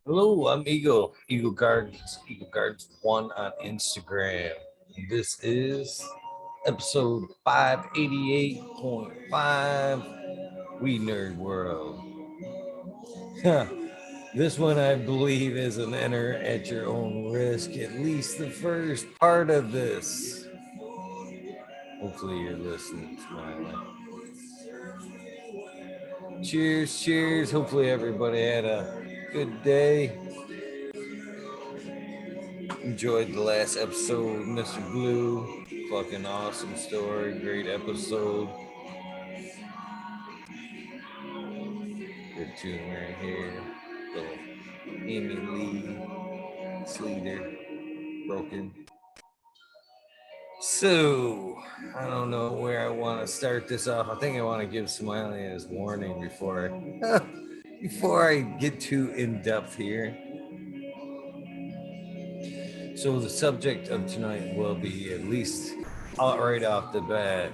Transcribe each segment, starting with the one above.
Hello, I'm Eagle Gardens, Eagle Gardens 1 on Instagram. This is episode 588.5 We Nerd World. This one, I believe, is an enter at your own risk, at least the first part of this. Hopefully, you're listening, Smiley. Cheers, cheers. Hopefully, everybody had a good day. Enjoyed the last episode, Mr. Blue. Fucking awesome story, great episode. Good tune right here. Little Amy Lee Sleater, broken. So, I don't know where I want to start this off. I think I want to give Smiley his warning before I get too in depth here. So, the subject of tonight will be, at least right off the bat,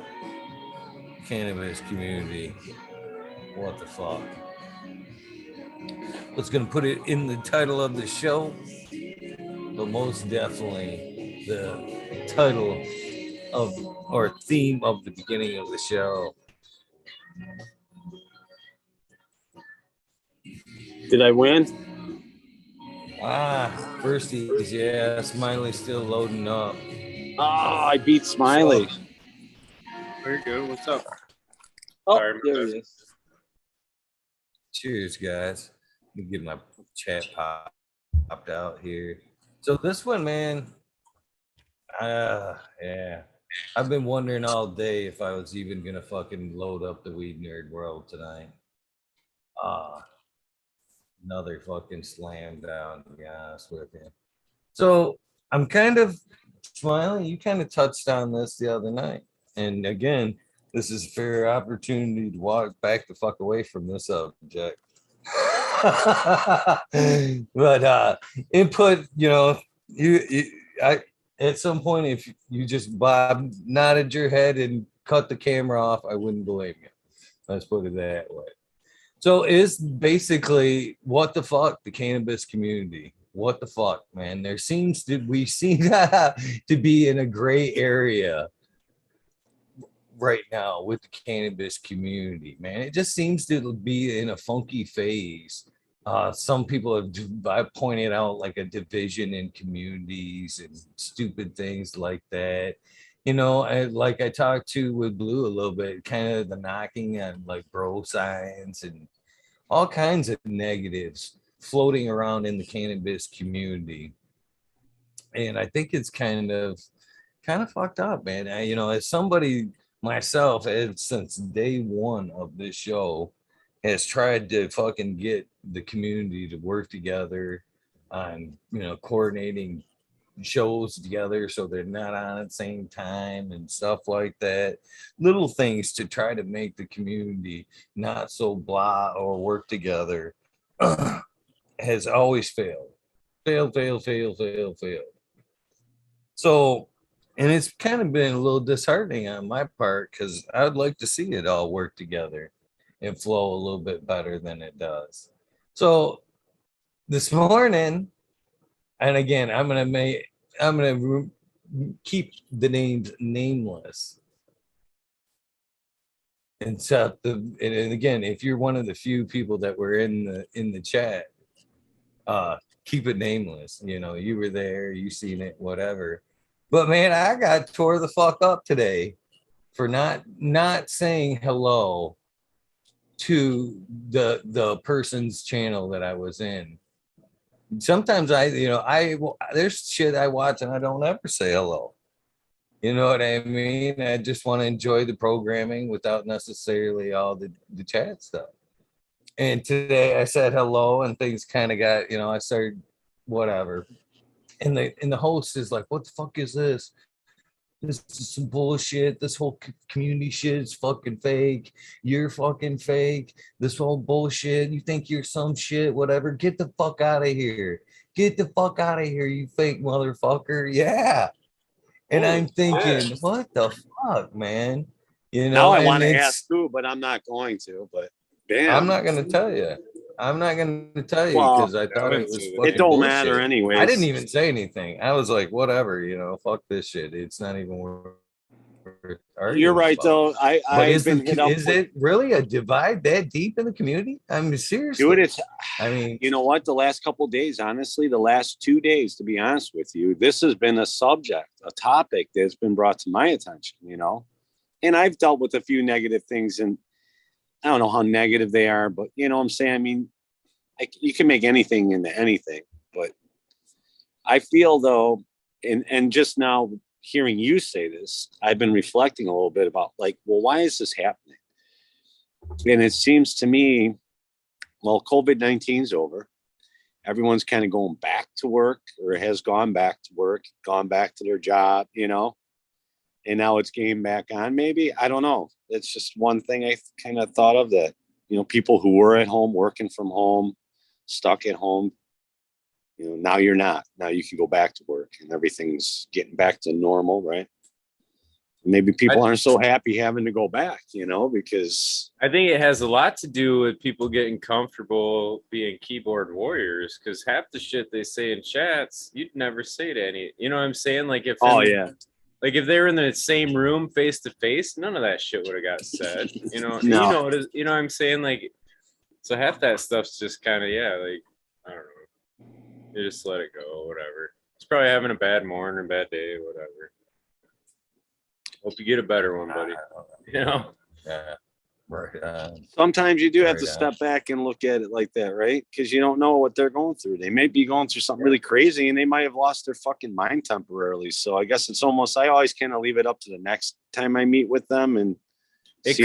cannabis community. What the fuck? Was going to put it in the title of the show, but most definitely the title of or theme of the beginning of the show. Did I win? Firsties, yeah. Smiley's still loading up. Oh, I beat Smiley. Very good. What's up? Oh, Sorry, there he is. Cheers, guys. Let me get my chat popped out here. So this one, man, yeah. I've been wondering all day if I was even gonna fucking load up the Weed Nerd World tonight. Another fucking slam down, to be honest with you. So I'm kind of smiling. You kind of touched on this the other night. And again, this is a fair opportunity to walk back the fuck away from this subject. But input, I at some point, if you just nodded your head and cut the camera off, I wouldn't blame you. Let's put it that way. So it's basically what the fuck, the cannabis community. What the fuck, man? We seem to be in a gray area right now with the cannabis community, man. It just seems to be in a funky phase. Some people have pointed out like a division in communities and stupid things like that. Like I talked to with Blue a little bit, kind of the knocking on like bro science and all kinds of negatives floating around in the cannabis community. And I think it's kind of fucked up, man. As somebody myself, since day one of this show, has tried to fucking get the community to work together on, coordinating shows together so they're not on at the same time and stuff like that. Little things to try to make the community not so blah or work together has always failed. Failed. So, and it's kind of been a little disheartening on my part because I would like to see it all work together and flow a little bit better than it does. So this morning, and again, I'm gonna keep the names nameless. And again, if you're one of the few people that were in the chat, keep it nameless. You were there, you seen it, whatever. But man, I got tore the fuck up today for not saying hello to the person's channel that I was in. Sometimes there's shit I watch and I don't ever say hello. You know what I mean? I just want to enjoy the programming without necessarily all the chat stuff. And today I said hello and things kind of got, I started whatever. And the host is like, what the fuck is this? This is some bullshit. This whole community shit is fucking fake. You're fucking fake. This whole bullshit. You think you're some shit, whatever. Get the fuck out of here. Get the fuck out of here, you fake motherfucker. Yeah. And I'm thinking, what the fuck, man? Now I want to ask too, but I'm not going to. But damn, I'm not going to tell you. I'm not gonna tell you Well, because I thought it was fucking it don't bullshit. matter anyways. I didn't even say anything. I was like, whatever, fuck this shit. It's not even worth arguing You're right, about. though. But I've been hit up is with, it really a divide that deep in the community? I mean, seriously. dude, it's, I mean, you know what? The last couple of days, honestly, the last 2 days, to be honest with you, this has been a subject, a topic that's been brought to my attention, and I've dealt with a few negative things, and I don't know how negative they are, but you know what I'm saying? I mean, you can make anything into anything, but I feel though, and just now hearing you say this, I've been reflecting a little bit about like, well, why is this happening? And it seems to me, well, COVID-19's over. Everyone's kind of going back to work or has gone back to work, gone back to their job, and now it's game back on. Maybe, I don't know. It's just one thing I kind of thought of that, people who were at home, working from home, stuck at home, now you're not. Now you can go back to work and everything's getting back to normal, right? Maybe people aren't so happy having to go back, because I think it has a lot to do with people getting comfortable being keyboard warriors, because half the shit they say in chats, you'd never say to any, you know what I'm saying? Like if like if they were in the same room face to face, none of that shit would have got said. No. You know what I'm saying? Like, so half that stuff's just kind of, like, I don't know. You just let it go, whatever. It's probably having a bad morning, bad day, whatever. Hope you get a better one, buddy. Yeah. Right. Sometimes you do have to step back and look at it like that, right? Because you don't know what they're going through. They may be going through something really crazy and they might have lost their fucking mind temporarily. So I guess it's almost, I always kind of leave it up to the next time I meet with them and it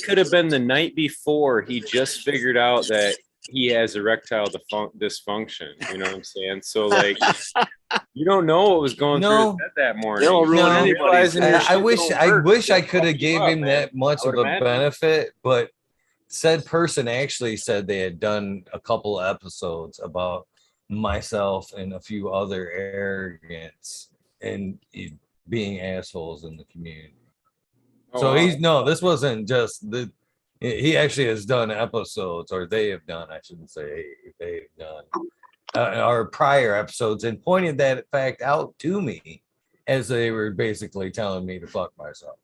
could have been the night before he just figured out that he has erectile dysfunction. You know what I'm saying? So like, you don't know what was going through his head that morning. They'll ruin anybody's. I wish I could have gave him that much of a benefit, but said person actually said they had done a couple episodes about myself and a few other arrogants and being assholes in the community. This wasn't just he actually has done episodes, or they have done, I shouldn't say they've done, our prior episodes and pointed that fact out to me as they were basically telling me to fuck myself.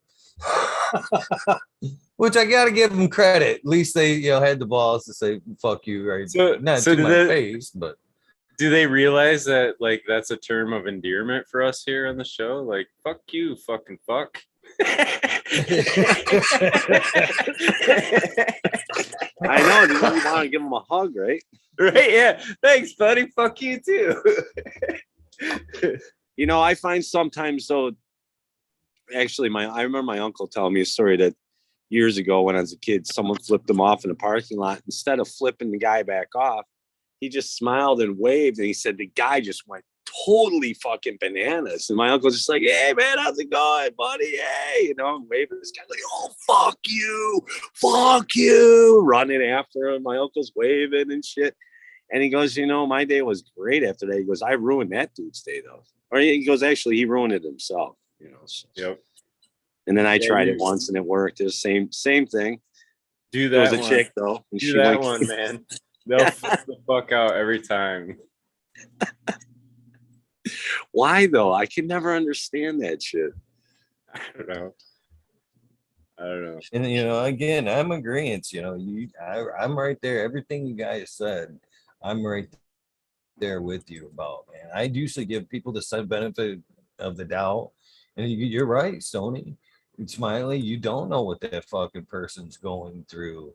Which I got to give them credit. At least they, had the balls to say, fuck you, right? Not to my face, but. Do they realize that, like, that's a term of endearment for us here on the show? Like, fuck you, fucking fuck. I know. You want to give them a hug, right? Right? Yeah. Thanks, buddy. Fuck you too. I find sometimes though. Actually, I remember my uncle telling me a story that years ago when I was a kid, someone flipped him off in a parking lot. Instead of flipping the guy back off, he just smiled and waved, and he said the guy just went totally fucking bananas. And my uncle's just like, "Hey man, how's it going, buddy? Hey," I'm waving. This guy's like, "Oh, fuck you," running after him. My uncle's waving and shit. And he goes, my day was great after that. He goes, I ruined that dude's day though. Or he goes, actually, he ruined it himself. So. Yep. And then I tried it once and it worked. It was same thing. Do that. It was a chick though. Do that one, man. They'll flip the fuck out every time. Why though? I can never understand that shit. I don't know. And again, I'm agreeing. I'm right there. Everything you guys said, I'm right there with you about. And I usually give people the benefit of the doubt. And you're right, Stoney. Smiley, you don't know what that fucking person's going through,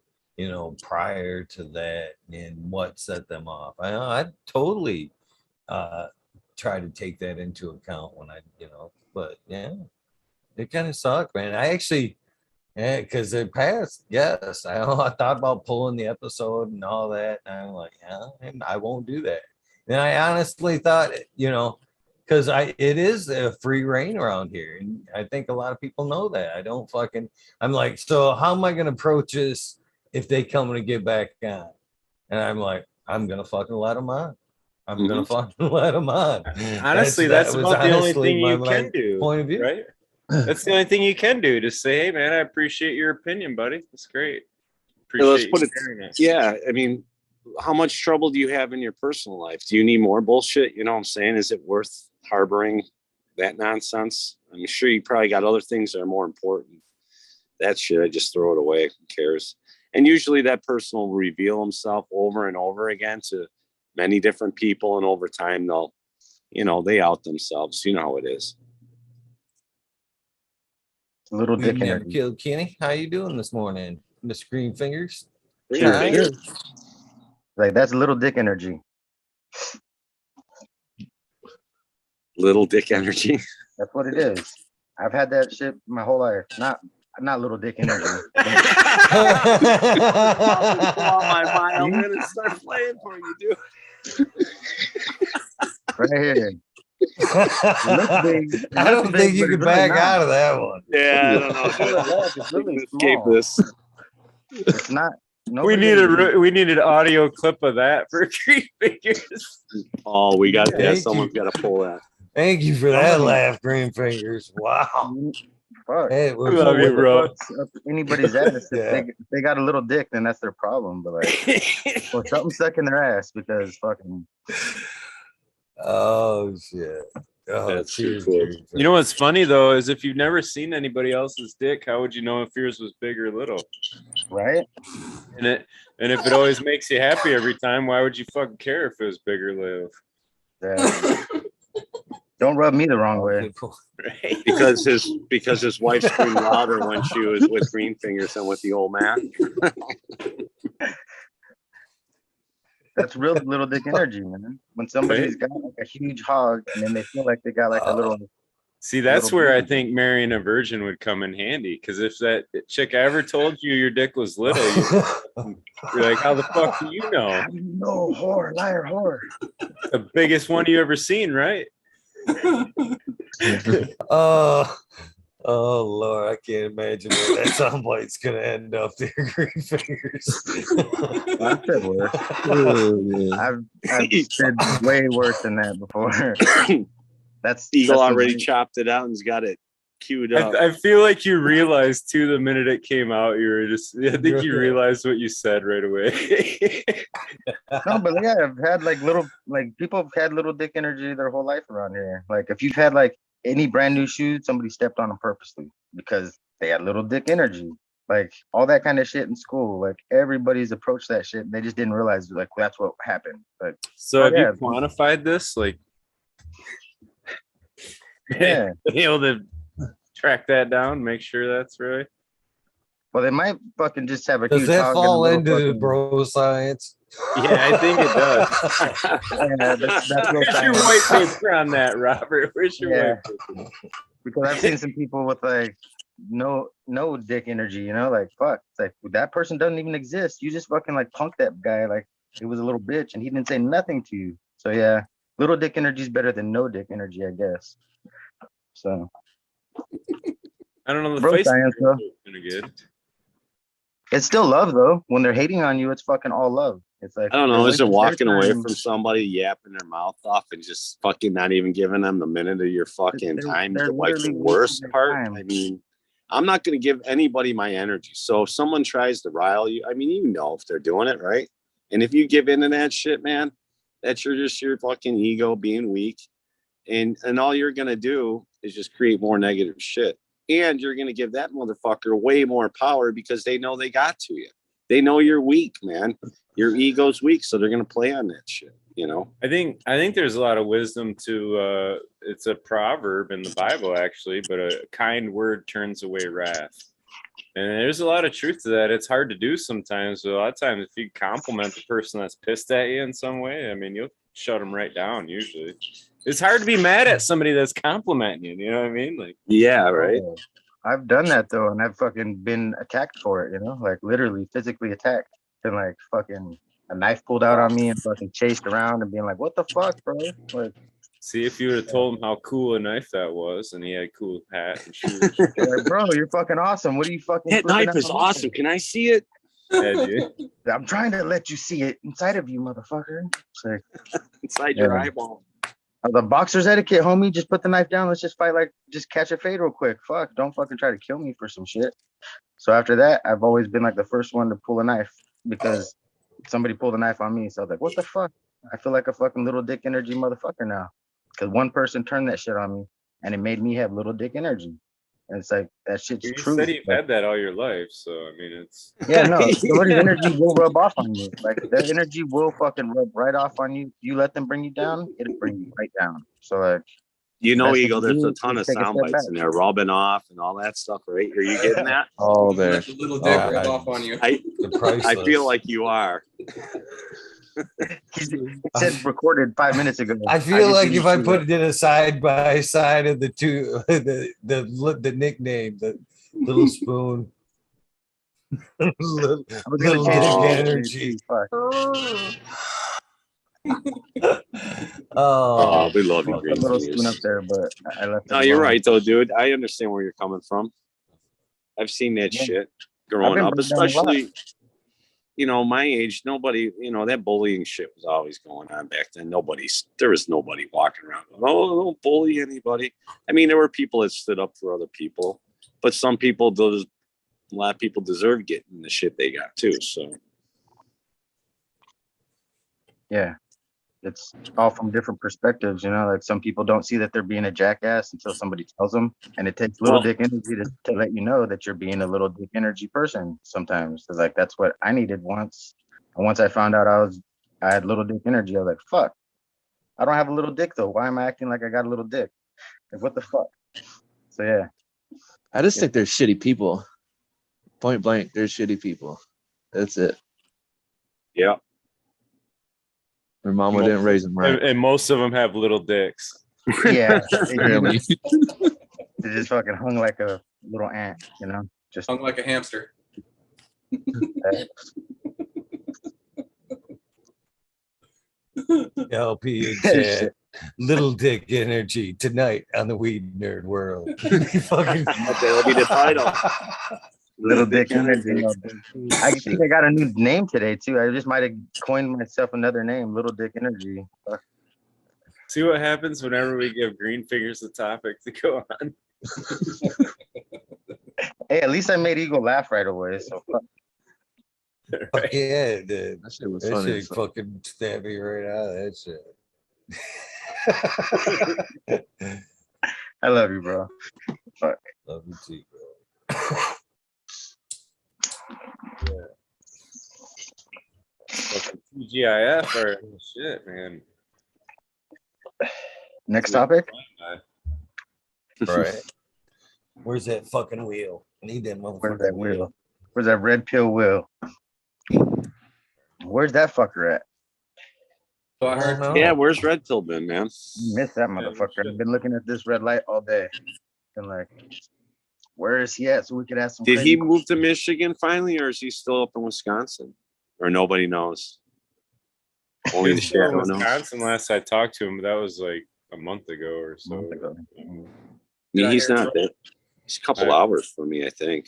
prior to that and what set them off. I totally try to take that into account when but yeah, it kind of sucked, man. I actually, because it passed, yes. I thought about pulling the episode and all that, and I'm like, and I won't do that. And I honestly thought, because it is a free reign around here, and I think a lot of people know that. I'm like, so how am I going to approach this if they come to get back on? And I'm like, I'm going to fucking let them on. I'm going to fucking let them on. Honestly, that's about the only thing you can do. Point of view. Right? That's the only thing you can do. Just say, hey, man, I appreciate your opinion, buddy. That's great. Let's put it. Yeah, I mean, how much trouble do you have in your personal life? Do you need more bullshit? You know what I'm saying? Is it worth harboring that nonsense? I'm sure you probably got other things that are more important. That shit, I just throw it away. Who cares? And usually that person will reveal himself over and over again to many different people. And over time, they'll, they out themselves. You know how it is. Little dick Never energy. killed Kenny. How you doing this morning, Miss GreenFingers? Sure. Like, that's little dick energy. Little dick energy. That's what it is. I've had that shit my whole life. Not little dick energy. I'm gonna start playing for you, dude. Right here. Big, I don't think you can back out of that one. Yeah, I don't know, dude. It's really Escape small. this. It's not. We need an audio clip of that for GreenFingers. Oh, we got Thank someone's got to pull that. Thank you for that laugh, GreenFingers. Wow. Fuck. Hey, Love you, bro. Anybody's ass. Yeah. If they got a little dick, then that's their problem. But like, or something stuck in their ass because fucking. Oh shit. Oh, That's too cheers, cool. GreenFingers. You know what's funny though is if you've never seen anybody else's dick, how would you know if yours was big or little? Right. And if it always makes you happy every time, why would you fucking care if it was big or little? Yeah. Don't rub me the wrong way. Right? Because his wife screamed louder when she was with GreenFingers than with the old man. That's real little dick energy, man. When somebody's got like a huge hog and then they feel like they got like a little. See, that's little where I baby. think marrying a virgin would come in handy. Because if that chick ever told you your dick was little, you're like, how the fuck do you know? How do you know, whore, liar, whore? The biggest one you ever seen, right? Oh Lord, I can't imagine where that soundbite's gonna end up there, GreenFingers. I've said worse. I've said way worse than that before. That's Eagle that's already the- chopped it out and's got it queued up. I feel like you realized too the minute it came out. You were just, I think you realized what you said right away. No, but yeah, I've had like people have had little dick energy their whole life around here. Like if you've had like any brand new shoes, somebody stepped on them purposely because they had little dick energy. Like all that kind of shit in school. Like everybody's approached that shit. They just didn't realize like that's what happened. But So have yeah. you quantified this? Like, yeah. be able to track that down, make sure that's right. Well, they might fucking just have a Does huge that hog and a fall little into the fucking- bro science? Yeah, I think it does. Yeah, that's real Where's your science. white paper on that, Robert? Where's your Yeah. white paper? Because I've seen some people with like no dick energy, you know, like fuck. It's like that person doesn't even exist. You just fucking like punked that guy like he was a little bitch and he didn't say nothing to you. So yeah, little dick energy is better than no dick energy, I guess. So I don't know. The Bro face science, though. kind of good. it's still love though. When they're hating on you, it's fucking all love. It's like I don't know. they're Is it wasting their walking away time. from somebody, yapping their mouth off, and just fucking not even giving them the minute of your fucking They're- time? they're Is like the literally worst wasting their part. time. I mean, I'm not going to give anybody my energy. So if someone tries to rile you, I mean, you know if they're doing it right. And if you give into that shit, man, that's just your fucking ego being weak. And all you're going to do is just create more negative shit. And you're going to give that motherfucker way more power because they know they got to you. They know you're weak, man. Your ego's weak, so they're going to play on that shit, you know? I think there's a lot of wisdom to it's a proverb in the Bible actually, but a kind word turns away wrath. And there's a lot of truth to that. It's hard to do sometimes, but a lot of times if you compliment the person that's pissed at you in some way, I mean, you'll shut them right down usually. It's hard to be mad at somebody that's complimenting you know what I mean? Like, Yeah, right. Oh, I've done that though, and I've fucking been attacked for it, you know, like literally physically attacked. And like fucking a knife pulled out on me and fucking chased around and being like, what the fuck, bro? Like, see if you would have told him how cool a knife that was and he had a cool hat and shoes. like, bro, you're fucking awesome. What are you fucking That flipping knife out is on me awesome. for? Can I see it? Yeah, dude. I'm trying to let you see it inside of you, motherfucker. It's like, Inside your Yeah. eyeball. the boxer's etiquette, homie. Just put the knife down. Let's just fight like, just catch a fade real quick. Fuck, don't fucking try to kill me for some shit. So after that, I've always been like the first one to pull a knife because somebody pulled a knife on me. So I was like, what the fuck? I feel like a fucking little dick energy motherfucker now. Because one person turned that shit on me and it made me have little dick energy. And it's like, that shit's You true. said you've Like, had that all your life, so I mean, it's yeah, no, somebody's energy will rub off on you. Like their energy will fucking rub right off on you. You let them bring you down, it'll bring you right down. So like, You know, best thing Eagle, to there's do a ton is of take a sound step bites back. in there, rubbing off and all that stuff, right? Are you getting that? Oh, there. Let the little dick rub off on you. I feel like you are. He said recorded 5 minutes ago. I feel like just if I didn't put it in a side by side of the two, the nickname, the little spoon, little, I was gonna little change dick it. energy. Fuck. Oh, we love you, fuck. Put a little spoon up GreenFingers. there, but I left it No, you're alone. right, though, dude. I understand where you're coming from. I've seen that Yeah. shit I've growing been up, burned down a lot. especially, you know, my age. Nobody, you know, that bullying shit was always going on back then. There was nobody walking around going, oh, don't bully anybody. I mean, there were people that stood up for other people, but some people, a lot of people deserve getting the shit they got too. So, Yeah. It's all from different perspectives, you know. Like some people don't see that they're being a jackass until somebody tells them, and it takes little Well- dick energy to let you know that you're being a little dick energy person sometimes. Because like that's what I needed once. And once I found out I had little dick energy, I was like, fuck, I don't have a little dick though. Why am I acting like I got a little dick? Like what the fuck? So yeah, I just think they're shitty people. Point blank, they're shitty people. That's it. yeah. Their mama didn't raise them right. and most of them have little dicks. yeah. Apparently. They just fucking hung like a little ant, you know. Just Hung like a hamster. LP and chat. Little dick energy tonight on the Weed Nerd World. Fucking That'll be the title. little dick energy. I think I got a new name today too. I just might have coined myself another name, Little Dick Energy. See what happens whenever we give GreenFingers the topic to go on. Hey, at least I made Eagle laugh right away. So fuck. fuck yeah, dude. That shit was That funny. shit fucking stabbed me right out of that shit. I love you, bro. Fuck. Love you too, bro. Fucking TGIF or shit, man. Next topic. Right. Where's that fucking wheel? I need that motherfucking Where's that wheel? Where's that red pill wheel? Where's that fucker at? So I heard. know. Yeah, where's Red Pill been, man? You missed that motherfucker. I've been looking at this red light all day. And like, where is he at? So we could ask some. Did crazy he move to Michigan finally, or is he still up in Wisconsin? Or nobody knows? Only He the was still in shadow knows. Wisconsin last I talked to him, but that was like a month ago or so. month ago. I mean, he's not there. He's a couple hours for me, I think.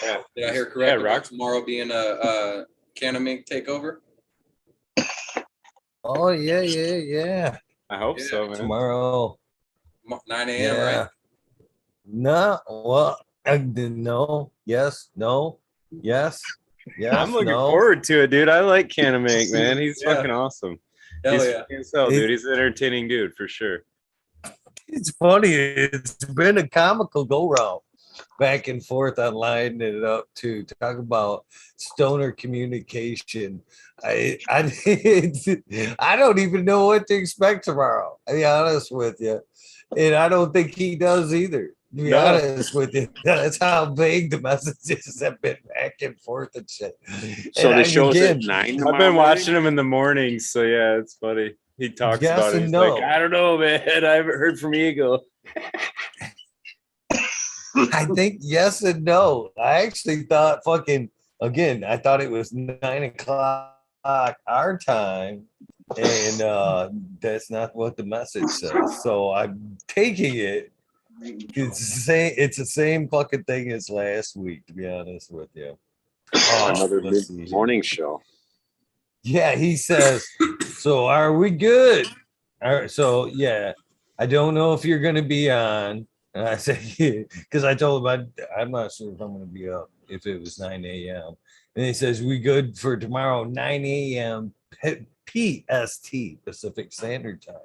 Yeah. Did I hear correct? Yeah, About Rock. tomorrow being a can of mink takeover. Oh yeah. I hope Yeah, so, man. Tomorrow. 9 a.m. Yeah. Right? No, well, I didn't know. Yes, no, yes, yes. I'm looking no. forward to it, dude. I like Canamake, man. He's Yeah. fucking awesome. Hell He's yeah. fucking as hell, dude. He's an entertaining dude for sure. It's funny. It's been a comical go round back and forth online and up to talk about stoner communication. I don't even know what to expect tomorrow. I'll be honest with you, and I don't think he does either. To be No. honest with you, that's how vague the messages have been back and forth and shit. So And the show's at again, 9 I've tomorrow been morning? watching him in the mornings, so yeah, it's funny. He talks Yes about it. and He's no. like, I don't know, man. I haven't heard from Eagle. I think yes and no. I actually thought I thought it was 9 o'clock our time, and that's not what the message says. So I'm taking it. It's the same fucking thing as last week, to be honest with you. Another let's see. mid-morning show. Yeah, he says, so are we good? All right, so yeah, I don't know if you're gonna be on. And I said, because I told him I'm not sure if I'm gonna be up if it was 9 a.m. And he says, we good for tomorrow, 9 a.m. PST, Pacific Standard Time.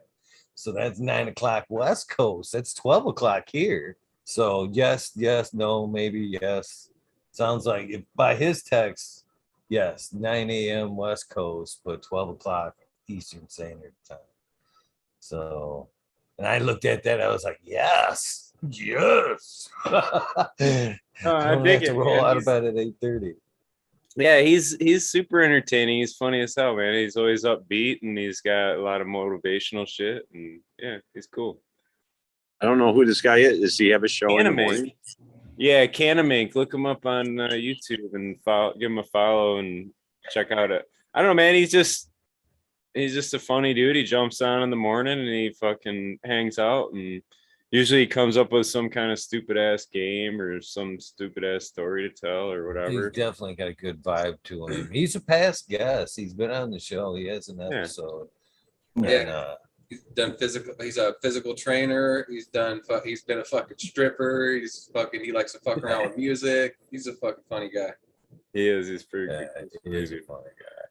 So that's 9 o'clock West Coast. That's 12 o'clock here. So yes, no, maybe yes. Sounds like if by his text, yes, 9 a.m. West Coast, but 12 o'clock Eastern Standard Time. So, and I looked at that, I was like, yes. I don't dig have to it, roll man. out of bed at 8:30. Yeah, he's super entertaining. He's funny as hell, man. He's always upbeat and he's got a lot of motivational shit. And yeah, he's cool. I don't know who this guy is. Does he have a show in the Anime. morning? Yeah, Canamink. Look him up on YouTube and give him a follow and check out it. I don't know, man. He's just a funny dude. He jumps on in the morning and he fucking hangs out, and usually he comes up with some kind of stupid ass game or some stupid ass story to tell or whatever. He's definitely got a good vibe to him. He's a past guest. He's been on the show. He has an episode. Yeah. He's done physical. He's a physical trainer. He's been a fucking stripper. He likes to fuck around with music. He's a fucking funny guy. He is. He's pretty. He is a funny guy.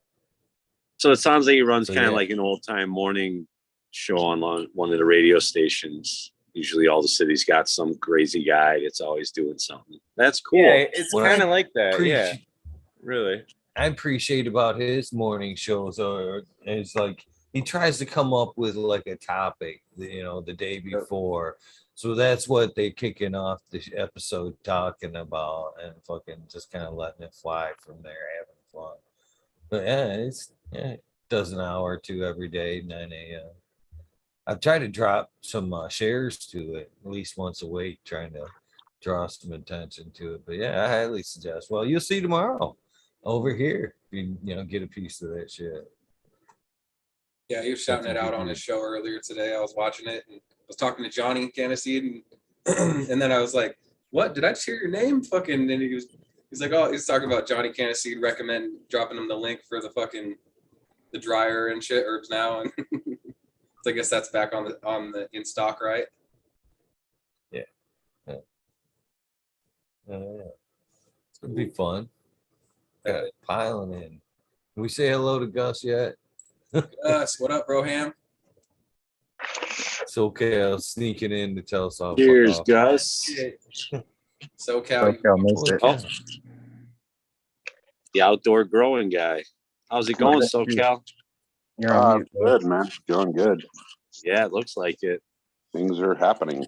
So it sounds like he runs kind of like an old time morning show on one of the radio stations. Usually all the cities got some crazy guy that's always doing something. That's cool. Yeah, it's kind of like that. Yeah, really. I appreciate about his morning shows is like he tries to come up with like a topic, the day before. So that's what they're kicking off the episode talking about, and fucking just kind of letting it fly from there, having fun. But it does an hour or two every day, 9 a.m. I've tried to drop some shares to it at least once a week, trying to draw some attention to it. But yeah, I highly suggest. Well, you'll see tomorrow over here. You get a piece of that shit. Yeah, he was shouting it out on his show earlier today. I was watching it and I was talking to Johnny Caniseed, and then I was like, "What? Did I just hear your name?" Fucking. And he's like, "Oh, he's talking about Johnny Caniseed recommend dropping him the link for the dryer and shit herbs now." And so I guess that's back on the in stock, right? Yeah. It's gonna be fun. Got it piling in. Can we say hello to Gus yet? Gus, what up, Broham? SoCal sneaking in to tell us all. Cheers, Gus. SoCal missed it. Oh. The outdoor growing guy. How's it going, SoCal? Good, man. Doing good. Yeah, it looks like it. Things are happening.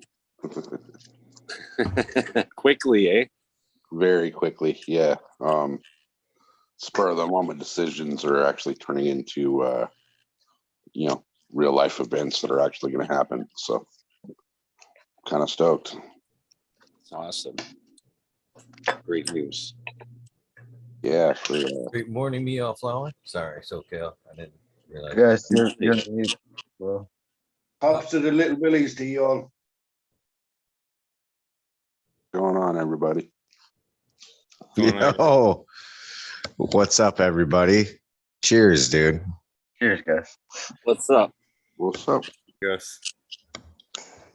Quickly, eh? Very quickly, yeah. Spur of the moment decisions are actually turning into, real life events that are actually going to happen. So, kind of stoked. Awesome. Great news. Yeah. Great morning, Meaulflower. Sorry, SoCal. I didn't realize. Yes, you're well. Pops to the little willies to you all. What's going on, everybody? Yo, what's up, everybody? Cheers, dude. Cheers, guys. What's up? What's up? Yes.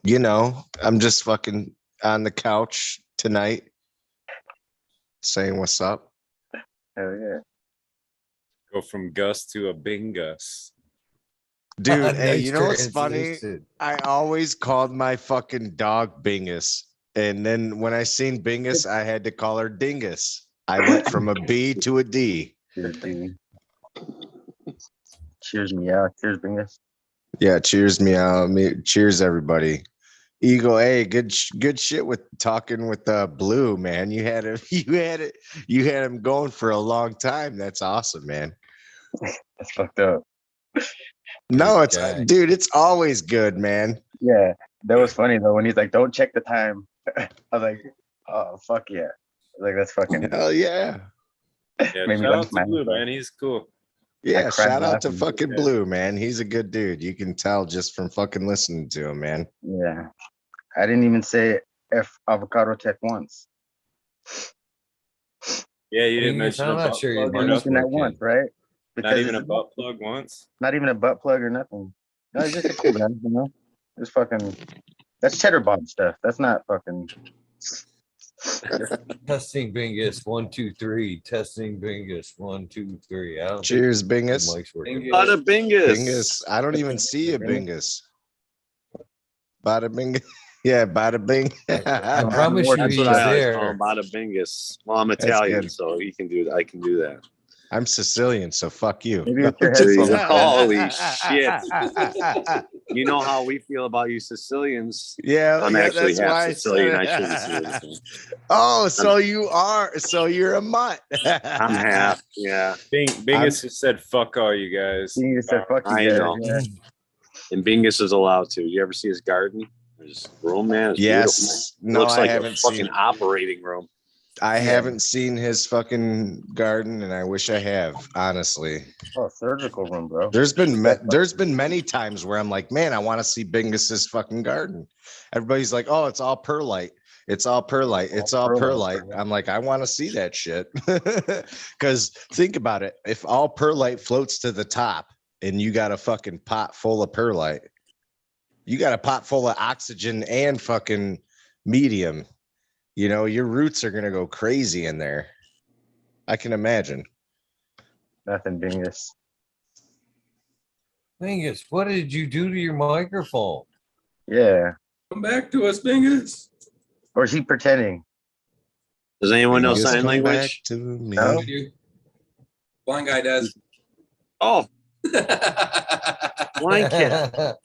I'm just fucking on the couch tonight saying what's up. Hell yeah. Go from Gus to a Bing Gus. Dude, hey, Nice you know what's funny? translation. I always called my fucking dog Bingus. And then when I seen Bingus, I had to call her Dingus. I went from a B to a D. Cheers, baby. Cheers me out. Cheers, Bingus. Yeah, cheers me out. Cheers, everybody. Eagle, hey, good shit with talking with Blue, man. You had him going for a long time. That's awesome, man. That's fucked up. No, it's guy. dude, it's always good, man. Yeah, that was funny though when he's like, "Don't check the time." I was like, "Oh fuck yeah!" Like that's fucking. Hell yeah. Yeah, Made me shout laugh out to my Blue, ass off. man. He's cool. Yeah, cried shout out to laughing. fucking Blue, man. He's a good dude. You can tell just from fucking listening to him, man. Yeah, I didn't even say F avocado tech once. Yeah, you didn't mention I'm a not butt sure you plug or I mentioned nothing. that once, right? Not even a it's butt plug once. not even a butt plug or nothing. No, it's just a cool guy, It's fucking. That's cheddar bomb stuff. That's not fucking. Testing Bingus 1 2 3. Testing Bingus 1 2 3. I don't Cheers, think the Bingus. mic's working. Bada bingus. Bingus. I don't even see a Bingus. Bada Bingus. Yeah, bada bing. I promise you That's he's what I always call there. him, bada bingus. Well, I'm That's Italian, good. so you can do that. I can do that. I'm Sicilian, so fuck you. Maybe it's your headphones. Holy shit. You know how we feel about you Sicilians. Yeah, I'm yeah, actually that's half why Sicilian. I said- shouldn't say anything. Oh, so you are. So you're a mutt. I'm half. Yeah. Bingus just said, "Fuck all you guys." You said fuck you I guys. know. Yeah. And Bingus is allowed to. You ever see his garden? His room, man. It's Yes. beautiful. No, Looks I like a haven't fucking seen. operating room. I haven't seen his fucking garden, and I wish I have. Honestly, Oh, surgical room, bro. there's been many times where I'm like, man, I want to see Bingus's fucking garden. Everybody's like, oh, it's all perlite. It's all perlite. It's all perlite. I'm like, I want to see that shit. Because think about it. If all perlite floats to the top and you got a fucking pot full of perlite, you got a pot full of oxygen and fucking medium. You know, your roots are going to go crazy in there. I can imagine. Nothing, Bingus. Bingus, what did you do to your microphone? Yeah. Come back to us, Bingus. Or is he pretending? Does anyone know Bingus, sign come language? back to me. No. We do. Blind guy does. Oh, blind cat.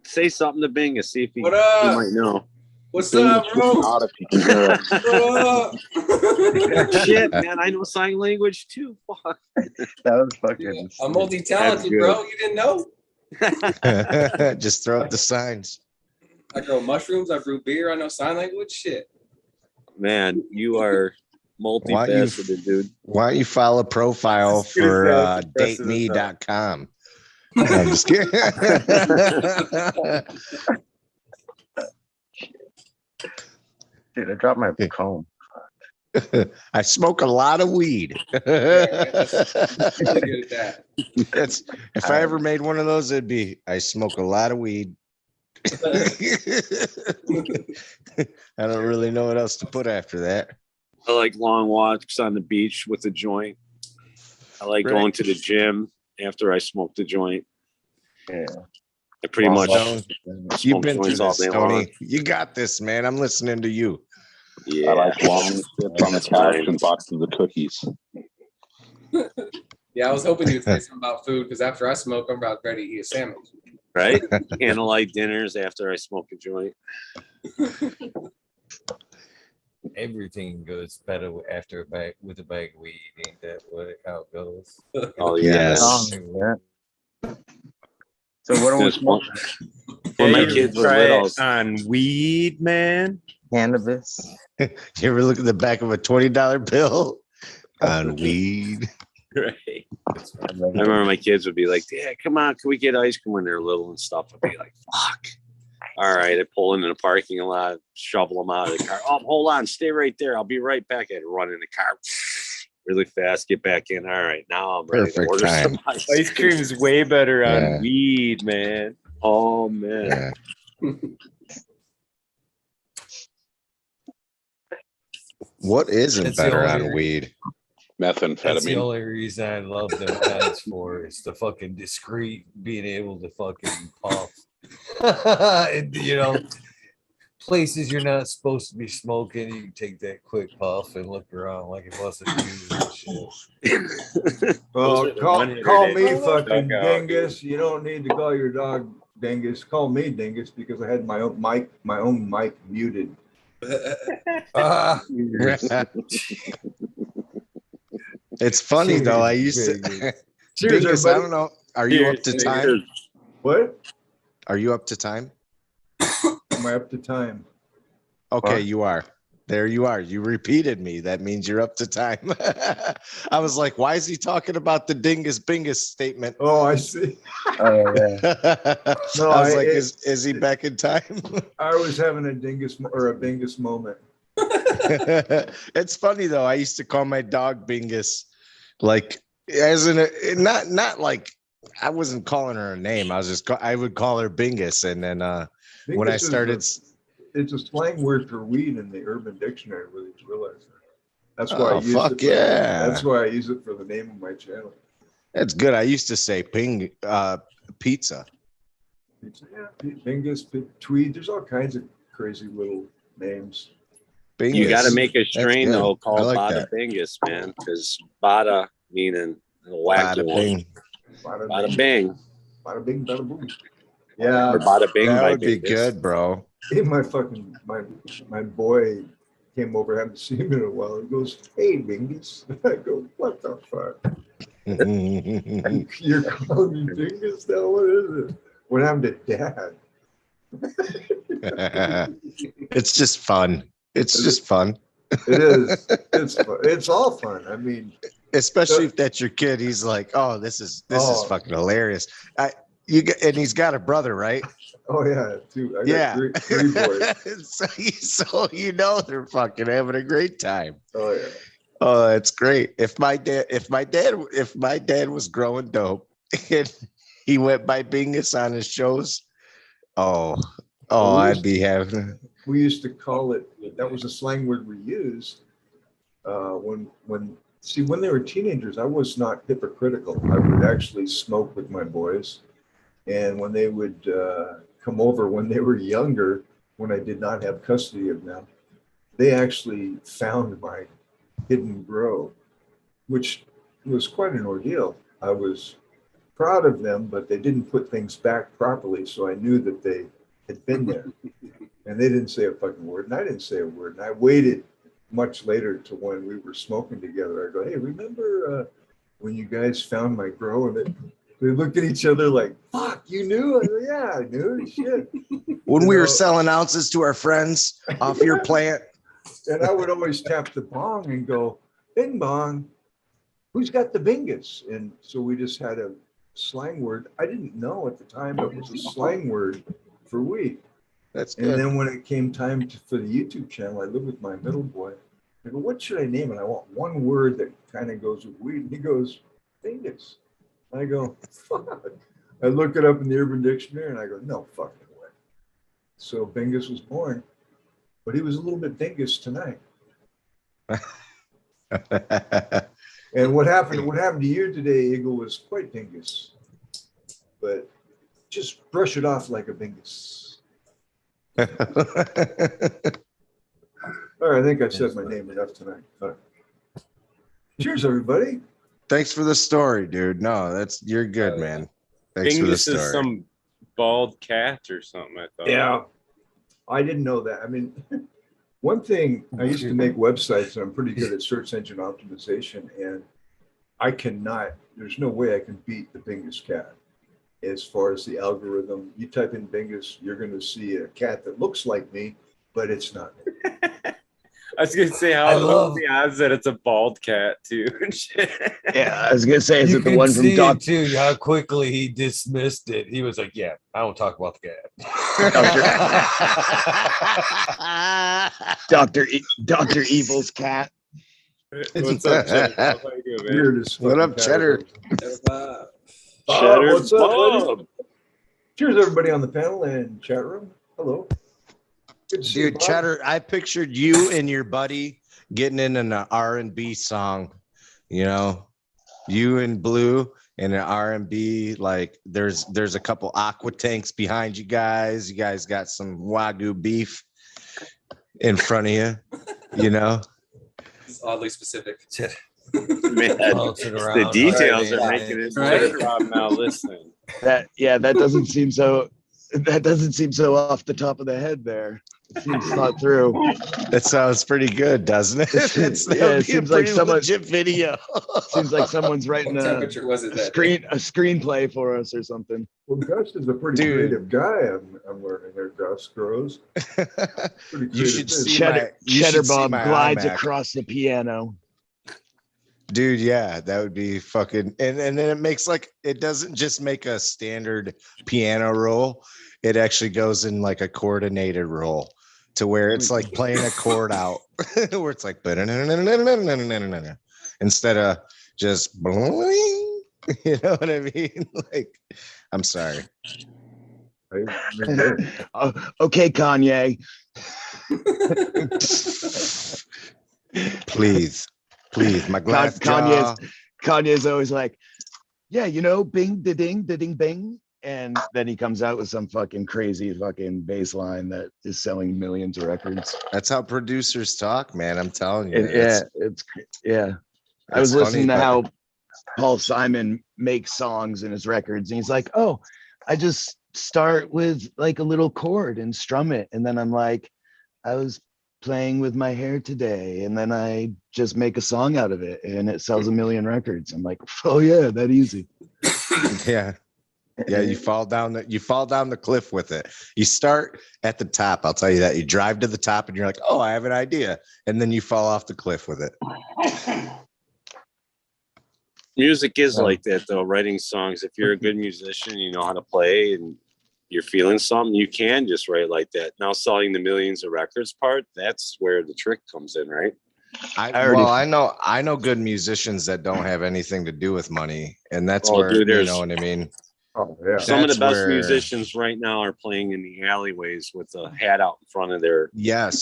Say something to Bingus. See if he, What up? he might know. What's up, bro? Out if you can hear us. What up? Shit, man. I know sign language too. Fuck. That was Yeah, fucking. I'm That's multi-talented, good. bro. You didn't know? Just throw up the signs. I grow mushrooms. I brew beer. I know sign language. Shit. Man, you are multifaceted, dude. Why don't you file a profile That's gonna for sound impressive as dateme.com? No, I'm just kidding. Dude, I dropped my comb. I smoke a lot of weed. Really good at that. That's if I ever made one of those, it'd be I smoke a lot of weed. I don't really know what else to put after that. I like long walks on the beach with a joint. I like Right. going to the gym after I smoke the joint. Yeah. I pretty much Stone, smoke you've been through joints all this, day long. Stoney. You got this, man. I'm listening to you. Yeah. I like long sips on the couch and boxes of cookies. Yeah, I was hoping you'd say something about food because after I smoke, I'm about ready to eat a sandwich. Right? Candlelight dinners after I smoke a joint. Everything goes better after a bag with a bag of weed. Ain't that how it goes? Oh yeah. Yes. Yeah. So what are we This one- smoking? When my you kids were try it little, on weed, man. Cannabis. You ever look at the back of a $20 bill on weed? Right. I remember my kids would be like, "Dad, come on, can we get ice cream when they're little and stuff?" I'd be like, "Fuck." All right, I pull into the parking lot, shovel them out of the car. Oh, hold on, stay right there. I'll be right back. I'd run in the car really fast, get back in. All right, now I'm ready Perfect to order time. some ice Ice cream is way better on Yeah. weed, man. Oh man. Yeah. What isn't That's the better only- on weed? That's the Methamphetamine. only reason I love them guys for. It's the fucking discreet being able to fucking puff. And, you know, places you're not supposed to be smoking, you can take that quick puff and look around like it wasn't you and shit. Well, Those are the call 100 me days fucking dugout, dingus. You don't need to call your dog dingus. Call me dingus because I had my own mic muted. Ah, It's funny though. I used Cheers, to. Cheers, Dingus, I everybody. don't know. Are you up to Cheers. time? What? Are you up to time? Am I up to time? Okay, What? you are. There you are. You repeated me. That means you're up to time. I was like, why is he talking about the dingus bingus statement? Oh, I see. Oh yeah. No, I was I- like, it- is he back in time? I was having a dingus or a bingus moment. It's funny though. I used to call my dog Bingus, like as in not like I wasn't calling her a name. I was just I would call her Bingus, and then when I Bingus is started, it's a slang word for weed in the Urban Dictionary. Really, to realize that. That's why I use it. That's why I use it for the name of my channel. That's good. I used to say pizza. Pizza, yeah, Bingus, Tweed. There's all kinds of crazy little names. Bingus. You got to make a strain though called like Bada Bingus, man, because Bada meaning wacky one. Bada bing. Bada bing, bada boom. Yeah, or Bada bing. That by would be Bingus. good, bro. Hey, my boy came over. I haven't seen him in a while. He goes, "Hey, Bingus." I go, "What the fuck? You're calling me Bingus now? What is it? What happened to Dad?" It's just fun. It's just fun. It is. It's fun. It's all fun. I mean, especially if that's your kid. He's like, "Oh, this is fucking hilarious." And he's got a brother, right? Oh yeah, two. I got three boys. so you know they're fucking having a great time. Oh yeah. Oh, that's great. If my dad was growing dope and he went by Bingus on his shows, I'd be having. We used to call it. That was a slang word we used when they were teenagers. I was not hypocritical. I would actually smoke with my boys, and when they would come over when they were younger, when I did not have custody of them, they actually found my hidden grow, which was quite an ordeal. I was proud of them, but they didn't put things back properly, so I knew that they had been there. And they didn't say a fucking word, and I didn't say a word. And I waited much later to when we were smoking together. I go, "Hey, remember when you guys found my grow?" And they looked at each other like, "Fuck, you knew?" I go, "Yeah, I knew." Shit. When we were selling ounces to our friends off your plant. And I would always tap the bong and go, "Bing bong, who's got the bingus?" And so we just had a slang word. I didn't know at the time it was a slang word for weed. That's good. And then when it came time for the YouTube channel, I lived with my middle boy. I go, "What should I name it? I want one word that kind of goes with weed." And he goes, "Bingus." I go, "Fuck." I look it up in the Urban Dictionary and I go, "No fucking way." So Bingus was born, but he was a little bit dingus tonight. And what happened to you today, Eagle, was quite dingus. But just brush it off like a bingus. All right, I think I've said my name enough tonight. All right. Cheers, everybody. Thanks for the story, dude. No, you're good, man. Thanks for the story. Is some bald cat or something, I thought. Yeah, I didn't know that. I mean, one thing, I used to make websites, and I'm pretty good at search engine optimization, and there's no way I can beat the Bingus cat. As far as the algorithm, you type in Bingus, you're going to see a cat that looks like me, but it's not. I was going to say, how love the odds that it's a bald cat, too. Yeah, I was going to say, is it the one from Doc? Too, how quickly he dismissed it. He was like, "Yeah, I don't talk about the cat." Dr. Evil's cat. What's up, Cheddar? What up, Cheddar? Cheddar, what's up, buddy? Cheers, everybody on the panel and chat room. Hello. Good to see you, dude, Cheddar, I pictured you and your buddy getting in an R&B song. You know, you and Blue in an R&B. Like, there's a couple aqua tanks behind you guys. You guys got some Wagyu beef in front of you. You know, it's oddly specific. Man, the details are making it Rob now listening. That doesn't seem so off the top of the head there. It seems thought through. That sounds pretty good, doesn't it? It seems like someone legit video. Seems like someonene's writing a screenplay for us or something. Well, Gus is a pretty creative guy. I'm learning there. Gus grows. You should see Cheddar Bob glides across the piano. Dude, yeah, that would be fucking, and then it makes it doesn't just make a standard piano roll. It actually goes in like a coordinated roll to where it's like playing a chord out, where it's like instead of just, you know what I mean? Like, I'm sorry. Okay, Kanye. Please, my glass jaw. Kanye's always like, yeah, bing, da ding, bing. And then he comes out with some fucking crazy fucking bass line that is selling millions of records. That's how producers talk, man. I'm telling you. I was listening to funny, how Paul Simon makes songs in his records, and he's like, oh, I just start with like a little chord and strum it. And then I'm like, I was playing with my hair today, and then I just make a song out of it and it sells 1 million records. I'm like, oh yeah, that easy. Yeah, you fall down the cliff with it. You start at the top, I'll tell you that. You drive to the top and you're like, oh, I have an idea, and then you fall off the cliff with it. Music is like that though. Writing songs, if you're a good musician, you know how to play and you're feeling something, you can just write like that. Now selling the millions of records part, that's where the trick comes in, right? I know good musicians that don't have anything to do with money, and that's where, dude, you know what I mean. Oh yeah. Some of the best musicians right now are playing in the alleyways with a hat out in front of their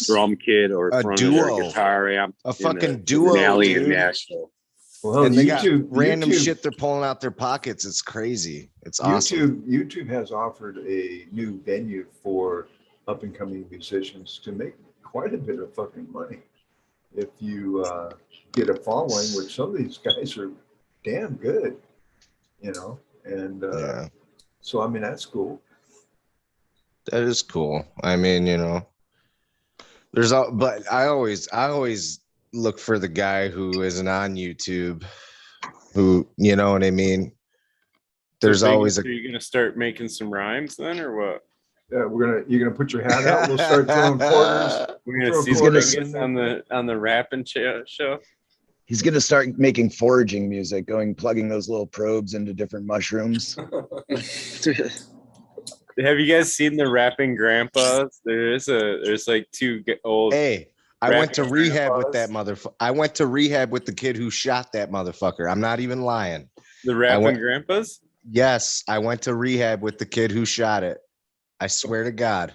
drum kit or in front of their guitar amp. A fucking duo, alley dude. in Nashville. Well, and they got random shit they're pulling out their pockets. It's crazy. It's awesome. YouTube has offered a new venue for up and coming musicians to make quite a bit of fucking money if you get a following, which some of these guys are damn good, and so I mean that's cool. That is cool. I mean, but I always look for the guy who isn't on YouTube, who, you know what I mean? There's always Are you gonna start making some rhymes then, or what? Yeah, you're gonna put your hat out. We'll start throwing quarters. We're gonna see Dingus on the rapping show. He's gonna start making foraging music, plugging those little probes into different mushrooms. Have you guys seen the rapping grandpas? There's like two old. Hey, I went to rehab with that motherfucker. I went to rehab with the kid who shot that motherfucker. I'm not even lying. The rapping grandpas? Yes, I went to rehab with the kid who shot it. I swear to God.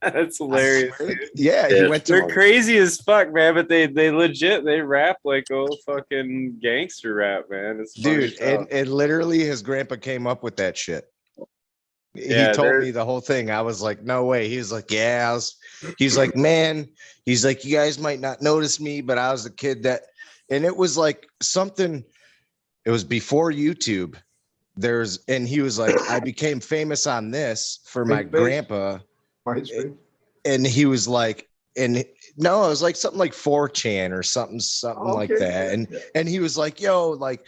That's hilarious. He went to. They're crazy as fuck, man. But they legit rap like old fucking gangster rap, man. It's dude, and literally his grandpa came up with that shit. He told me the whole thing. I was like, no way. He was like, yeah. He's like, man. He's like, you guys might not notice me, but I was the kid that, and it was like something. It was before YouTube. And he was like, I became famous on this for my grandpa. And he was like, it was like something like 4chan or something like that. And he was like, yo, like,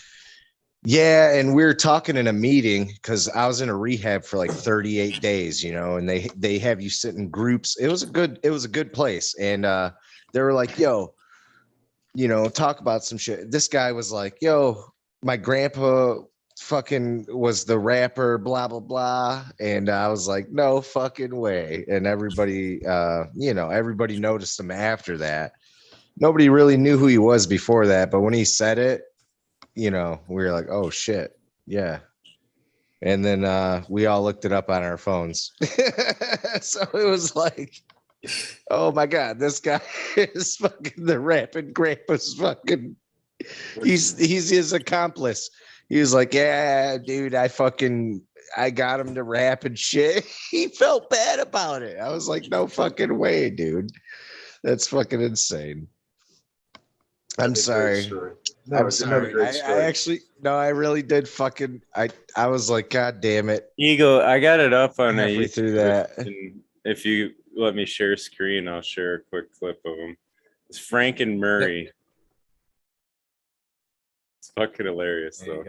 yeah. And we were talking in a meeting because I was in a rehab for like 38 days, and they have you sit in groups. It was a good place. And they were like, yo, talk about some shit. This guy was like, yo, my grandpa fucking was the rapper, blah blah blah. And I was like, no fucking way. And everybody everybody noticed him after that. Nobody really knew who he was before that, but when he said it, we were like, oh shit, yeah. And then we all looked it up on our phones. So it was like, oh my God, this guy is fucking the rapping grandpa's fucking, he's his accomplice. He was like, yeah, dude, I got him to rap and shit. He felt bad about it. I was like, no fucking way, dude. That's fucking insane. I'm sorry. I'm sorry. I really did fucking, I was like, God damn it. Eagle, I got it up on halfway through that. And if you let me share screen, I'll share a quick clip of him. It's Frank and Murray. It's fucking hilarious, though.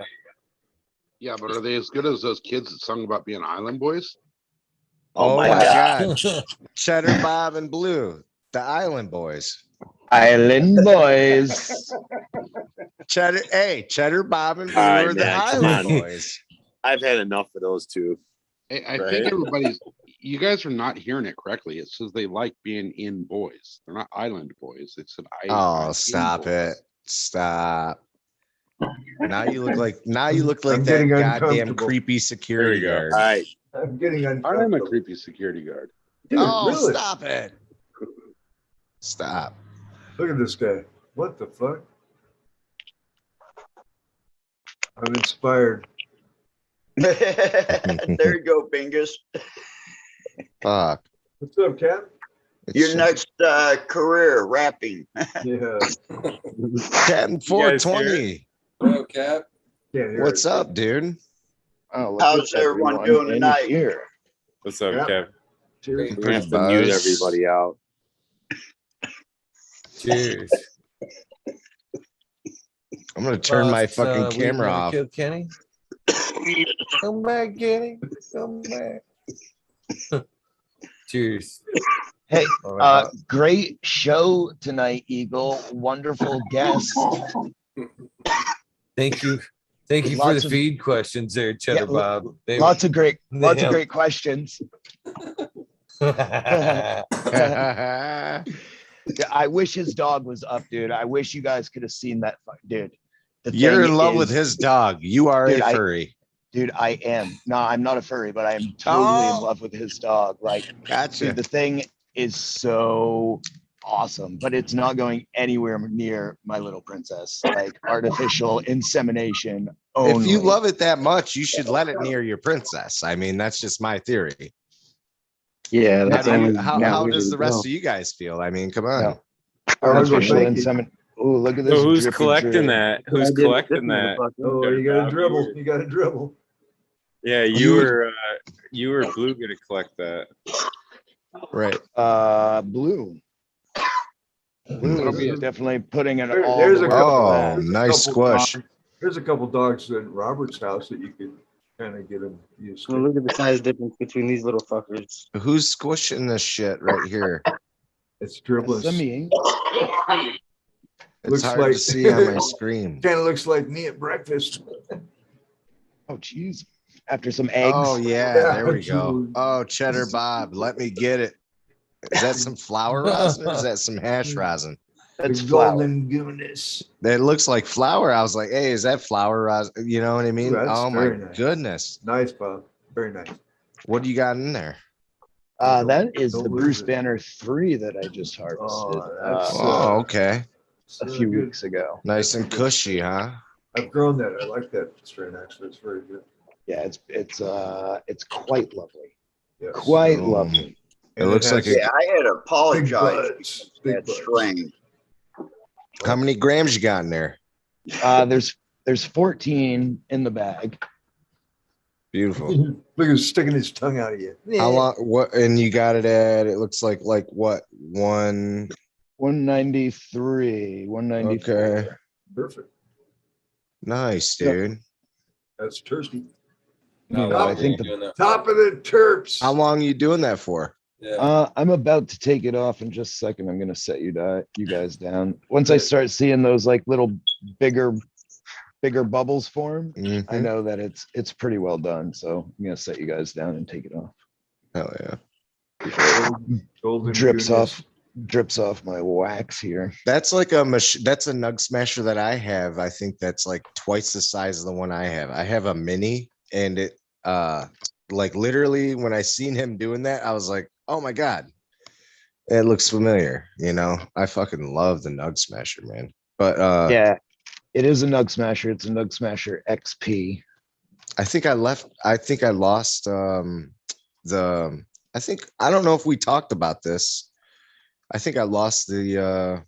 Yeah, but are they as good as those kids that sung about being island boys? Oh my God. Cheddar Bob and Blue, the Island Boys. Island Boys. Cheddar Bob and Blue are the Island Boys. I've had enough of those two. I think you guys are not hearing it correctly. It says they like being in boys. They're not island boys. It's an island. Oh, stop it. Stop. Now you look like that goddamn creepy security guard. All right. I'm getting I'm a uncomfortable. creepy security guard. Dude, Oh, really? stop it. Stop. Look at this guy. What the fuck? I'm inspired. There you go, Bingus. Fuck. What's up, Cap? Your next career, rapping. Yeah. Captain 420. Bro, Cap. What's up, dude? Oh, look How's at everyone everyone doing in tonight? Here. What's up, Yeah. Kev? Cheers. We're gonna have to mute everybody out. Cheers. I'm gonna turn my fucking Weed camera Never off. Killed Kenny. Come back, Kenny. Come back. Cheers. Hey, great show tonight, Eagle. Wonderful guest. Thank you. Thank you for the feed questions there, Cheddar Bob. Lots of great questions. Yeah, I wish his dog was up, dude. I wish you guys could have seen that, dude. You're in love with his dog. You are a furry. Dude, I am. No, I'm not a furry, but I am totally in love with his dog. Like, gotcha. Dude, the thing is so awesome, but it's not going anywhere near my little princess. Like artificial insemination only. If you love it that much, you should let it near your princess. I mean, that's just my theory. Yeah, that's how does the rest of you guys feel? I mean, come on. No. Artificial insemination. Oh, look at this. So who's collecting that? Who's collecting that? Oh, you got to dribble. You got to dribble. Yeah, you were Blue gonna collect that. Right. Blue. Blue is definitely putting it all. There's a couple. Nice squish. There's a couple dogs in Robert's house that you could kind of get them used to. Look at the size difference between these little fuckers. Who's squishing this shit right here? It's dribbling. It's Looks hard like, to see on my screen. Kind of looks like me at breakfast. Oh, jeez. After some eggs. Oh, yeah, there we go. Oh, Cheddar Bob, let me get it. Is that some flour rosin or is that some hash rosin? That's golden goodness. That looks like flour. I was like, hey, is that flour rosin? You know what I mean? Ooh, oh, my nice. goodness. Nice, Bob. Very nice. What do you got in there? That is the Bruce Banner 3 that I just harvested. Okay. A few weeks ago. Nice and cushy, huh? I've grown that. I like that strain, actually. It's very good. Yeah, it's quite lovely. Yes. Quite lovely. It looks like I had to apologize for that strain. How many grams you got in there? There's 14 in the bag. Beautiful. Look at sticking his tongue out of you. How long? What? And you got it at? It looks like what? 193. 194. Okay. Perfect. Nice, dude. That's thirsty. I think the top of the terps. How long are you doing that for? Yeah. I'm about to take it off in just a second. I'm gonna set you guys down. Once I start seeing those like little bigger bubbles form, I know that it's pretty well done. So I'm gonna set you guys down and take it off. Hell yeah. Golden drips goodness. off my wax here. That's like that's a nug smasher that I have. I think that's like twice the size of the one I have. I have a mini, and it like literally when I seen him doing that, I was like, oh my god, it looks familiar. You know, I fucking love the nug smasher, man. But yeah, it is a nug smasher. It's a nug smasher XP. I think I lost I don't know if we talked about this. I think I lost the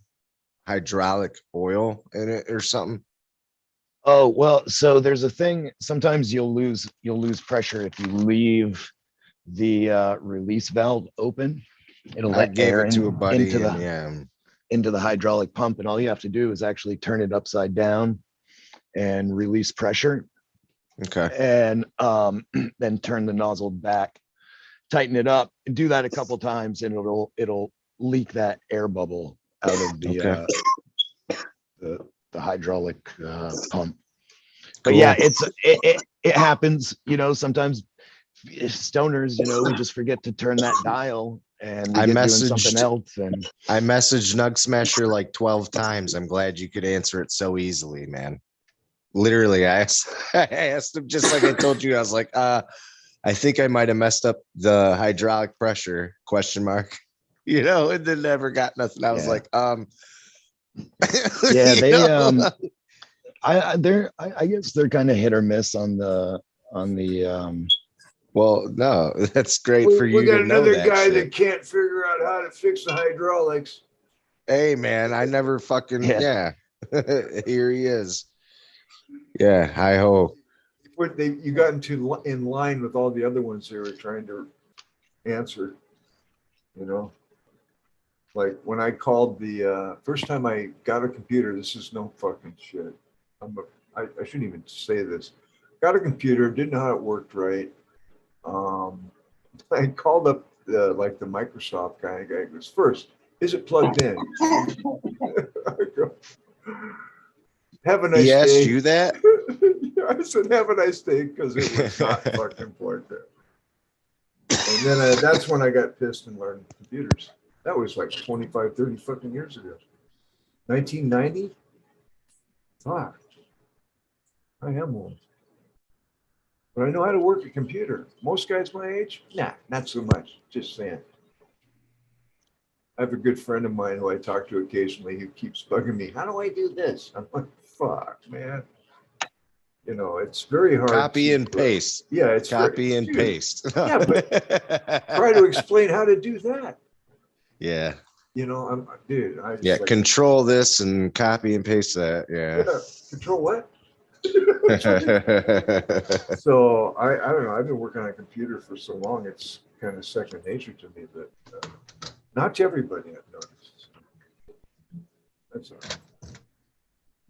hydraulic oil in it or something. Oh, well, so there's a thing. Sometimes you'll lose pressure if you leave the release valve open. It'll let air into the hydraulic pump, and all you have to do is actually turn it upside down and release pressure. Okay. And then turn the nozzle back, tighten it up, and do that a couple times, and it'll leak that air bubble out of the hydraulic pump. But yeah, it happens. You know, sometimes stoners, you know, we just forget to turn that dial, and we get doing something else. And I messaged Nug Smasher like 12 times. I'm glad you could answer it so easily, man. Literally, I asked him just like I told you. I was like, I think I might have messed up the hydraulic pressure ? You know, and then never got nothing. I was like, yeah, you they know? I guess they're kind of hit or miss on the well, no, that's great for you We got to know another that guy shit. that can't figure out how to fix the hydraulics. Hey man, I never fucking yeah. Here he is. Yeah, hi ho. You got in line with all the other ones they were trying to answer. You know, like when I called the first time I got a computer. This is no fucking shit. I shouldn't even say this. Got a computer, didn't know how it worked right. I called up the Microsoft guy. The guy goes, first, is it plugged in? I go, have a nice day. He asked you that? I said, have a nice day, because it was not fucking plugged in. And then that's when I got pissed and learned computers. That was like 25, 30 fucking years ago. 1990? Fuck. I am old. But I know how to work a computer. Most guys my age? Nah, not so much. Just saying. I have a good friend of mine who I talk to occasionally who keeps bugging me. How do I do this? I'm like, fuck, man. You know, it's very hard. Copy and paste. Yeah, it's copy and paste. Yeah, but try to explain how to do that. Yeah. You know, dude. Yeah, control this and copy and paste that. Yeah. Control what? So I don't know. I've been working on a computer for so long, it's kind of second nature to me. But not to everybody, I've noticed. That's all right.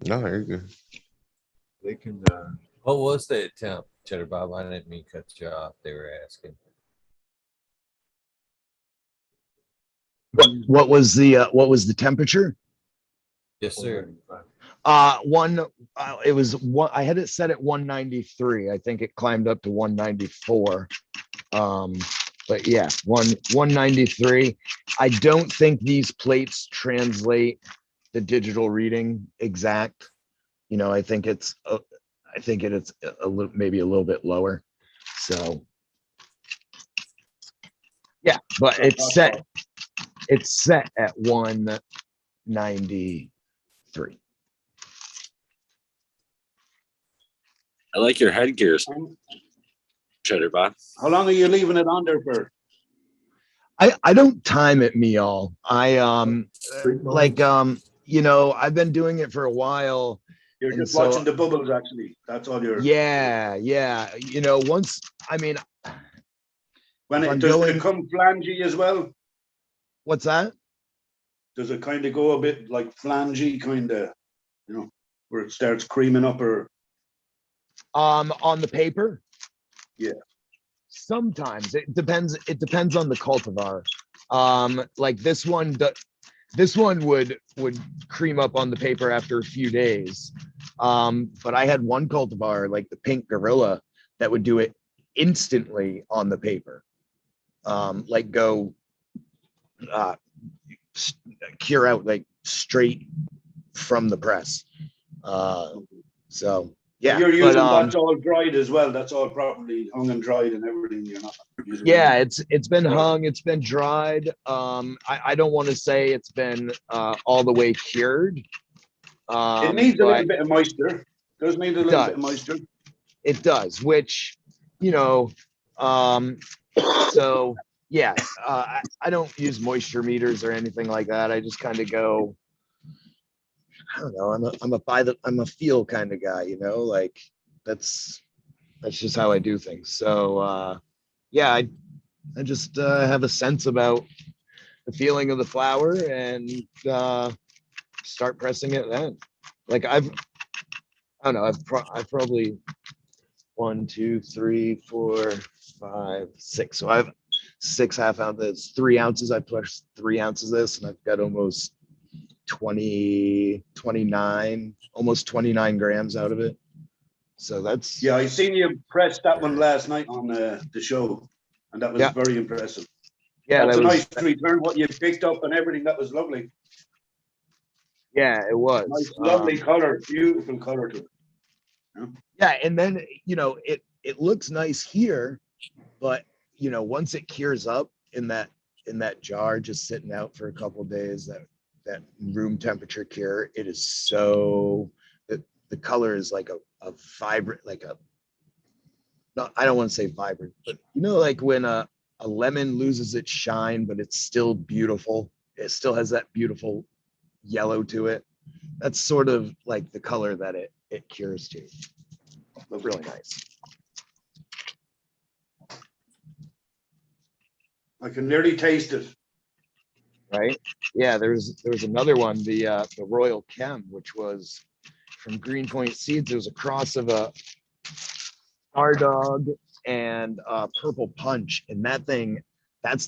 No, you're good. They can. What was the attempt, Cheddar Bob? I didn't mean to cut you off. They were asking. What was the temperature? Yes, sir. It was one. I had it set at 193. I think it climbed up to 194. But yeah, 193. I don't think these plates translate the digital reading exact. You know, I think it's a little, maybe a little bit lower. So yeah, but it's set at 193. I like your headgears, Cheddar Bob. How long are you leaving it on there for? I don't time it, Meaul. You know, I've been doing it for a while. You're just watching the bubbles, actually. That's all you're. Yeah. You know, when it does it become flangey as well? What's that? Does it kind of go a bit like flangey, kind of, you know, where it starts creaming up, or? On the paper? Yeah. Sometimes it depends. It depends on the cultivar. Like this one would cream up on the paper after a few days. But I had one cultivar, like the Pink Gorilla, that would do it instantly on the paper. Like go cure out like straight from the press. So yeah, you're using that's all dried as well. That's all properly hung and dried and everything. You're not using. Yeah, it's been hung, it's been dried. I don't want to say it's been all the way cured. It needs a little bit of moisture. It does need a little bit of moisture. It does, which, you know, so yeah, I don't use moisture meters or anything like that. I just kind of go, I don't know. I'm a feel kind of guy, you know, like that's just how I do things. So yeah, I just have a sense about the feeling of the flower and start pressing it then. Like I've probably 1, 2, 3, 4, 5, 6. So I have 6 half ounces, 3 ounces. I plus 3 ounces of this, and I've got almost 29 grams out of it. So that's, yeah, I seen you press that one last night on the show, and that was very impressive. Yeah, that's a nice return. What you picked up and everything, that was lovely. Yeah, it was nice, lovely color, beautiful color to it. Yeah, and then, you know, it looks nice here, But once it cures up in that jar, just sitting out for a couple of days, that room temperature cure, it is so the color is like a vibrant, like a, no, I don't want to say vibrant, but like when a lemon loses its shine, but it's still beautiful. It still has that beautiful yellow to it. That's sort of like the color that it cures to. But really nice. I can nearly taste it. Right? Yeah, there was another one, the Royal Chem, which was from Greenpoint Seeds. It was a cross of a Star Dog and Purple Punch, and that's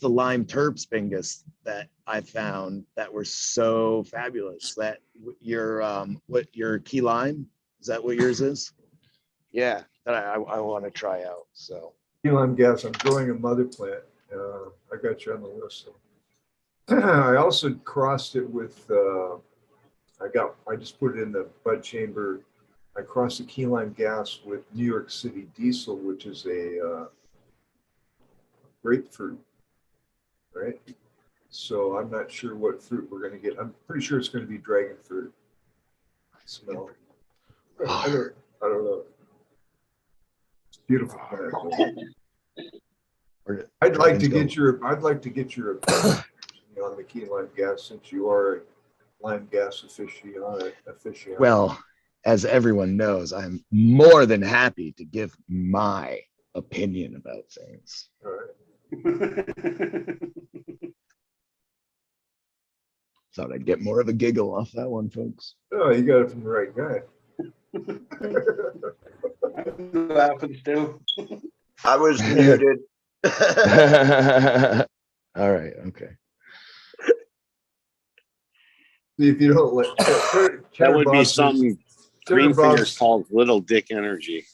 the lime terps Bingus that I found that were so fabulous. That your key lime, is that what yours is? Yeah, that I want to try out. So key lime gas. I'm growing a mother plant. I got you on the list. I also crossed it with. I just put it in the bud chamber. I crossed the key lime gas with New York City diesel, which is a grapefruit, right? So I'm not sure what fruit we're going to get. I'm pretty sure it's going to be dragon fruit. Smell. I don't know. It's beautiful. I'd like to get your opinion on the key lime gas, since you are a lime gas aficionado. Well, as everyone knows, I'm more than happy to give my opinion about things. All right. Thought I'd get more of a giggle off that one, folks. Oh, you got it from the right guy. What happens too? I was muted. All right, okay. See, if you don't let that would be something GreenFingers calls little dick energy.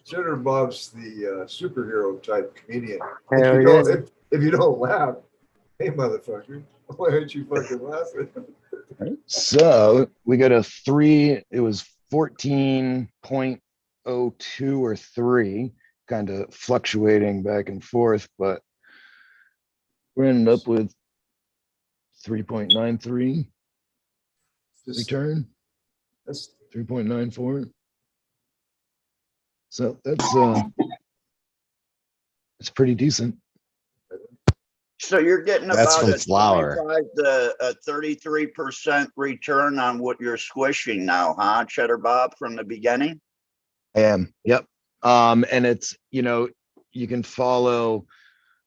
Cheddar Bob's the superhero type comedian. If Hell you don't laugh, hey motherfucker, why aren't you fucking laughing? So we got a 3. It was 14.02 or 3, kind of fluctuating back and forth, but we ended up with 3.93 return. That's 3.94. So it's pretty decent. So you're getting That's about from a flour. 25 to a 33% return on what you're squishing now, huh, Cheddar Bob, from the beginning? I am. Yep. And it's, you can follow,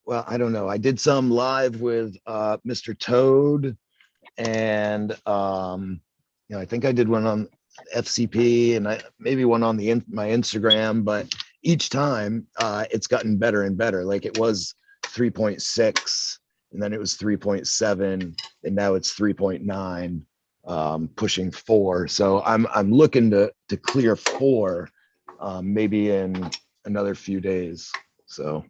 well, I don't know. I did some live with Mr. Toad, and I think I did one on FCP, and maybe one on my Instagram, but each time it's gotten better and better. Like it was 3.6, and then it was 3.7, and now it's 3.9, pushing 4. So I'm looking to clear 4, maybe in another few days. So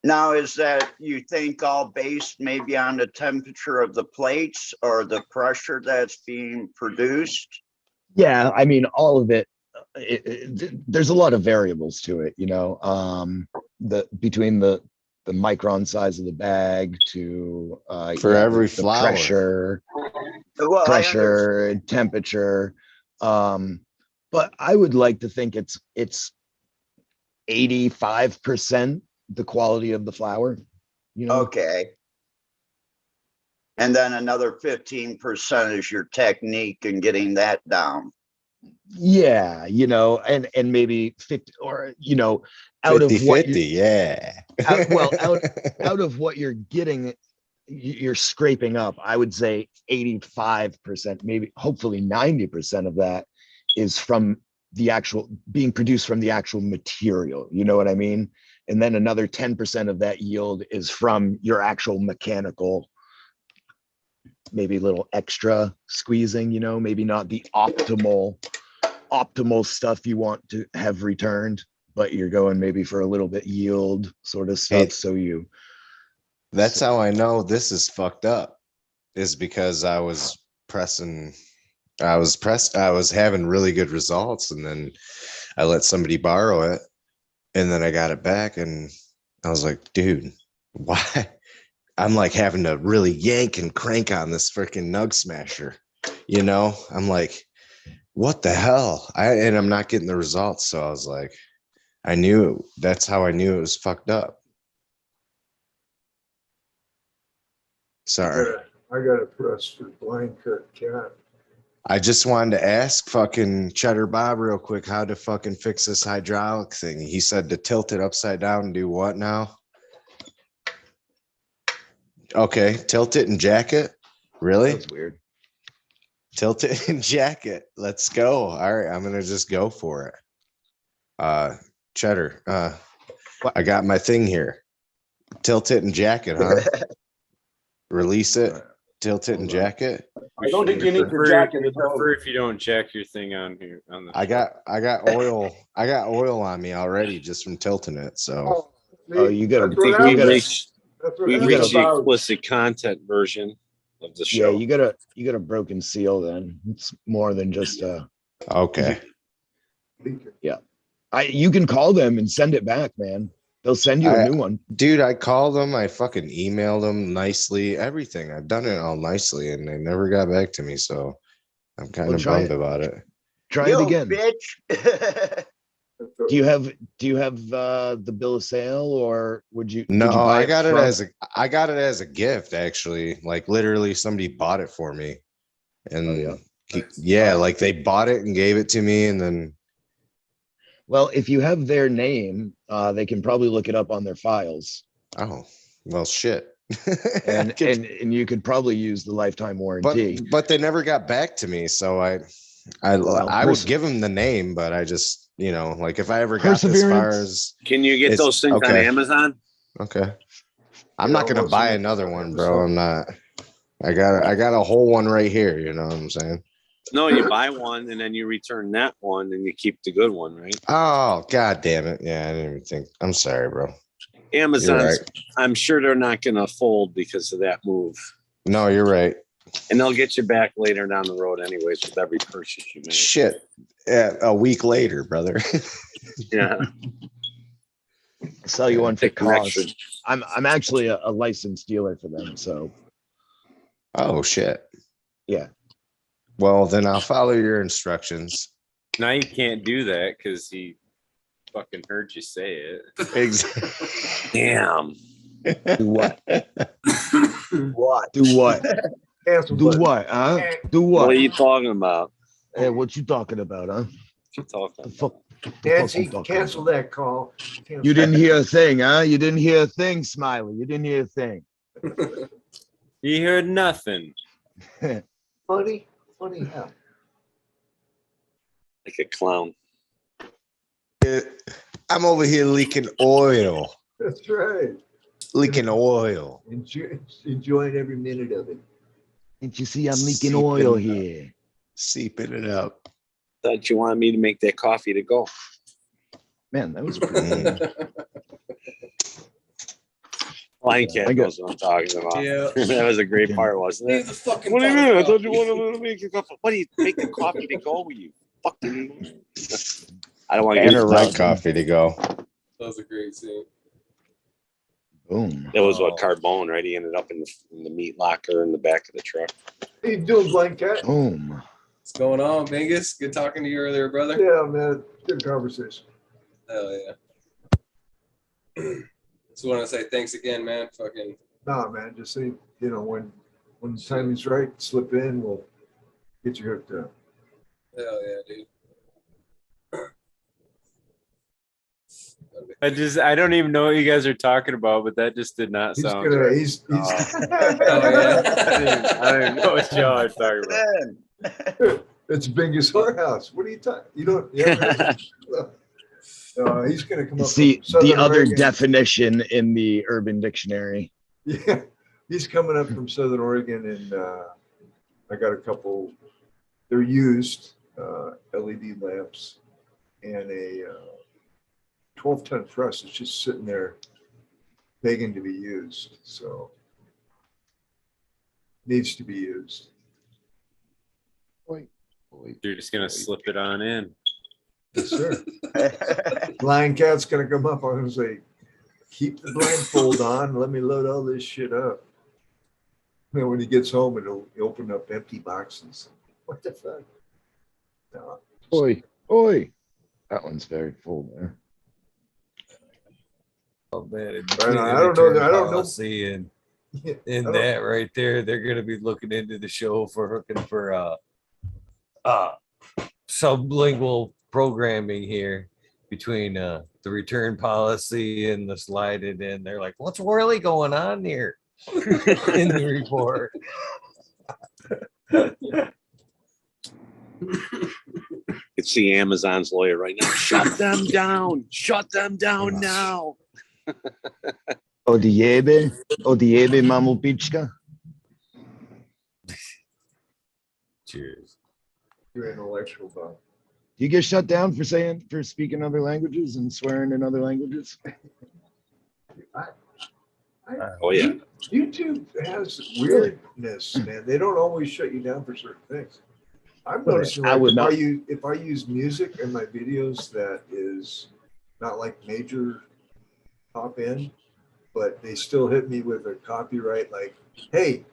now, is that, you think, all based maybe on the temperature of the plates or the pressure that's being produced? Yeah, I mean, all of it. There's a lot of variables to it, between the micron size of the bag to for every the flower pressure and temperature. But I would like to think it's 85% the quality of the flower, Okay. And then another 15% is your technique and getting that down. Yeah, and maybe 50, or out 50, of what 50, yeah. out of what you're getting, you're scraping up. I would say 85%, maybe hopefully 90% of that is from the actual being produced from the actual material. You know what I mean? And then another 10% of that yield is from your actual mechanical, maybe a little extra squeezing, maybe not the optimal stuff you want to have returned, but you're going maybe for a little bit yield sort of stuff. That's how I know this is fucked up, is because I was having really good results, and then I let somebody borrow it, And then I got it back and I was like, dude, why? I'm like having to really yank and crank on this freaking nug smasher. You know, I'm like, what the hell? And I'm not getting the results. So I was like, I knew that's how I knew it was fucked up. Sorry. I got a press for blind cut cat. I just wanted to ask fucking Cheddar Bob real quick how to fucking fix this hydraulic thing. He said to tilt it upside down and do what now? Okay, tilt it and jack it. Really? That's weird. Tilt it and jack it. Let's go. All right, I'm gonna just go for it. Cheddar, I got my thing here. Tilt it and jack it, huh? Release it, tilt it and jack it. I don't think you need to jack it. I prefer if you don't jack your thing on here on the I got oil. I got oil on me already just from tilting it. So You gotta We reached the explicit content version of the show. Yeah, you got a broken seal then. It's more than just okay. Yeah. You can call them and send it back, man. They'll send you a new one. Dude, I called them. I fucking emailed them nicely. Everything. I've done it all nicely and they never got back to me. So I'm kind of bummed about it. Try it again. Bitch. Do you have the bill of sale or would you? No, did you buy I got it as a gift actually. Like literally somebody bought it for me. And like they bought it and gave it to me and then well, if you have their name, they can probably look it up on their files. Oh, well shit. and you could probably use the lifetime warranty. But they never got back to me, so I would give them the name, but I just, you know, like if I ever got this far as can you get those things on Amazon? Okay. I'm not gonna buy another one, bro. I'm not. I got a whole one right here, you know what I'm saying? No, you buy one and then you return that one and you keep the good one, right? Oh, god damn it. Yeah, I didn't even think. I'm sorry, bro. Amazon's, I'm sure they're not going to fold because of that move. No, you're right. And they'll get you back later down the road anyways with every purchase you make. Shit. Yeah, a week later, brother. Yeah. I'll sell you one for cost. I'm actually a licensed dealer for them, so. Oh, shit. Yeah. Well, then I'll follow your instructions. Now you can't do that because he fucking heard you say it. Exactly. Damn. Do what? What? Do what? Do what? Huh? Do what? What are you talking about? Hey, what you talking about, huh? Talking. Nancy, cancel that call. You didn't hear a thing, huh? You didn't hear a thing, Smiley. You didn't hear a thing. You heard nothing. Funny hell. Like a clown. I'm over here leaking oil. That's right. Leaking oil. Enjoying every minute of it. Didn't you see I'm leaking oil here? Seeping it up. Thought you wanted me to make that coffee to go. Man, that was pretty Blind cat knows what I'm talking about. Yeah. That was a great part, wasn't it? What do you mean? I thought you wanted to make a coffee. What do you make the coffee to go with you? Fucking. I don't want to get a red coffee to go. That was a great scene. Boom. That was what Carbone, right? He ended up in the meat locker in the back of the truck. How you doing, Blind Cat? Boom. What's going on, Bingus? Good talking to you earlier, brother. Yeah, man. Good conversation. Hell yeah. Just want to say thanks again, man. Fucking. Nah, man. Just say, you know, when the timing's right, slip in. We'll get you hooked up. Hell yeah, dude. I don't even know what you guys are talking about, but that just did not sound right. He's I don't even know what y'all are talking about. It's Bingus whorehouse. What are you talking? You don't. Yeah. He's gonna come up. It's the other definition in the Urban Dictionary. Yeah, he's coming up from Southern Oregon, and I got a couple. They're used LED lamps and a 12-ton truss. It's just sitting there, begging to be used. So needs to be used. You're just gonna slip it on in. Yes, sir. blind cat's gonna come up. I'm gonna say, keep the blindfold on. Let me load all this shit up. And then when he gets home, it'll open up empty boxes. What the fuck? No. Oi, oi. That one's very full there. Oh man, I don't know. I don't know. And in that right there, they're gonna be looking into the show for looking for sublingual programming here between the return policy and the slide it in. They're like, what's really going on here in the report? It's the Amazon's lawyer right now. Shut them down. Shut them down now. Odiebe, mamupichka. Cheers. You're intellectual, Bob. Do you get shut down for speaking other languages and swearing in other languages? Oh yeah. YouTube has weirdness, man. They don't always shut you down for certain things. I'm noticing if I use music in my videos that is not like major top end, but they still hit me with a copyright, like, hey,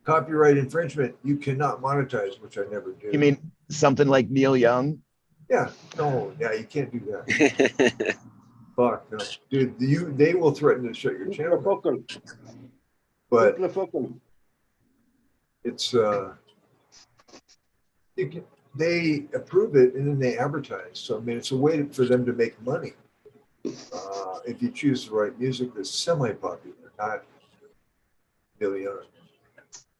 copyright infringement, you cannot monetize, which I never do. You mean something like Neil Young? Yeah, no, yeah, you can't do that. Fuck no, dude. They will threaten to shut your channel. But it's they approve it and then they advertise. So I mean, it's a way for them to make money. If you choose the right music that's semi-popular, not Neil Young.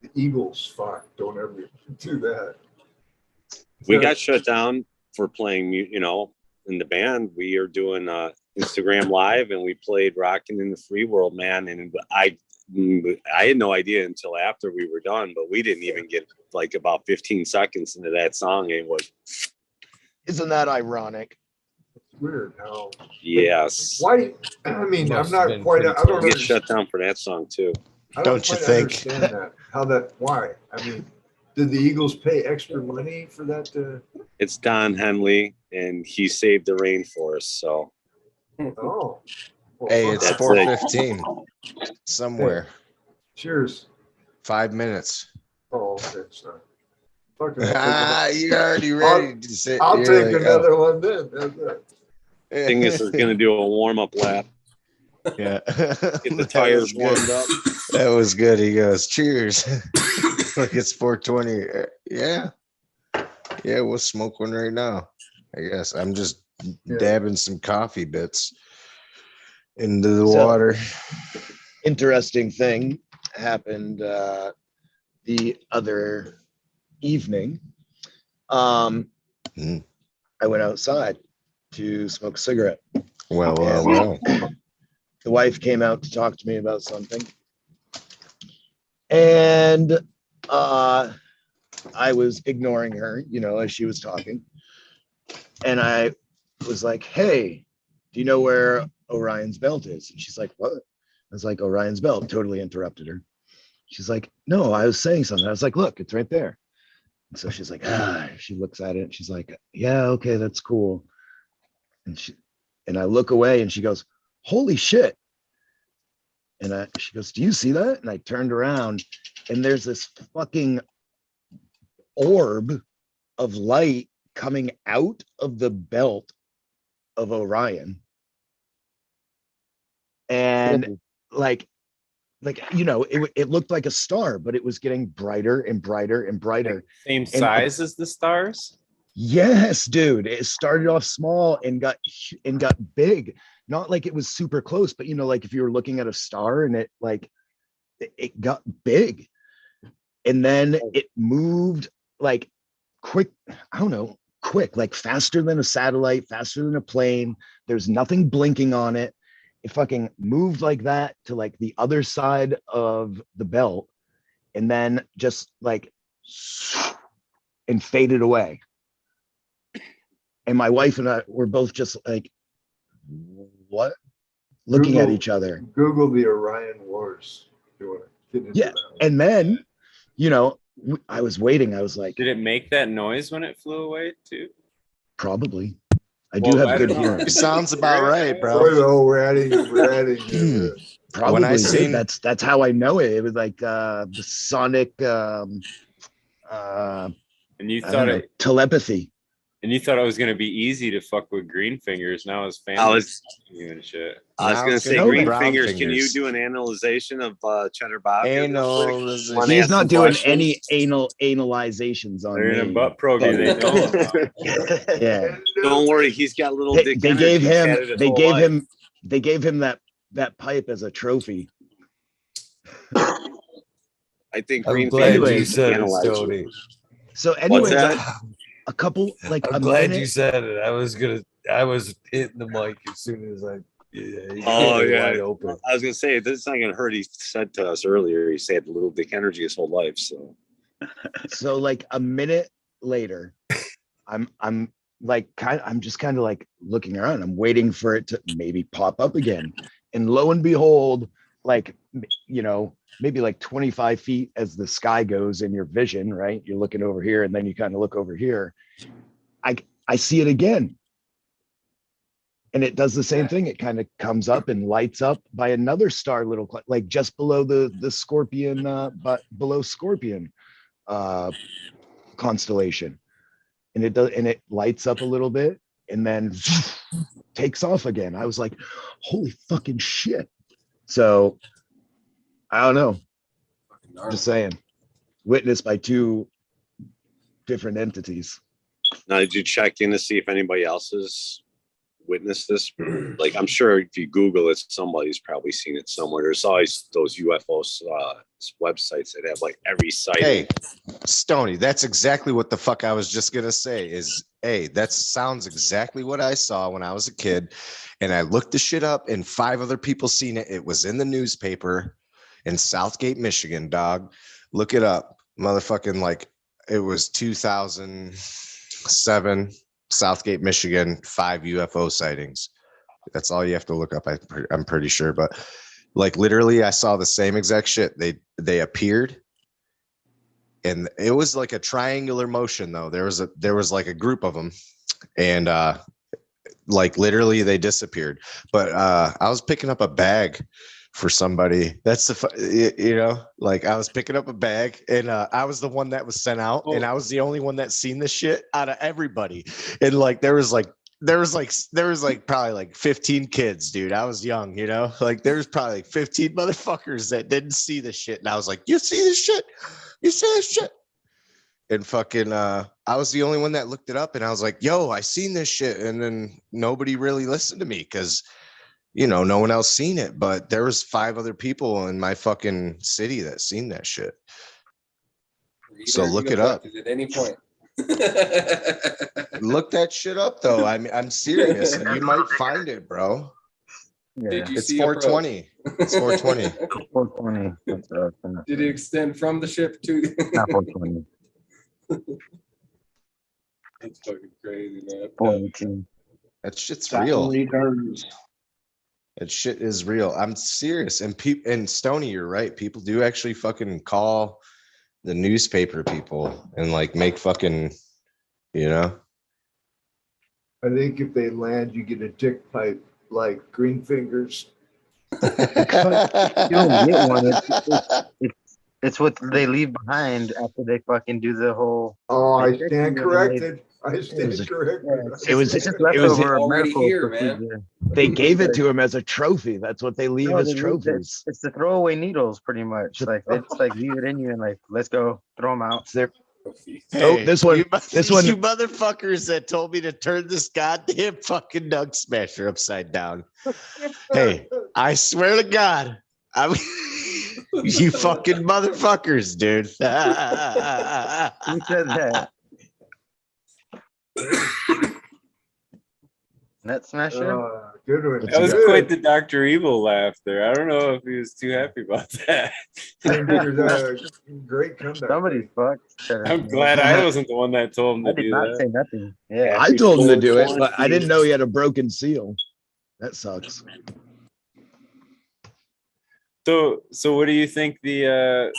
The Eagles, fuck, don't ever do that. We got shut down for playing, in the band. We are doing Instagram Live, and we played "Rockin' in the Free World," man. And I had no idea until after we were done, but we didn't even get like about 15 seconds into that song, and it was. Isn't that ironic? It's weird how. Yes. Why? I mean, I'm not quite. I don't get shut down for that song too. I don't you think? Understand that? How that? Why? I mean, did the Eagles pay extra money for that? It's Don Henley, and he saved the rainforest. So. Oh. Well, hey, it's 4:15 somewhere. Cheers. 5 minutes. Oh, okay. Sorry. You're already ready to say. I'll take another one then. Dingus is going to do a warm-up lap. Yeah. Get the tires warmed up. That was good. He goes, cheers. Like it's 4:20. Yeah. Yeah, we'll smoke one right now. I guess I'm just dabbing some coffee bits into the water. Interesting thing happened the other evening. I went outside to smoke a cigarette. Well. The wife came out to talk to me about something. And I was ignoring her, as she was talking. And I was like, hey, do you know where Orion's belt is? And she's like, what? I was like, Orion's belt. Totally interrupted her. She's like, no, I was saying something. I was like, look, it's right there. And so she's like, she looks at it. And she's like, yeah, okay, that's cool. And I look away and she goes, holy shit. And she goes, do you see that? And I turned around and there's this fucking orb of light coming out of the belt of Orion. And it looked like a star, but it was getting brighter and brighter and brighter. Same size as the stars? Yes, dude. It started off small and got big. Not like it was super close, but like if you were looking at a star and it got big. And then it moved like quick, like faster than a satellite, faster than a plane. There's nothing blinking on it. It fucking moved like that to like the other side of the belt and then just like and faded away. And my wife and I were both just like, what? Looking at each other. Google the Orion Wars. If you want to get into that. And then, I was waiting. I was like, did it make that noise when it flew away too? Probably. I do have good hearing. Sounds about right, bro. Oh, we're adding. Probably. When I seen that's how I know it. It was like the sonic And you I don't thought know, telepathy. And you thought it was gonna be easy to fuck with GreenFingers. Now his family you and shit. I was Now gonna it's say gonna be GreenFingers. brown Can you fingers. do an analyzation of Cheddar Bob? here real quick? Analyzation. Wanna He's ask not some doing questions? any analizations on They're in a me. butt probe you. They don't. Yeah. Don't worry, he's got little dick. They gave energy. He's him. had it his They whole gave life. him. They gave him that pipe as a trophy. I think I'm GreenFingers glad you Anyways, said it, analyzed it. Stoney. So anyways, that? a couple like I'm a glad minute. you said it. I was hitting the mic as soon as you Oh had it yeah, wide open. I was gonna say this is not gonna hurt. He said to us earlier. He said little dick energy his whole life. So like a minute later, I'm like I'm just kind of like looking around. I'm waiting for it to maybe pop up again, and lo and behold, like maybe like 25 feet as the sky goes in your vision, right? You're looking over here, and then you kind of look over here. I see it again. And it does the same thing. It kind of comes up and lights up by another star, like just below the Scorpion, but below Scorpion constellation. And it lights up a little bit and then takes off again. I was like, holy fucking shit. So I don't know. Just saying. Witnessed by two different entities. Now, did you check in to see if anybody else has witnessed this? Like, I'm sure if you Google it, somebody's probably seen it somewhere. There's always those UFO websites that have like every site. Hey, Stoney, that's exactly what the fuck I was just gonna say. Is that sounds exactly what I saw when I was a kid, and I looked the shit up, and 5 other people seen it. It was in the newspaper in Southgate, Michigan. Dog, look it up, motherfucking like it was 2007. Southgate, Michigan, 5 UFO sightings. That's all you have to look up. I'm pretty sure, but like literally, I saw the same exact shit. They appeared, and it was like a triangular motion. Though there was like a group of them, and like literally they disappeared. But I was picking up a bag for somebody. That's like I was picking up a bag, and I was the one that was sent out, and I was the only one that seen this shit out of everybody. And like there was probably like 15 kids, dude. I was young, like there was probably like 15 motherfuckers that didn't see this shit, and I was like, you see this shit, and fucking I was the only one that looked it up, and I was like, yo, I seen this shit. And then nobody really listened to me because no one else seen it, but there was 5 other people in my fucking city that seen that shit. So look it up. At any point. Look that shit up, though. I'm serious. You might find it, bro. Did you It's see 420. It's 420. 420. Did it extend from the ship to? Not 420. That's fucking crazy, man. 418. That shit's real. Returns. That shit is real. I'm serious. And Stoney, you're right. People do actually fucking call the newspaper people and like make fucking, I think if they land, you get a dick pipe like GreenFingers. You don't get one. It's what they leave behind after they fucking do the whole. Oh, I stand corrected. It was just leftover already medical here, procedure. man. They gave it to him as a trophy. That's what they leave as trophies. It's the throwaway needles, pretty much. Like they just like leave it in you and like, let's go, throw them out. Hey, this one. You motherfuckers that told me to turn this goddamn fucking Nug Smasher upside down. Hey, I swear to God, you fucking motherfuckers, dude. Who said that? Net Smasher? Good one. That was quite the Dr. Evil laugh there. I don't know if he was too happy about that. Great comeback. Somebody's fucked. I'm glad I wasn't the one that told him to do not that. say nothing. Yeah, I told him to do it, but I didn't know he had a broken seal. That sucks. So what do you think the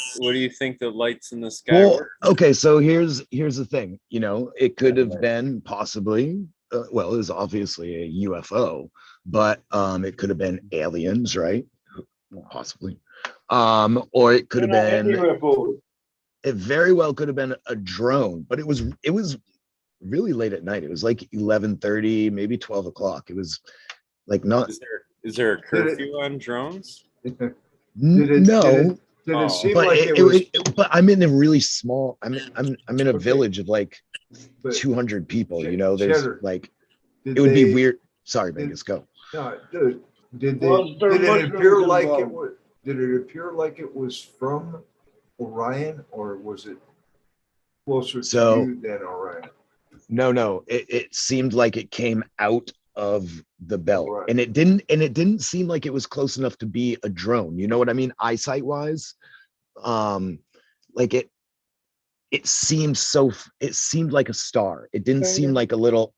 lights in the sky were? Okay, so here's the thing. It could have been possibly well, it was obviously a UFO, but it could have been aliens, right? Possibly. Or it could have been, it very well could have been a drone, but it was really late at night. It was like 11:30, maybe 12 o'clock. It was like not. Is there a curfew on drones? No. Did it seem But like but I'm in a really small. I'm in a village of like 200 people. You know, there's Cheddar, like did it would be they- weird. Sorry, Vegas, go. No, did Was there it mushrooms appear like it involved? was? Did it appear like it was from Orion, or was it closer So- to you than Orion? No. It seemed like it came out of the belt, Right. and it didn't seem like it was close enough to be a drone. You know what I mean? Eyesight wise, like it seemed like a star. It didn't seem like a little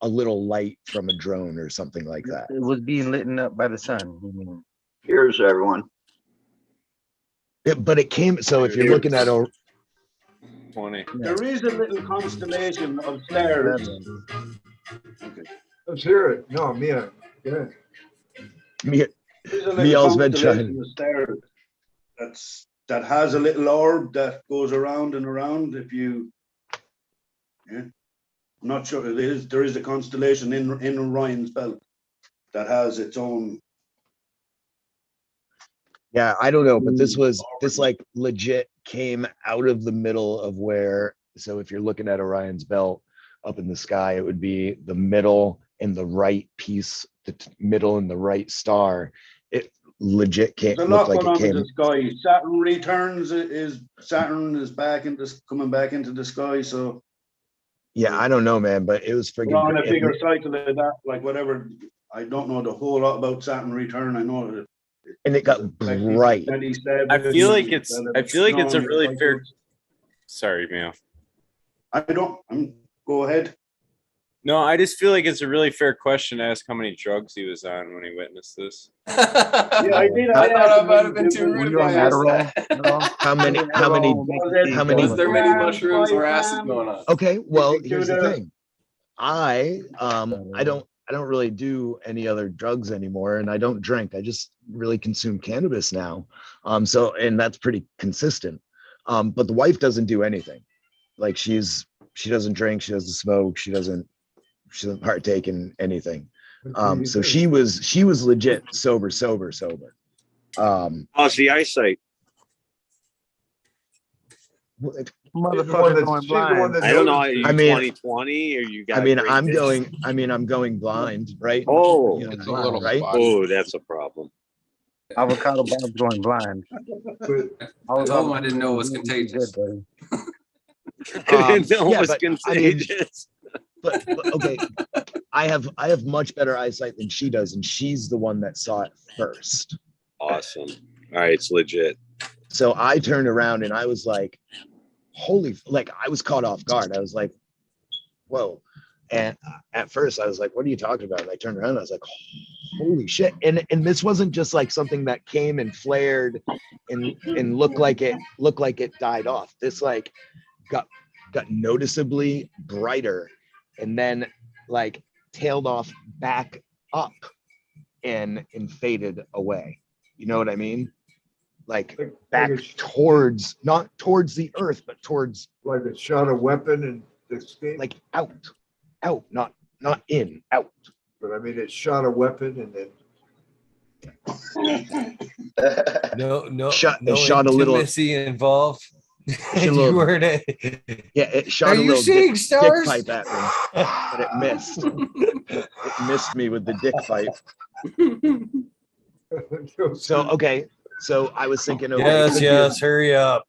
light from a drone or something like that. It was being lit up by the sun. I mean, Here's everyone. But it came. So if you're looking at a 20. There is a little constellation of stars. Okay. Let's hear it. No, Mia. Yeah. me, There's a little Meow's been constellation trying. of stars that has a little orb that goes around and around. If you, yeah, I'm not sure it is. There is a constellation in Orion's belt that has its own. Yeah, I don't know, but this like legit came out of the middle of where. So if you're looking at Orion's belt up in the sky, it would be the middle and the right piece, the middle and the right star. It legit can't There's a look lot like going it on in came. the sky. Saturn returns. Saturn is back into coming back into the sky. So Yeah, I don't know, man, but it was we're on a freaking. bigger cycle of that, like whatever. I don't know the whole lot about Saturn return. I know that. And it got bright. I feel like it's a really fair. Sorry, Meow. Go ahead. No, I just feel like it's a really fair question to ask how many drugs he was on when he witnessed this. Yeah, I did. I thought I might have been too rude you if on I asked Adderall? that. How many? Was there many mushrooms or acid going on? Okay, well, here's the thing. I don't really do any other drugs anymore, and I don't drink. I just really consume cannabis now. And that's pretty consistent. But the wife doesn't do anything. Like she doesn't drink, she doesn't smoke, she doesn't partake in anything. So she was legit sober. How's the eyesight? motherfucker going blind. I don't know. Are you I mean, 20/20 or you got? I'm going blind, right? Oh, You know, It's a little right? spotty. Oh, that's a problem. Avocado Bob's going blind. I didn't know it was contagious. Good, I didn't know yeah, it was but, contagious. but okay, I have much better eyesight than she does, and she's the one that saw it first. Awesome. All right, it's legit. So I turned around and I was like, holy, like I was caught off guard. I was like, whoa. And at first I was like, what are you talking about? And I turned around and I was like, holy shit. And this wasn't just like something that came and flared and looked like it died off. This like got noticeably brighter and then like tailed off back up and faded away. You know what I mean? Like back towards, not towards the earth, but towards like it shot a weapon and escaped. Like out, not in, out. But I mean, it shot a weapon and then No shot a little intimacy involved. A little, You heard it. Yeah, it shot Are a you little seeing dick stars? pipe at me, but it missed. It missed me with the dick pipe. So okay, so I was thinking, okay, Yes, hurry up.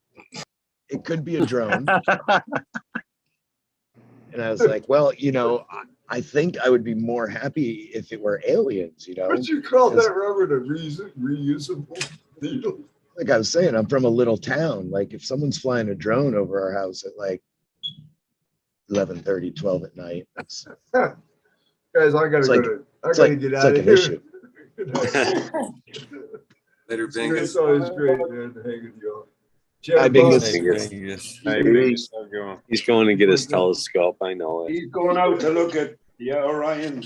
It could be a drone. And I was like, well, you know, I think I would be more happy if it were aliens, you know. What'd you call that, Robert? A reusable needle? Like I was saying, I'm from a little town. Like if someone's flying a drone over our house at like 11:30, 12 at night, that's guys, I gotta get out of here. Later, Bingus. It's always great, man, to hang with you. Hi, Bingus. He's going to get his telescope. I know it. He's going out to look at Yeah, Orion.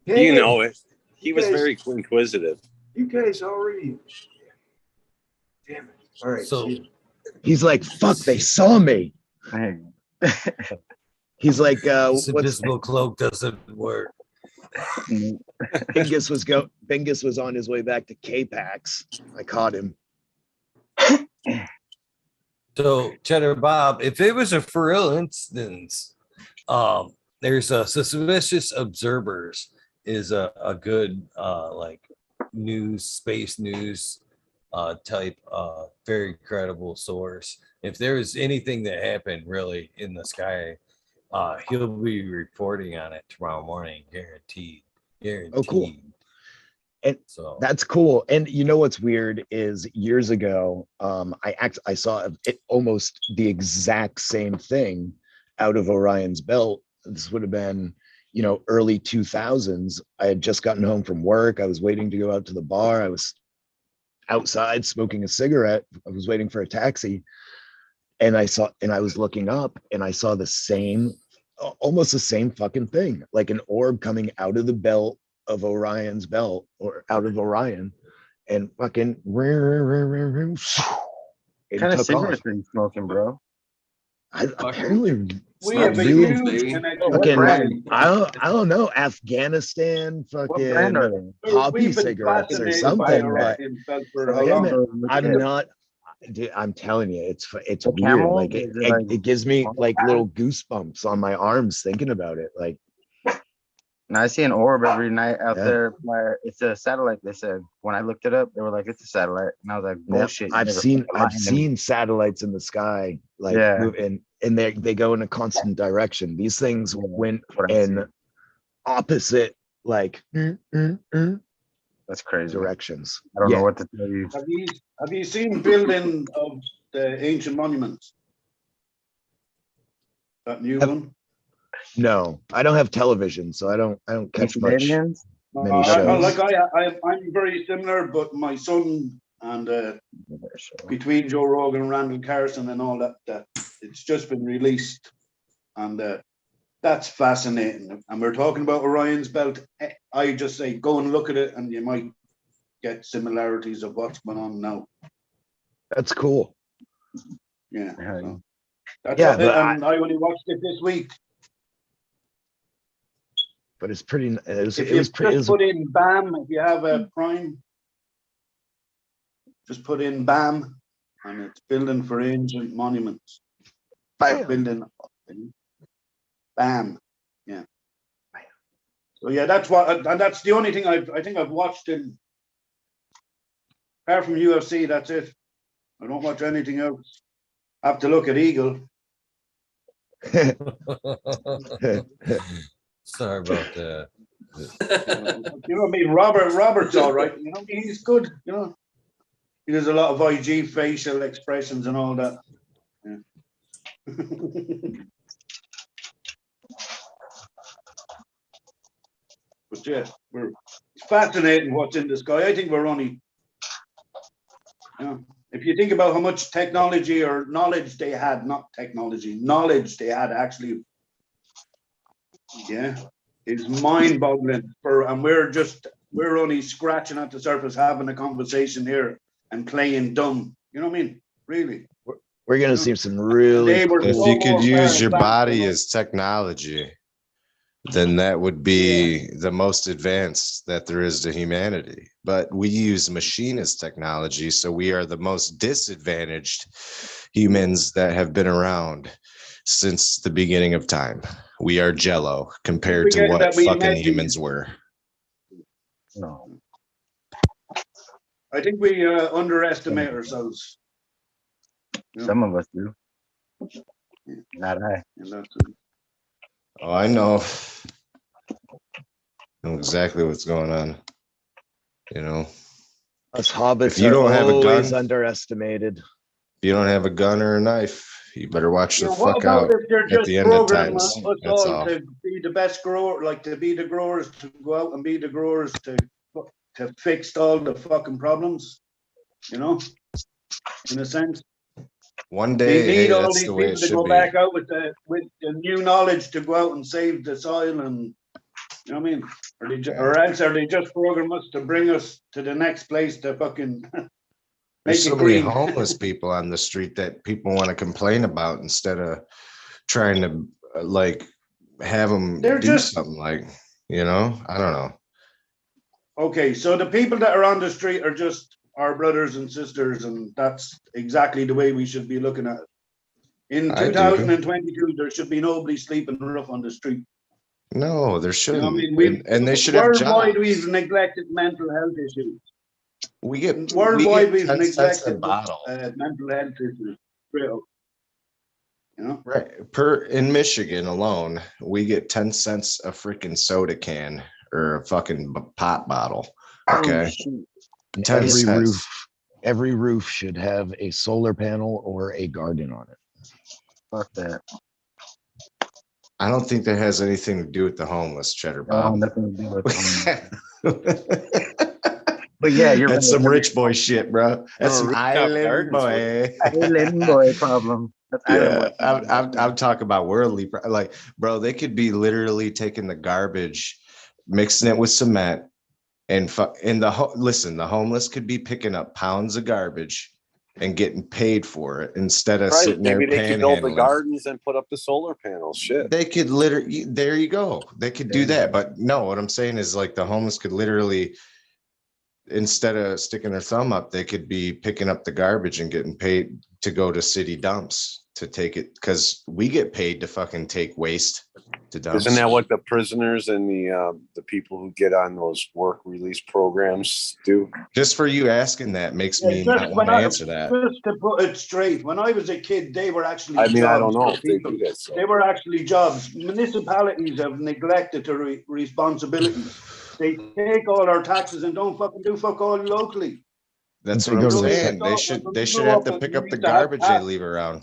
Hey, You know it. He was guys- very inquisitive. You guys already. Damn it. All right. So- see you. He's like, fuck, they saw me. He's like, This what's invisible cloak doesn't work. Bingus was on his way back to K-Pax. I caught him. So, Cheddar Bob, if it was a for real instance, there's a suspicious observers is a good like space news type very credible source. If there is anything that happened really in the sky, he'll be reporting on it tomorrow morning, guaranteed. Oh, cool. And so that's cool. And you know what's weird is years ago, I saw almost the exact same thing out of Orion's belt. This would have been, early 2000s. I had just gotten home from work. I was waiting to go out to the bar. I was outside smoking a cigarette. I was waiting for a taxi. And I was looking up and I saw almost the same fucking thing, like an orb coming out of the belt of Orion's belt or out of Orion and fucking what kind of cigarettes are you smoking, bro? Apparently We have a huge fucking, I don't know, Afghanistan fucking poppy cigarettes or something, but I'm telling you, it's weird. Camel? Like it gives me like little goosebumps on my arms thinking about it. Like, and I see an orb every night out there. It's a satellite. They said when I looked it up, they were like, "It's a satellite," and I was like, "Bullshit." I've seen satellites in the sky, like moving, and they go in a constant direction. These things went in opposite, like that's crazy directions. I don't know what to tell you. Have you seen building of the ancient monuments? That new one? No, I don't have television, so I don't catch much. Many shows. I'm very similar, but my son and between Joe Rogan and Randall Carson and all that it's just been released, and that's fascinating. And we're talking about Orion's belt. I just say go and look at it, and you might get similarities of what's going on now. That's cool. Yeah. So I only watched it this week. But it's pretty. Put in BAM, if you have a Prime, just put in BAM, and it's building for ancient monuments. Building BAM, yeah. So yeah, that's the only thing I think I've watched in. Apart from UFC, that's it. I don't watch anything else. I have to look at Eagle. Sorry about that. You know what I mean? Robert's all right. You know, he's good. You know, he does a lot of IG facial expressions and all that. Yeah. But yeah, it's fascinating what's in the sky. I think we're only, if you think about how much technology or knowledge they had, not technology, knowledge they had actually. Yeah, it's mind-boggling and we're only scratching at the surface, having a conversation here and playing dumb. You know what I mean? Really. We're gonna see some really. If you could use your body as technology, then that would be the most advanced that there is to humanity. But we use machine as technology, so we are the most disadvantaged humans that have been around since the beginning of time. We are jello compared to what fucking humans were. No. I think we underestimate ourselves. Some of us do. Not I. Oh, I know. I know exactly what's going on. You know, us hobbits if you don't have a gun, underestimated. If you don't have a gun or a knife, you better watch the fuck out at the end of times. That's all. To be the best grower, like to be the growers, to go out and be the growers, to fix all the fucking problems, you know, in a sense. One We day, hey, need all that's these the way it people to should go be. back out with the new knowledge to go out and save the soil, and you know what I mean? Or else are they just program us to bring us to the next place to fucking There's make so it many green? homeless people on the street that people want to complain about instead of trying to like have them They're do just something like, you know, I don't know. okay. So the people that are on the street are just our brothers and sisters, and that's exactly the way we should be looking at it. In I do. 2022, there should be nobody sleeping rough on the street. No, there You know what I shouldn't. mean? And they should have Worldwide, jobs. we've neglected mental health issues. We get Worldwide, we've 10 cents a neglected bottle. mental health issues. Straight up. You know? Right. In Michigan alone, we get 10 cents a freaking soda can or a fucking pop bottle. Okay. 10 cents. Every roof should have a solar panel or a garden on it. Fuck that. I don't think that has anything to do with the homeless, Cheddar Bob. Nothing to do with But yeah, you're That's right. some rich boy shit, bro. That's some island boy. Island boy problem. That's island boy. I'm talking about worldly. Like, bro, they could be literally taking the garbage, mixing it with cement, and listen, the homeless could be picking up pounds of garbage and getting paid for it instead of sitting there Maybe they could build the panhandling. gardens and put up the solar panels. Shit. They could literally, there you go. They could do that. But no, what I'm saying is like the homeless could literally, instead of sticking their thumb up, they could be picking up the garbage and getting paid to go to city dumps to take it, because we get paid to fucking take waste to dumps. Isn't that what the prisoners and the people who get on those work release programs do? Just for you asking that makes me just not want to answer that. Just to put it straight, when I was a kid, they were actually I mean, jobs I don't know for if they people. do that. So. They were actually jobs. Municipalities have neglected their responsibilities. They take all our taxes and don't fucking do fuck all locally. That's what I'm saying. They should have to pick up the garbage they leave around.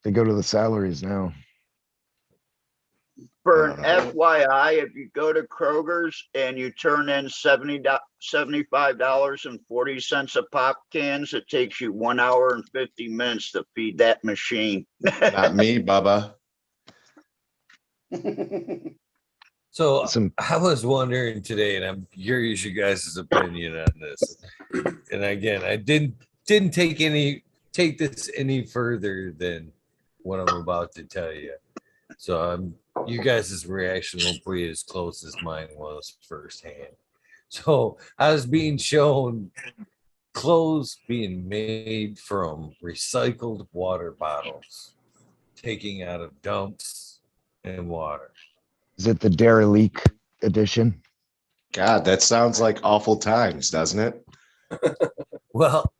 They go to the salaries now. For an FYI, if you go to Kroger's and you turn in $75.40 a pop cans, it takes you 1 hour and 50 minutes to feed that machine. Not me, Bubba. So I was wondering today, and I'm curious you guys' opinion on this. And again, I didn't take this any further than what I'm about to tell you. So you guys' reaction won't be as close as mine was firsthand. So I was being shown clothes being made from recycled water bottles, taking out of dumps and water. Is it the derelict edition? God, that sounds like awful times, doesn't it? Well,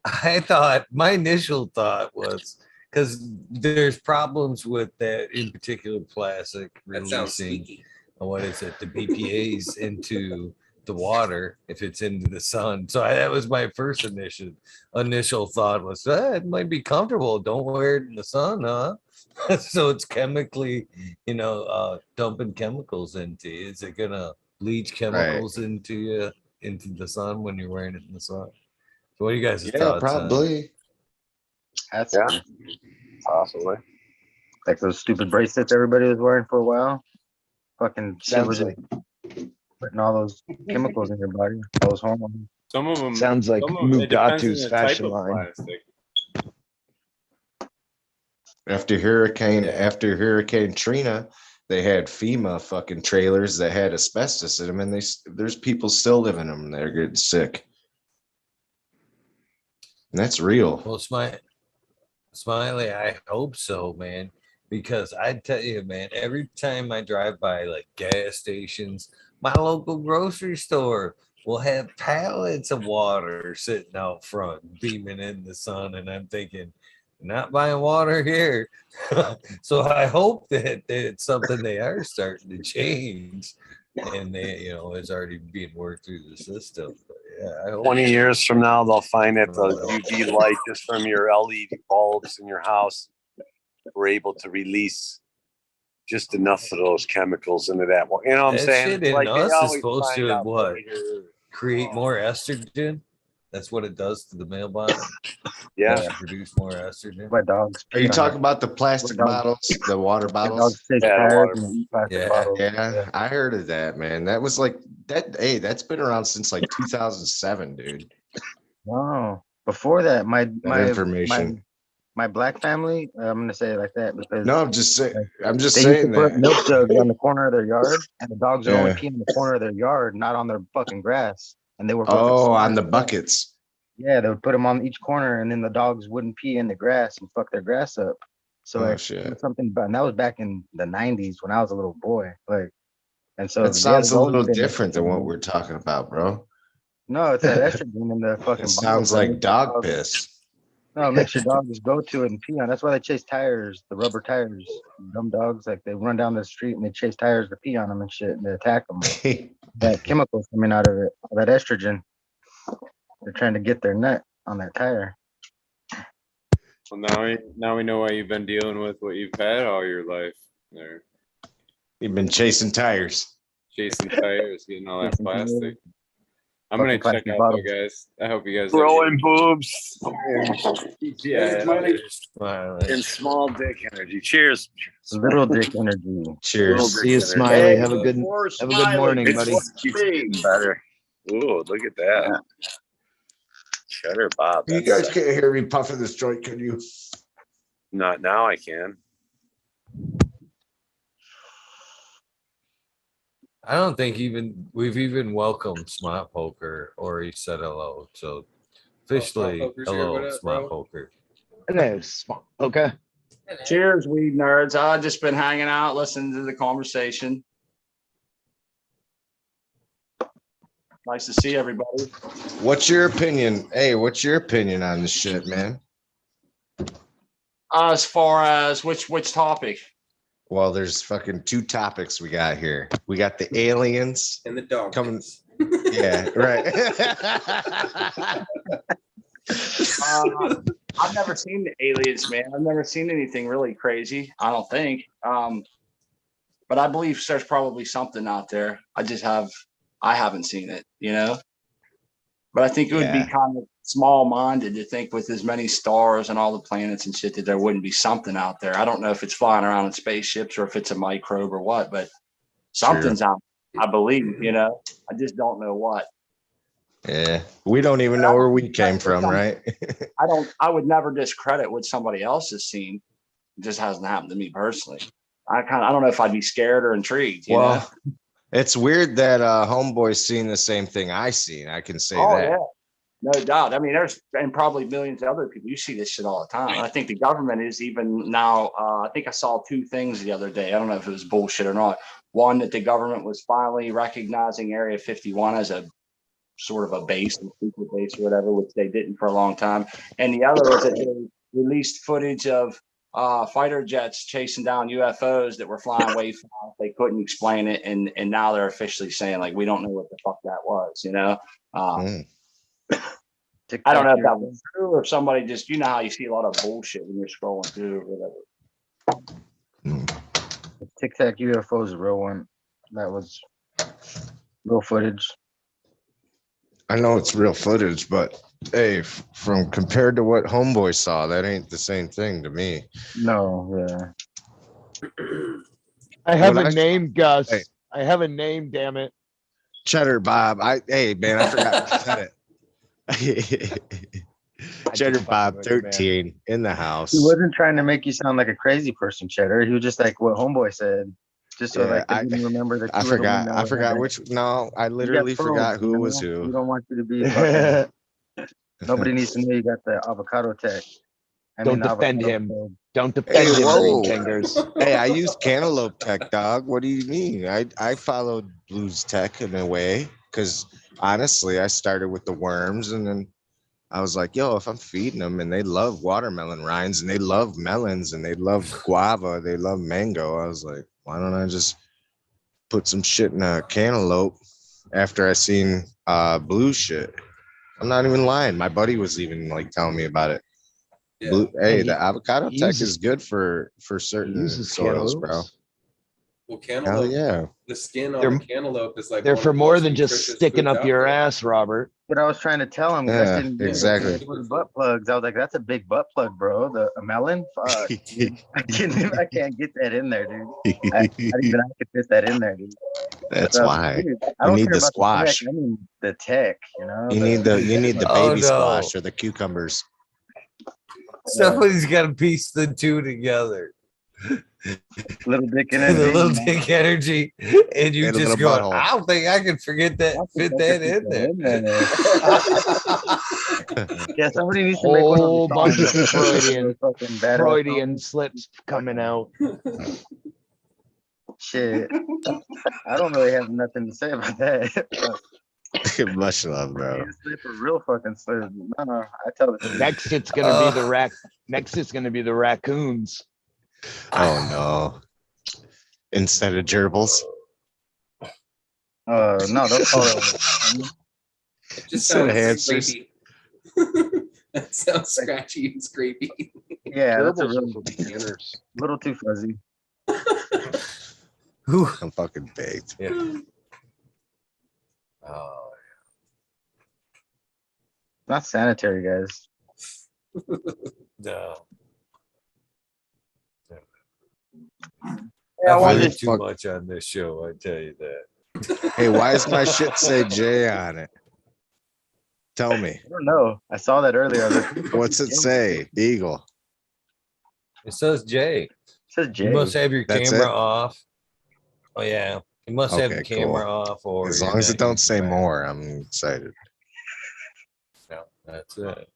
my initial thought was, because there's problems with that in particular plastic releasing, what is it, the BPAs into the water if it's into the sun. So that was my first initial thought was, it might be comfortable. Don't wear it in the sun, huh? So it's chemically, dumping chemicals into you. Is it gonna leach chemicals into the sun when you're wearing it in the sun? So what do you guys' thoughts? Probably. That's possibly. Like those stupid bracelets everybody was wearing for a while. Fucking sounds like putting all those chemicals in your body, all those hormones. Some of them sounds like Mugatu's fashion line. Plastic. After Hurricane Trina, they had FEMA fucking trailers that had asbestos in them, and there's people still living in them. They're getting sick. And that's real. Well, Smiley, I hope so, man. Because I tell you, man, every time I drive by like gas stations, my local grocery store will have pallets of water sitting out front, beaming in the sun, and I'm thinking, not buying water here. So I hope that it's something they are starting to change, and it's already being worked through the system. But yeah, I hope 20 years from now, they'll find that the UV light just from your LED bulbs in your house were able to release just enough of those chemicals into that. You know what I'm saying? Shit in us is supposed to create more estrogen. That's what it does to the male body. Yeah. Produce more estrogen. My dogs. Are you talking about the plastic bottles, the water bottles? Yeah, I heard of that, man. That was like that. Hey, that's been around since like 2007, dude. No, before that, my information. my black family. I'm gonna say it like that because no, I'm just saying. I'm just they saying used to put that milk jugs on the corner of their yard, and the dogs would only Yeah. pee in the corner of their yard, not on their fucking grass. And they were on the buckets. Yeah, they would put them on each corner, and then the dogs wouldn't pee in the grass and fuck their grass up. So Oh, like, shit. it was something about, and that was back in the '90s when I was a little boy. Like, and so That sounds there's a always little been different than what estrogen. we're talking about, bro. No, it's that estrogen in the fucking. It sounds bottles, like dog piss. No, it makes your dog just go to it and pee on. That's why they chase tires, the rubber tires. Dumb dogs, like they run down the street and they chase tires to pee on them and shit, and they attack them. That chemical's coming out of it, that estrogen. They're trying to get their nut on that tire. Well, now we know why you've been dealing with what you've had all your life. There, you've been chasing tires, getting all that plastic. I'm Fucking gonna check plastic out bottles. though, guys. I hope you guys Throwing boobs. Yeah, And small dick energy. Cheers. Little dick energy. Cheers. See you, Smiley. Have a good morning, buddy. It's better. Ooh, look at that. Cheddar Bob. You guys can't hear me puffing this joint, can you? Not now. I can. I don't think we've even welcomed Smot Poker or he said hello. So officially, hello, Smot Poker. Hello, Smot Poker. Cheers, weed nerds. I've just been hanging out, listening to the conversation. Nice to see everybody. What's your opinion? Hey, what's your opinion on this shit, man? As far as which topic? Well, there's fucking two topics we got here. We got the aliens and the dog coming. Yeah, right. I've never seen the aliens, man. I've never seen anything really crazy. I don't think. But I believe there's probably something out there. I haven't seen it, you know. But I think it would be kind of small-minded to think with as many stars and all the planets and shit that there wouldn't be something out there. I don't know if it's flying around in spaceships or if it's a microbe or what, but something's out. I believe, you know. I just don't know what. Yeah, we don't even know where we came from, right? I would never discredit what somebody else has seen. It just hasn't happened to me personally. I don't know if I'd be scared or intrigued. You know? It's weird that Homeboy's seen the same thing I seen. I can say that. Yeah. No doubt. I mean, there's and probably millions of other people. You see this shit all the time. I think the government is even now. I think I saw two things the other day. I don't know if it was bullshit or not. One, that the government was finally recognizing Area 51 as a sort of a base, a secret base or whatever, which they didn't for a long time. And the other was that they released footage of fighter jets chasing down UFOs that were flying way fast. They couldn't explain it, and now they're officially saying like we don't know what the fuck that was. You know. I don't know if that was true or if somebody just, you know how you see a lot of bullshit when you're scrolling through or whatever. Tic Tac UFO is a real one. That was real footage. I know it's real footage, but hey, from compared to what Homeboy saw, that ain't the same thing to me. No, yeah. I have a name, Gus. Hey. I have a name, damn it. Cheddar Bob. Hey man, I forgot to said it. Cheddar Bob 13 in the house. He wasn't trying to make you sound like a crazy person, Cheddar. He was just like what Homeboy said. Just so like I didn't remember that. I forgot which. No, I literally forgot who was who. We don't want you to be. Fucking, nobody needs to know you got the avocado tech. Don't defend him. Don't defend him, GreenFingers. Hey, I used cantaloupe tech, dog. What do you mean? I followed blues tech in a way because honestly, I started with the worms and then I was like, yo, if I'm feeding them and they love watermelon rinds and they love melons and they love guava, they love mango. I was like, why don't I just put some shit in a cantaloupe after I seen blue shit? I'm not even lying. My buddy was even like telling me about it. Yeah. The avocado tech is good for certain soils, bro. Well, cantaloupe. Hell yeah. The skin on the cantaloupe is like they're for more than just sticking up your ass, Robert. what I was trying to tell him. Yeah, exactly. Butt plugs. I was like, that's a big butt plug, bro. A melon. Fuck. Dude. I can't get that in there, dude. I didn't even I could fit that in there, dude. That's why dude, I you don't need care the about squash. The tech. I mean the tech. You know. You need the Oh, baby no. squash or the cucumbers. Somebody's got to piece the two together. Little dick energy. The little dick energy, and you And a just little go. butthole. I don't think I can forget that. Fit that in there. Yeah, somebody needs to make one Whole of bunch those of songs. Freudian slips coming out. Shit, I don't really have nothing to say about that. Much love, bro. Slip a real fucking slip. No, I tell the truth. Next, it's gonna be the Next, it's gonna be the raccoons. Oh no! Instead of gerbils. No, don't call it. It just Instead of sounds hamsters. scrapey. That sounds scratchy and scrapey. Yeah, that's a Gerbils are for beginners. little too fuzzy. I'm fucking baked. Yeah. Oh, Not sanitary, guys. no. Yeah, I I've wanted heard to- too much on this show. I tell you that. Hey, why does my shit say J on it? Tell me. I don't know. I saw that earlier. I was like, What's it say? Eagle. It says Jay. It says J. You must have your That's camera it? off. Oh yeah, you must have Okay, the camera cool. off, or As you're long as it not don't say using that. more, I'm excited. No, that's it.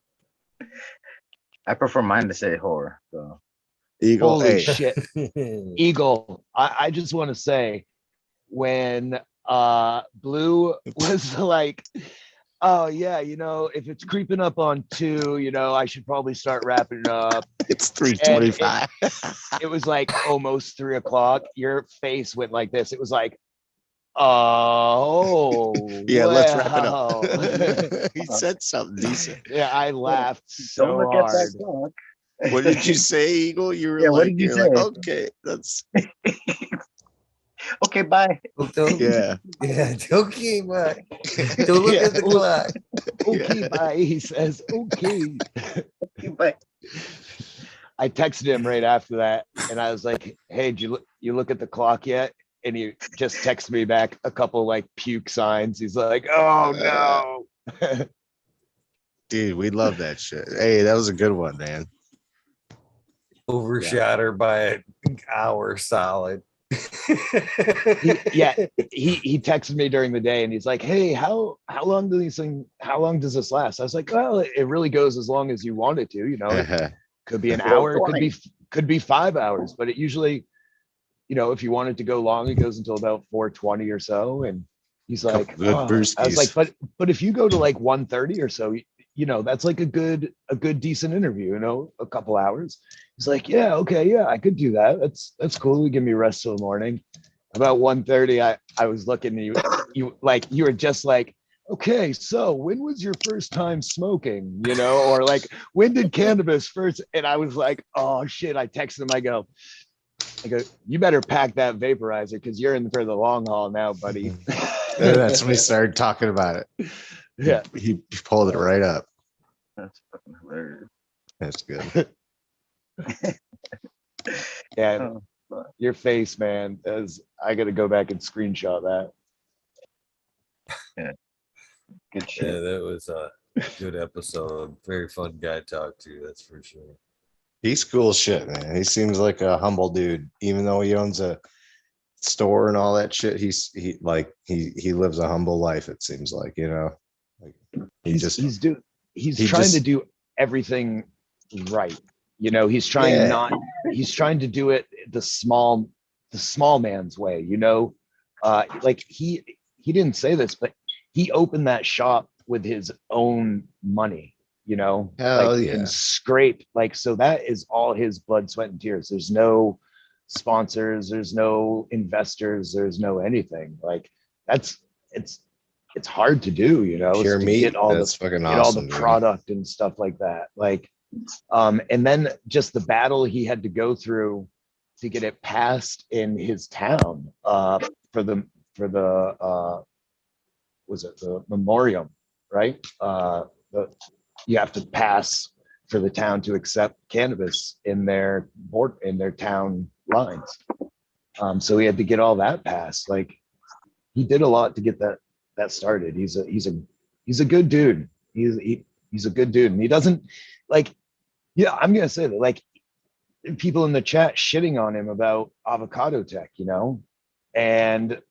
I prefer mine to say whore. So. Eagle. Holy Hey, shit, Eagle! I just want to say, when Blue was like, "Oh yeah, you know, if it's creeping up on 2, you know, I should probably start wrapping it up." it's 3:25. It was like almost 3 o'clock. Your face went like this. It was like, oh, Yeah, let's wrap it wow. up. He said something decent. Yeah, I laughed so Don't look hard. at that clock. What did you say, Eagle? You were Yeah, what like, did you you're like, say? okay, that's Okay, bye. yeah. Yeah, okay, bye. Don't look at the clock. Okay, bye. He says, okay. Okay, bye. I texted him right after that, and I was like, "Hey, did you look at the clock yet?" And he just texted me back a couple like puke signs. He's like, "Oh no." Dude, we love that shit. Hey, that was a good one, man. Overshot her by an hour solid. He texted me during the day, and he's like, "Hey, how long do these things? How long does this last?" I was like, "Well, it really goes as long as you want it to. You know, it could be an hour, it could be 5 hours, but it usually, you know, if you want it to go long, it goes until about 4:20 or so." And he's like, Good I was like, but if you go to like 1:30 or so, you know, that's like a good decent interview, you know, a couple hours. He's like, yeah, okay, yeah, I could do that. That's cool. Give me rest till the morning. About 1:30, I was looking at you like you were just like, okay, so when was your first time smoking? You know, or like when did cannabis first? And I was like, oh shit. I texted him, I go, you better pack that vaporizer because you're in for the long haul now, buddy. That's when we started talking about it. Yeah. He pulled it right up. That's fucking hilarious. That's good. Yeah. Your face, man. I got to go back and screenshot that. Yeah. Good shit. Yeah, that was a good episode. Very fun guy to talk to, that's for sure. He's cool shit, man. He seems like a humble dude, even though he owns a store and all that shit. He lives a humble life. It seems like, you know, like he's trying to do everything right. You know, he's trying to do it the small man's way. You know, like he didn't say this, but he opened that shop with his own money. You know, and scrape, like, so that is all his blood, sweat, and tears. There's no sponsors, there's no investors, there's no anything. Like it's hard to do, you know, pure to meat. get all That's fucking get awesome, all the product and stuff like that. Like, and then just the battle he had to go through to get it passed in his town for the was it the memoriam right? You have to pass for the town to accept cannabis in their town lines. So he had to get all that passed. Like, he did a lot to get that started. He's a good dude. He's a good dude, and he doesn't like. Yeah, I'm gonna say that, like, people in the chat shitting on him about avocado tech, and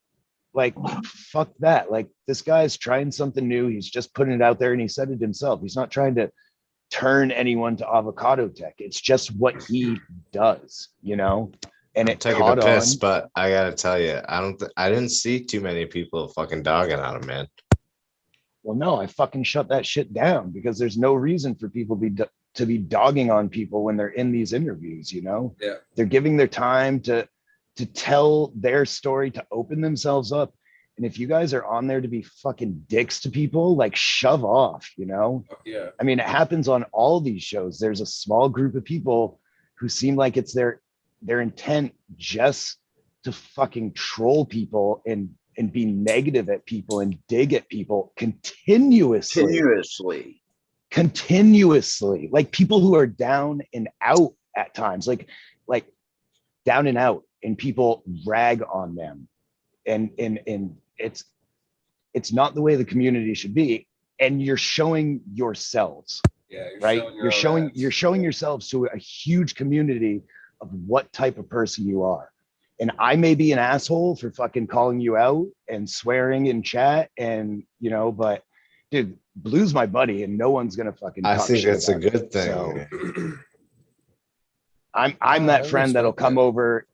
like, fuck that. Like, this guy's trying something new. He's just putting it out there, and he said it himself. He's not trying to turn anyone to avocado tech. It's just what he does, and it Taking caught a piss, on. but I gotta tell you, I didn't see too many people fucking dogging on him, man. Well, no, I fucking shut that shit down because there's no reason for people to be dogging on people when they're in these interviews. Yeah. They're giving their time to tell their story, to open themselves up. And if you guys are on there to be fucking dicks to people, like, shove off, Yeah. I mean, it happens on all these shows. There's a small group of people who seem like it's their intent just to fucking troll people and be negative at people and dig at people continuously, like people who are down and out at times, like down and out, and people rag on them, and it's not the way the community should be. And you're showing yourselves, right? You're showing yourselves to a huge community of what type of person you are. And I may be an asshole for fucking calling you out and swearing in chat, and but dude, Blue's my buddy, and no one's gonna fucking. I think shit that's a about good it. thing. So, I'm that friend that'll come over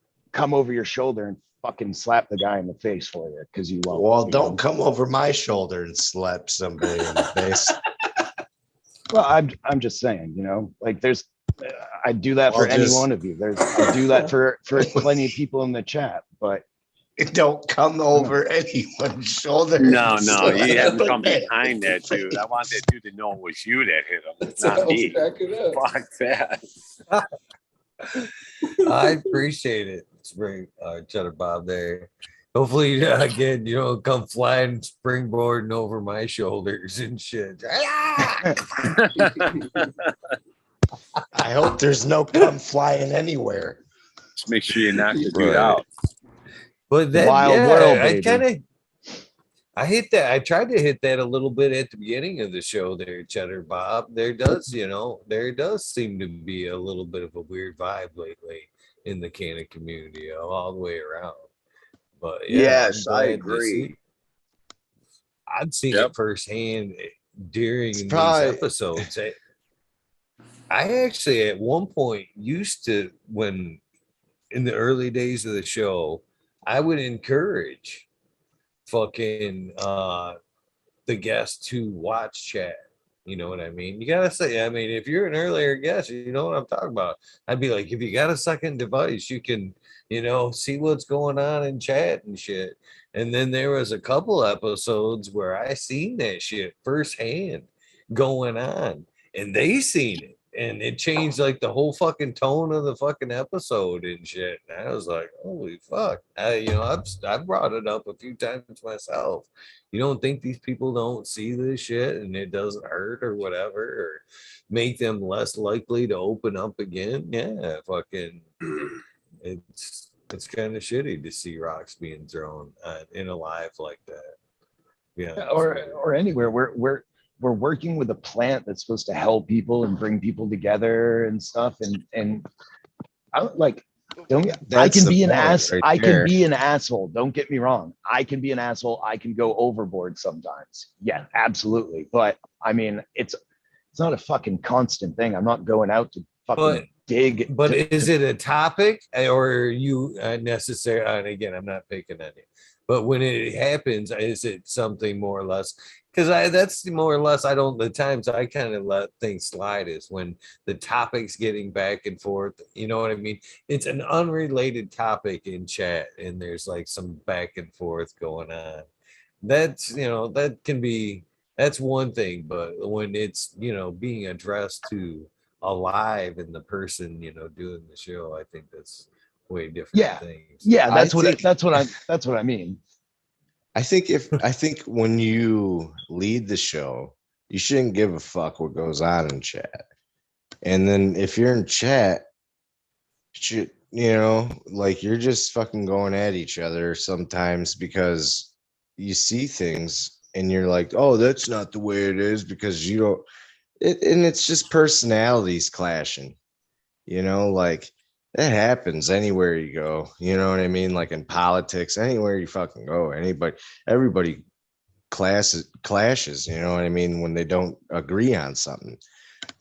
your shoulder and fucking slap the guy in the face for you because you won't. Well, don't come over my shoulder and slap somebody in the face. Well, I'm just saying, like, I do that for any one of you. I do that for plenty of people in the chat, but don't come over anyone's shoulder. No, you have to come behind that dude. I want that dude to know it was you that hit him, not me. Fuck that. I appreciate it. Spring Cheddar Bob there. Hopefully, again, come flying, springboarding over my shoulders and shit. I hope there's no come flying anywhere. Just make sure you knock the dude out. But that Wild world, I hit that. I tried to hit that a little bit at the beginning of the show there, Cheddar Bob. There does seem to be a little bit of a weird vibe lately in the Canada community, all the way around. But yeah, yes, I agree. I've seen it firsthand during these episodes. I actually at one point used to, when in the early days of the show, I would encourage fucking the guests to watch chat. You know what I mean? You gotta say, I mean, if you're an earlier guest, you know what I'm talking about. I'd be like, if you got a second device, you can, see what's going on in chat and shit. And then there was a couple episodes where I seen that shit firsthand going on, and they seen it. And it changed like the whole fucking tone of the fucking episode and shit. And I was like, holy fuck. I've brought it up a few times myself. You don't think these people don't see this shit and it doesn't hurt or whatever, or make them less likely to open up again? Yeah, fucking it's kind of shitty to see rocks being thrown in a live like that. Yeah. Or anywhere. We're working with a plant that's supposed to help people and bring people together and stuff. And I can be an ass. Right, I can be an asshole. Don't get me wrong. I can be an asshole. I can go overboard sometimes. Yeah, absolutely. But I mean, it's not a fucking constant thing. I'm not going out to fucking dig. But is it a topic, or are you necessary? And again, I'm not picking on you. But when it happens, is it something more or less? Because that's more or less, the times I kind of let things slide is when the topic's getting back and forth. You know what I mean? It's an unrelated topic in chat, and there's like some back and forth going on. That's, that's one thing. But when it's, being addressed to a live and the person, doing the show, I think that's way different things. Yeah, that's what I mean. I think when you lead the show, you shouldn't give a fuck what goes on in chat. And then if you're in chat, like you're just fucking going at each other sometimes because you see things and you're like, oh, that's not the way it is because you don't. And it's just personalities clashing, like that happens anywhere you go. You know what I mean? Like in politics, anywhere you fucking go, everybody clashes, you know what I mean, when they don't agree on something.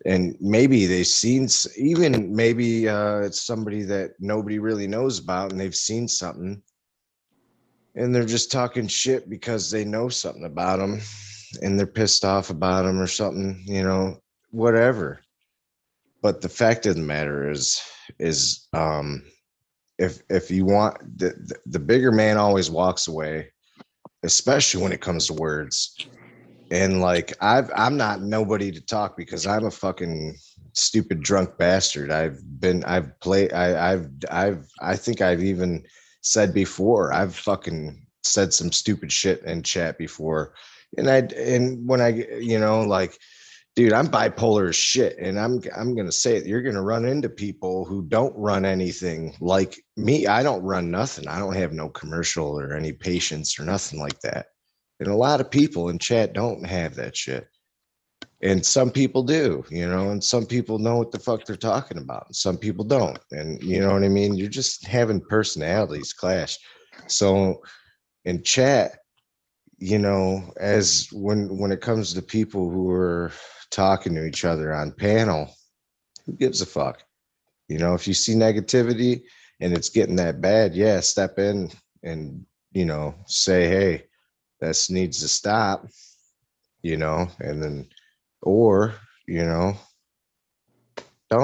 And maybe they've seen, even maybe it's somebody that nobody really knows about and they've seen something and they're just talking shit because they know something about them and they're pissed off about them or something, whatever. But the fact of the matter is if you want, the bigger man always walks away, especially when it comes to words. And like I'm not nobody to talk because I'm a fucking stupid drunk bastard. I think I've even said before, I've fucking said some stupid shit in chat before. And when I like, dude, I'm bipolar as shit. And I'm gonna say it, you're gonna run into people who don't run anything like me. I don't run nothing. I don't have no commercial or any patience or nothing like that. And a lot of people in chat don't have that shit. And some people do, and some people know what the fuck they're talking about. And some people don't. And you know what I mean? You're just having personalities clash. So in chat, as when it comes to people who are talking to each other on panel, who gives a fuck? If you see negativity and it's getting that bad, yeah, step in and, say, hey, this needs to stop, and then, or, don't.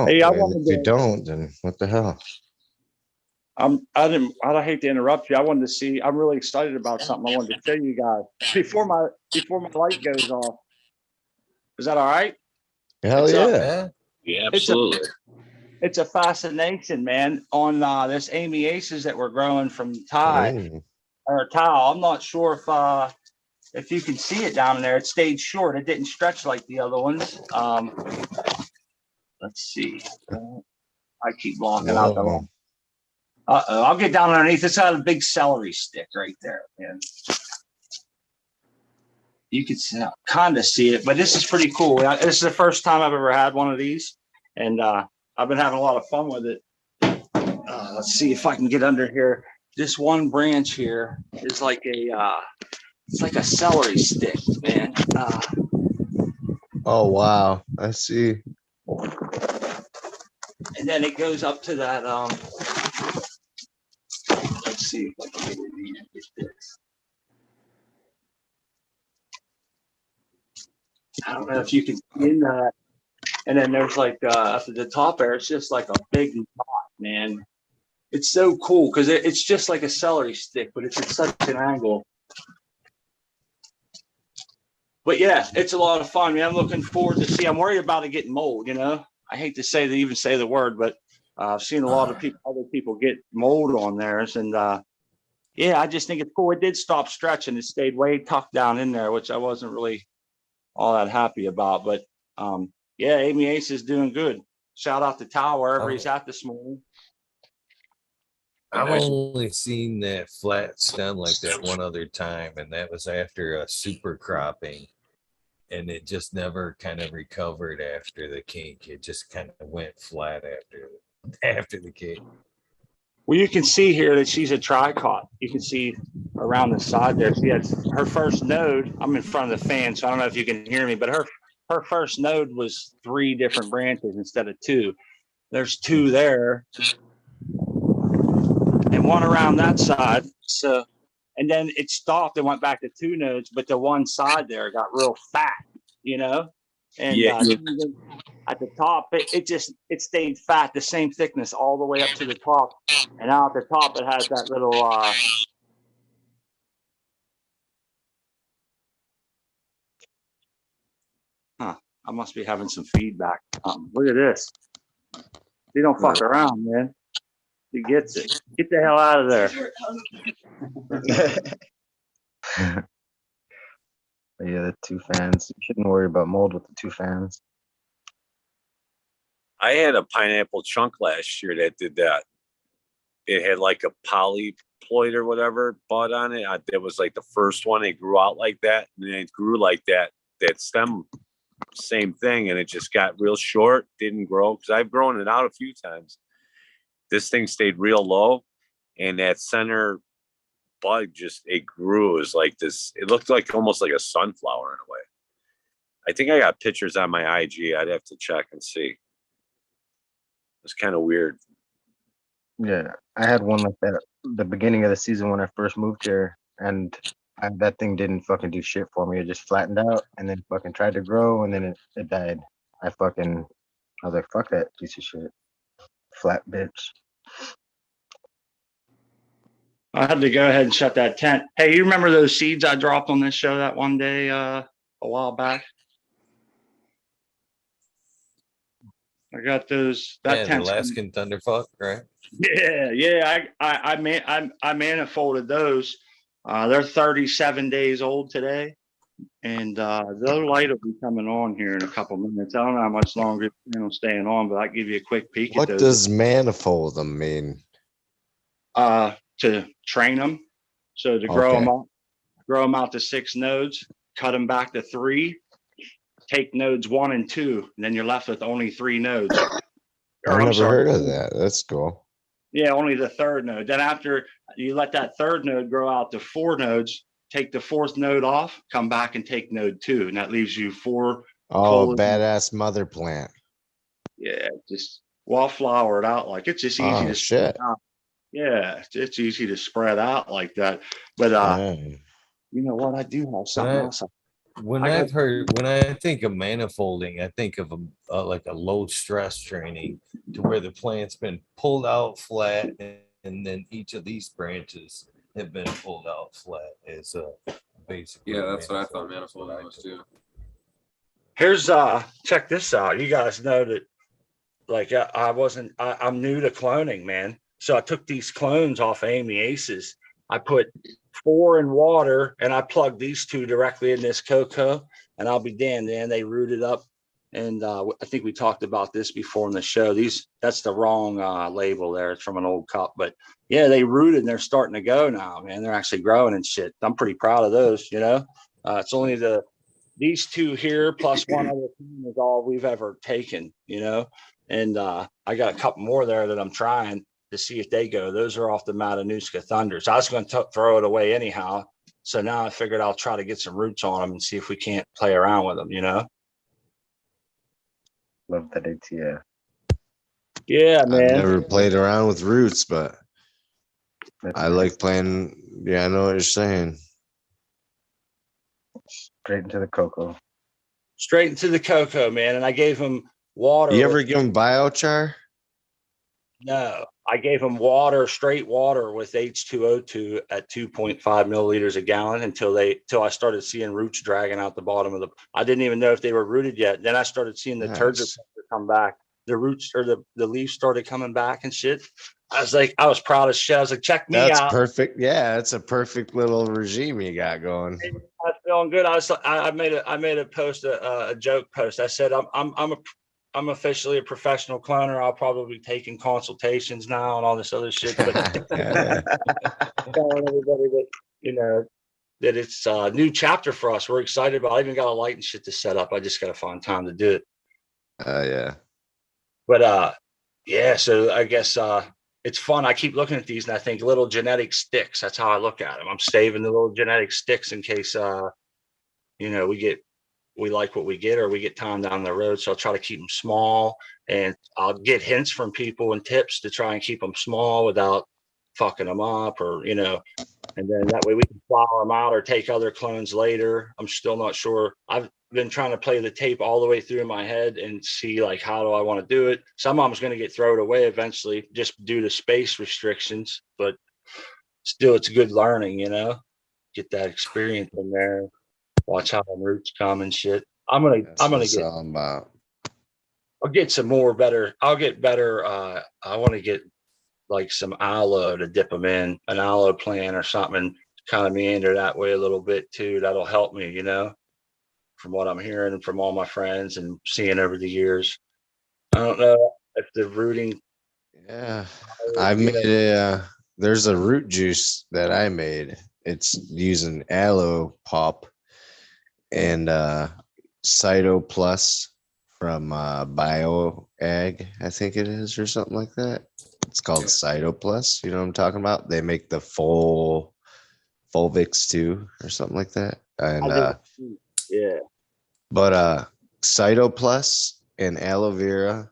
Hey, And if you don't, then what the hell? I hate to interrupt you. I wanted to see, I'm really excited about something I wanted to show you guys before my light goes off. Is that all right? Hell yeah. Yeah, absolutely. It's a fascination, man, on this Amy Aces that we're growing from tile. I'm not sure if you can see it down in there. It stayed short. It didn't stretch like the other ones. Let's see. I keep blocking out the line. I'll get down underneath. It's got a big celery stick right there, man. You can kind of see it, but this is pretty cool. This is the first time I've ever had one of these, and I've been having a lot of fun with it. Let's see if I can get under here. This one branch here is like it's like a celery stick, man. Oh wow, I see. And then it goes up to that. Let's see if I can get this. I don't know if you can see in that. And then there's like at the top there, it's just like a big knot, man. It's so cool because it's just like a celery stick, but it's at such an angle. But yeah, it's a lot of fun, man. I'm looking forward to see. I'm worried about it getting mold. I hate to even say the word, but I've seen a lot of other people get mold on theirs, and yeah, I just think it's cool. It did stop stretching. It stayed way tucked down in there, which I wasn't really all that happy about. But yeah, Amy Ace is doing good. Shout out to Tao wherever he's at this morning. I've only seen that flat stem like that one other time, and that was after a super cropping, and it just never kind of recovered after the kink. It just kind of went flat after the kink. Well, you can see here that she's a tricot. You can see around the side there. She has her first node. I'm in front of the fan, so I don't know if you can hear me, but her first node was 3 different branches instead of 2. There's 2 there. And 1 around that side. So, and then it stopped and went back to 2 nodes, but the one side there got real fat, And yeah. At the top, it stayed fat, the same thickness all the way up to the top. And now at the top, it has that little I must be having some feedback. Look at this. He don't fuck around, man. He gets it. Get the hell out of there. Yeah, the 2 fans. You shouldn't worry about mold with the 2 fans. I had a pineapple chunk last year that did that. It had like a polyploid or whatever bud on it. It was like the first one. It grew out like that, and then it grew like that. That stem, same thing, and it just got real short. Didn't grow because I've grown it out a few times. This thing stayed real low, and that center bud it grew. It was like this. It looked like almost like a sunflower in a way. I think I got pictures on my IG. I'd have to check and see. It's kind of weird. Yeah, I had one like that the beginning of the season when I first moved here, and that thing didn't fucking do shit for me. It just flattened out, and then fucking tried to grow, and then it died. I was like, fuck that piece of shit, flat bitch. I had to go ahead and shut that tent. Hey, you remember those seeds I dropped on this show that one day a while back? I got those. That tent. Alaskan Thunderfuck, right? Yeah. I manifolded those. They're 37 days old today, and the light will be coming on here in a couple minutes. I don't know how much longer it's staying on, but I'll give you a quick peek. What at those. does manifold them mean? To train them, so to grow them out to 6 nodes, cut them back to 3. Take nodes 1 and 2, and then you're left with only 3 nodes. I've never heard of that. That's cool. Yeah, only the 3rd node. Then after you let that 3rd node grow out to 4 nodes, take the 4th node off, come back and take node 2, and that leaves you 4. Oh, badass mother plant. Yeah, just wallflowered out like it's just easy to shit. Out. Yeah, it's easy to spread out like that. But you know what? I do have something else. When I think of manifolding, I think of like a low stress training to where the plant's been pulled out flat, and then each of these branches have been pulled out flat as basically. Yeah, that's what I thought manifolding was too. Here's check this out. You guys know that like I'm new to cloning, man. So I took these clones off of Amy Ace's. I put 4 in water, and I plugged these 2 directly in this cocoa, and I'll be damned, man. They rooted up, and I think we talked about this before in the show. That's the wrong label there. It's from an old cup, but yeah, they rooted, and they're starting to go now, man. They're actually growing and shit. I'm pretty proud of those, you know. It's only these 2 here plus one other team is all we've ever taken, you know, and I got a couple more there that I'm trying to see if they go. Those are off the Matanuska Thunders. I was going to throw it away anyhow. So now I figured I'll try to get some roots on them and see if we can't play around with them, you know? Love that ATF. Yeah, man. I've never played around with roots, but I like playing. Yeah, I know what you're saying. Straight into the cocoa. Straight into the cocoa, man. And I gave him water. You ever give him biochar? No, I gave them water, straight water with H2O2 at 2.5 milliliters a gallon until I started seeing roots dragging out the bottom of I didn't even know if they were rooted yet. Then I started seeing the turgid come back. The roots or the leaves started coming back and shit. I was proud as shit. I was like, check me out. That's perfect. Yeah, it's a perfect little regime you got going. I was feeling good. I made a post, a joke post. I said, I'm officially a professional cloner. I'll probably be taking consultations now and all this other shit. But telling everybody that, you know, that it's a new chapter for us. We're excited about it. I even got a light and shit to set up. I just got to find time to do it. Yeah. But yeah, so I guess it's fun. I keep looking at these and I think little genetic sticks. That's how I look at them. I'm saving the little genetic sticks in case, you know, we like what we get or we get time down the road. So I'll try to keep them small, and I'll get hints from people and tips to try and keep them small without fucking them up, or, you know, and then that way we can flower them out or take other clones later. I'm still not sure. I've been trying to play the tape all the way through in my head and see like, how do I want to do it? Some of them's going to get thrown away eventually just due to space restrictions, but still it's good learning, you know, get that experience in there. Watch how the roots come and shit. I'll get some more better. I'll get better. I want to get like some aloe to dip them in, an aloe plant or something, kind of meander that way a little bit too. That'll help me, you know, from what I'm hearing from all my friends and seeing over the years. I don't know if the rooting. Yeah, I made there's a root juice that I made. It's using aloe pop and Cyto Plus from BioAg, I think it is, or something like that. It's called Cyto Plus. You know what I'm talking about? They make the Fulvix too, or something like that. And yeah. But Cyto Plus and aloe vera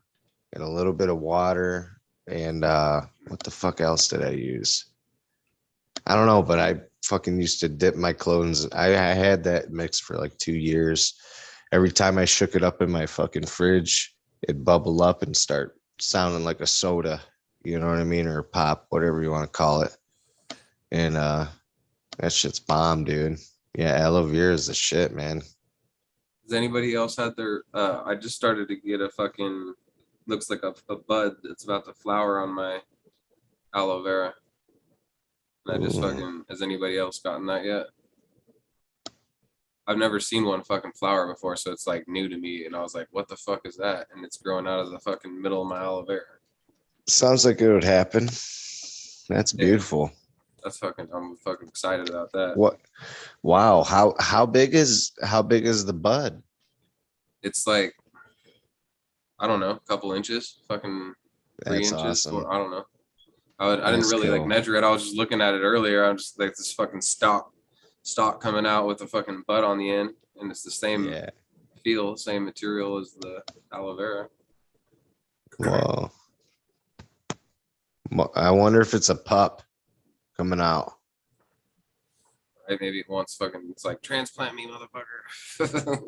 and a little bit of water and what the fuck else did I use? I don't know, but I fucking used to dip my clothes. I had that mix for like 2 years. Every time I shook it up in my fucking fridge, it'd bubble up and start sounding like a soda, you know what I mean? Or a pop, whatever you want to call it. And that shit's bomb, dude. Yeah, aloe vera is the shit, man. Has anybody else had their I just started to get a fucking, looks like a bud that's about to flower on my aloe vera. And I just fucking, has anybody else gotten that yet? I've never seen one fucking flower before, so it's like new to me. And I was like, what the fuck is that? And it's growing out of the fucking middle of my aloe vera. Sounds like it would happen. That's beautiful. That's fucking, I'm fucking excited about that. What? Wow. How big is the bud? It's like, I don't know, a couple inches, fucking 3 That's inches. awesome. I don't know. I didn't That's really like cool. measure it. I was just looking at it earlier. I'm just like this fucking stalk coming out with a fucking bud on the end, and it's the same feel, same material as the aloe vera. Whoa. I wonder if it's a pup coming out. Right? Maybe it wants fucking, it's like, transplant me, motherfucker.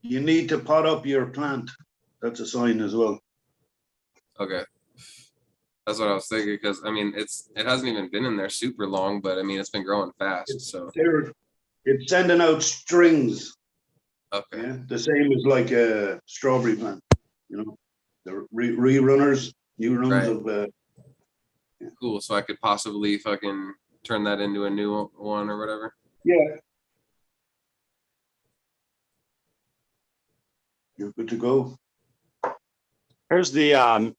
You need to pot up your plant. That's a sign as well. Okay. That's what I was thinking, because I mean it hasn't even been in there super long, but I mean it's been growing fast. It's sending out strings. Okay. Yeah, the same as like a strawberry plant. You know, the rerunners, new runs of. Cool. So I could possibly fucking turn that into a new one or whatever. Yeah. You're good to go. Here's the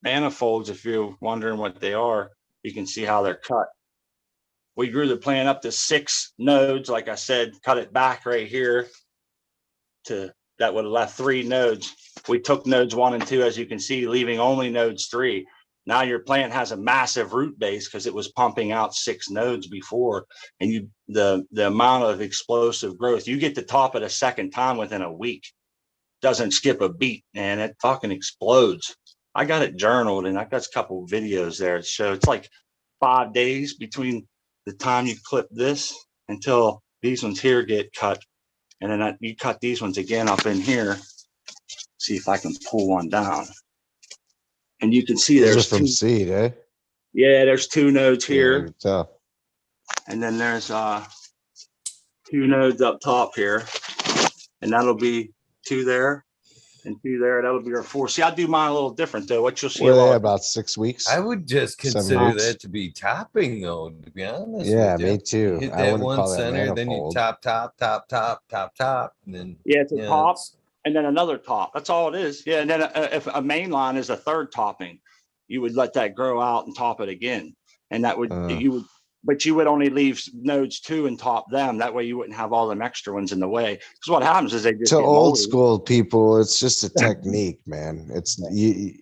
manifolds. If you're wondering what they are, you can see how they're cut. We grew the plant up to 6 nodes. Like I said, cut it back right here to that would have left 3 nodes. We took nodes 1 and 2, as you can see, leaving only nodes 3. Now your plant has a massive root base because it was pumping out 6 nodes before, and the amount of explosive growth, you get to top it a second time within a week. Doesn't skip a beat, and it fucking explodes. I got it journaled, and I got a couple of videos there. So it's like 5 days between the time you clip this until these ones here get cut, and then you cut these ones again up in here. See if I can pull one down, and you can see Those there's are from 2. seed, eh? Yeah, there's 2 nodes here, Yeah, and then there's 2 nodes up top here, and that'll be 2 there and 2 there. That'll be our 4. See, I do mine a little different though. What you'll see Were a they lot. about 6 weeks? I would just 7 consider weeks? that to be topping, though, to be honest. Yeah, with you. me too. Hit I that wouldn't one call that center, then you manifold. top, and then Yeah, it's a top it's- and then another top. That's all it is. Yeah, and then if a main line is a 3rd topping, you would let that grow out and top it again, and that would but you would only leave nodes 2 and top them. That way you wouldn't have all them extra ones in the way. Because what happens is they just To get old moldy. school people, it's just a technique, man.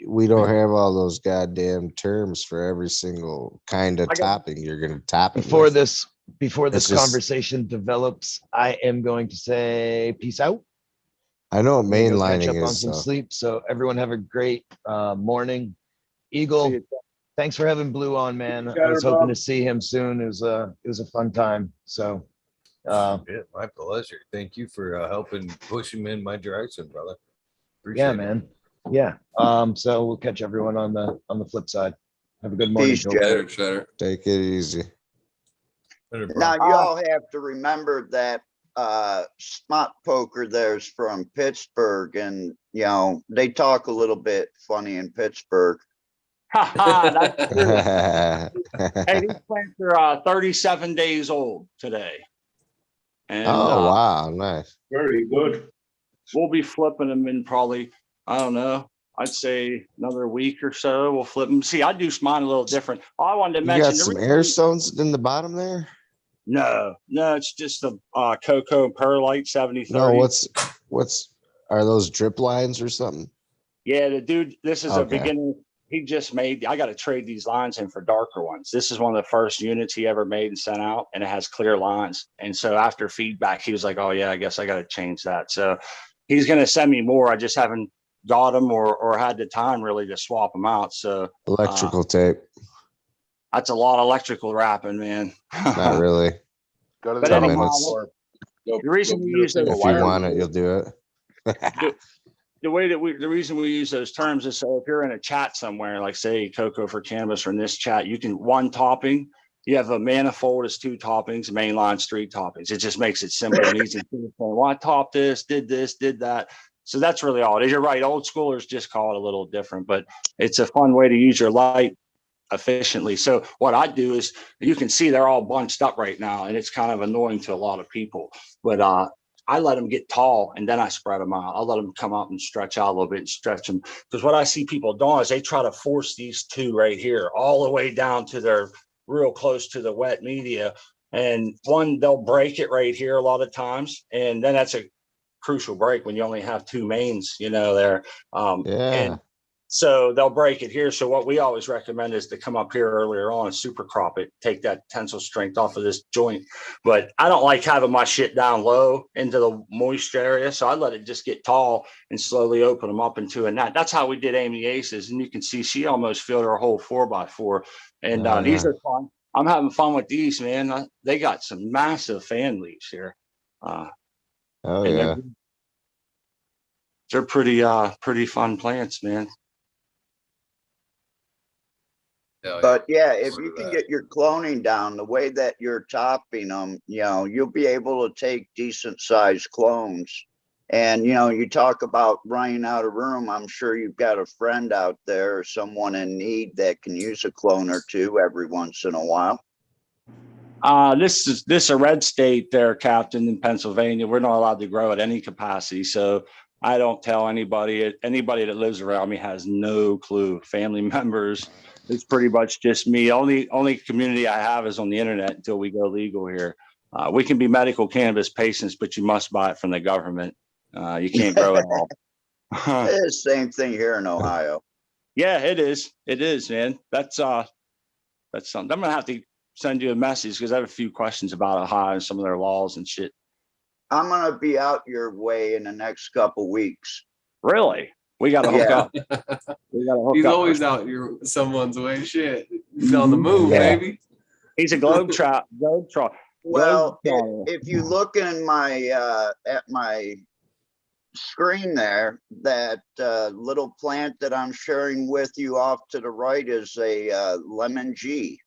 We don't have all those goddamn terms for every single kind of topping you're gonna top it Before with. this It's just- conversation develops, I am going to say peace out. I know what I'm gonna go catch mainlining up on is. some So. sleep. So everyone have a great morning. Eagle, thanks for having Blue on, man. I was hoping to see him soon. It was a fun time. So my pleasure. Thank you for helping push him in my direction, brother. yeah, Appreciate it. man. Yeah. So we'll catch everyone on the flip side. Have a good morning. Peace, Joe. Jared. Take it easy. Now you all have to remember that Smot Poker there's from Pittsburgh, and you know they talk a little bit funny in Pittsburgh. That's true. Hey, these plants are 37 days old today. And wow, nice. Very good. We'll be flipping them in probably, I don't know, I'd say another week or so. We'll flip them. See, I do mine a little different. I wanted to You mention got some air stones in the bottom there? No, it's just the cocoa perlite 7030. No, are those drip lines or something? Yeah, the dude, this is a beginner. He just made, I got to trade these lines in for darker ones. This is one of the first units he ever made and sent out, and it has clear lines. And so after feedback, he was like, oh yeah, I guess I got to change that. So he's going to send me more. I just haven't got them or had the time really to swap them out. So electrical tape. That's a lot of electrical wrapping, man. Not really. Go to But the anyhow, the reason we use those if you want it, you'll do it. The way that the reason we use those terms is so if you're in a chat somewhere, like say Cocoa for Cannabis or in this chat, you can one topping. You have a manifold is 2 toppings, main line's 3 toppings. It just makes it simple and easy. Well, I topped this, did that. So that's really all it is. You're right. Old schoolers just call it a little different, but it's a fun way to use your light efficiently. So what I do is you can see they're all bunched up right now, and it's kind of annoying to a lot of people. But I let them get tall and then I spread them out. I'll let them come up and stretch out a little bit and stretch them. Because what I see people doing is they try to force these 2 right here all the way down to their real close to the wet media. And one, they'll break it right here a lot of times. And then that's a crucial break when you only have 2 mains, there. And so they'll break it here. So what we always recommend is to come up here earlier on and super crop it, take that tensile strength off of this joint. But I don't like having my shit down low into the moist area. So I let it just get tall and slowly open them up into a net. That's how we did Amy Aces. And you can see she almost filled her whole 4x4. And these are fun. I'm having fun with these, man. They got some massive fan leaves here. They're pretty fun plants, man. But yeah, if you can get your cloning down the way that you're topping them, you'll be able to take decent sized clones. And, you talk about running out of room. I'm sure you've got a friend out there or someone in need that can use a clone or 2 every once in a while. This is a red state there, Captain, in Pennsylvania. We're not allowed to grow at any capacity. So I don't tell anybody that lives around me has no clue. Family members, it's pretty much just me. Only community I have is on the internet until we go legal here. We can be medical cannabis patients, but you must buy it from the government. You can't grow it all. It's the same thing here in Ohio. Yeah, it is. It is, man. That's something. I'm gonna have to send you a message because I have a few questions about Ohio and some of their laws and shit. I'm gonna be out your way in the next couple weeks. Really? We gotta hook up. He's always out someone's way. Shit, he's on the move, baby. He's a globe trot. Well, if you look in my at my screen there, that little plant that I'm sharing with you off to the right is a lemon G.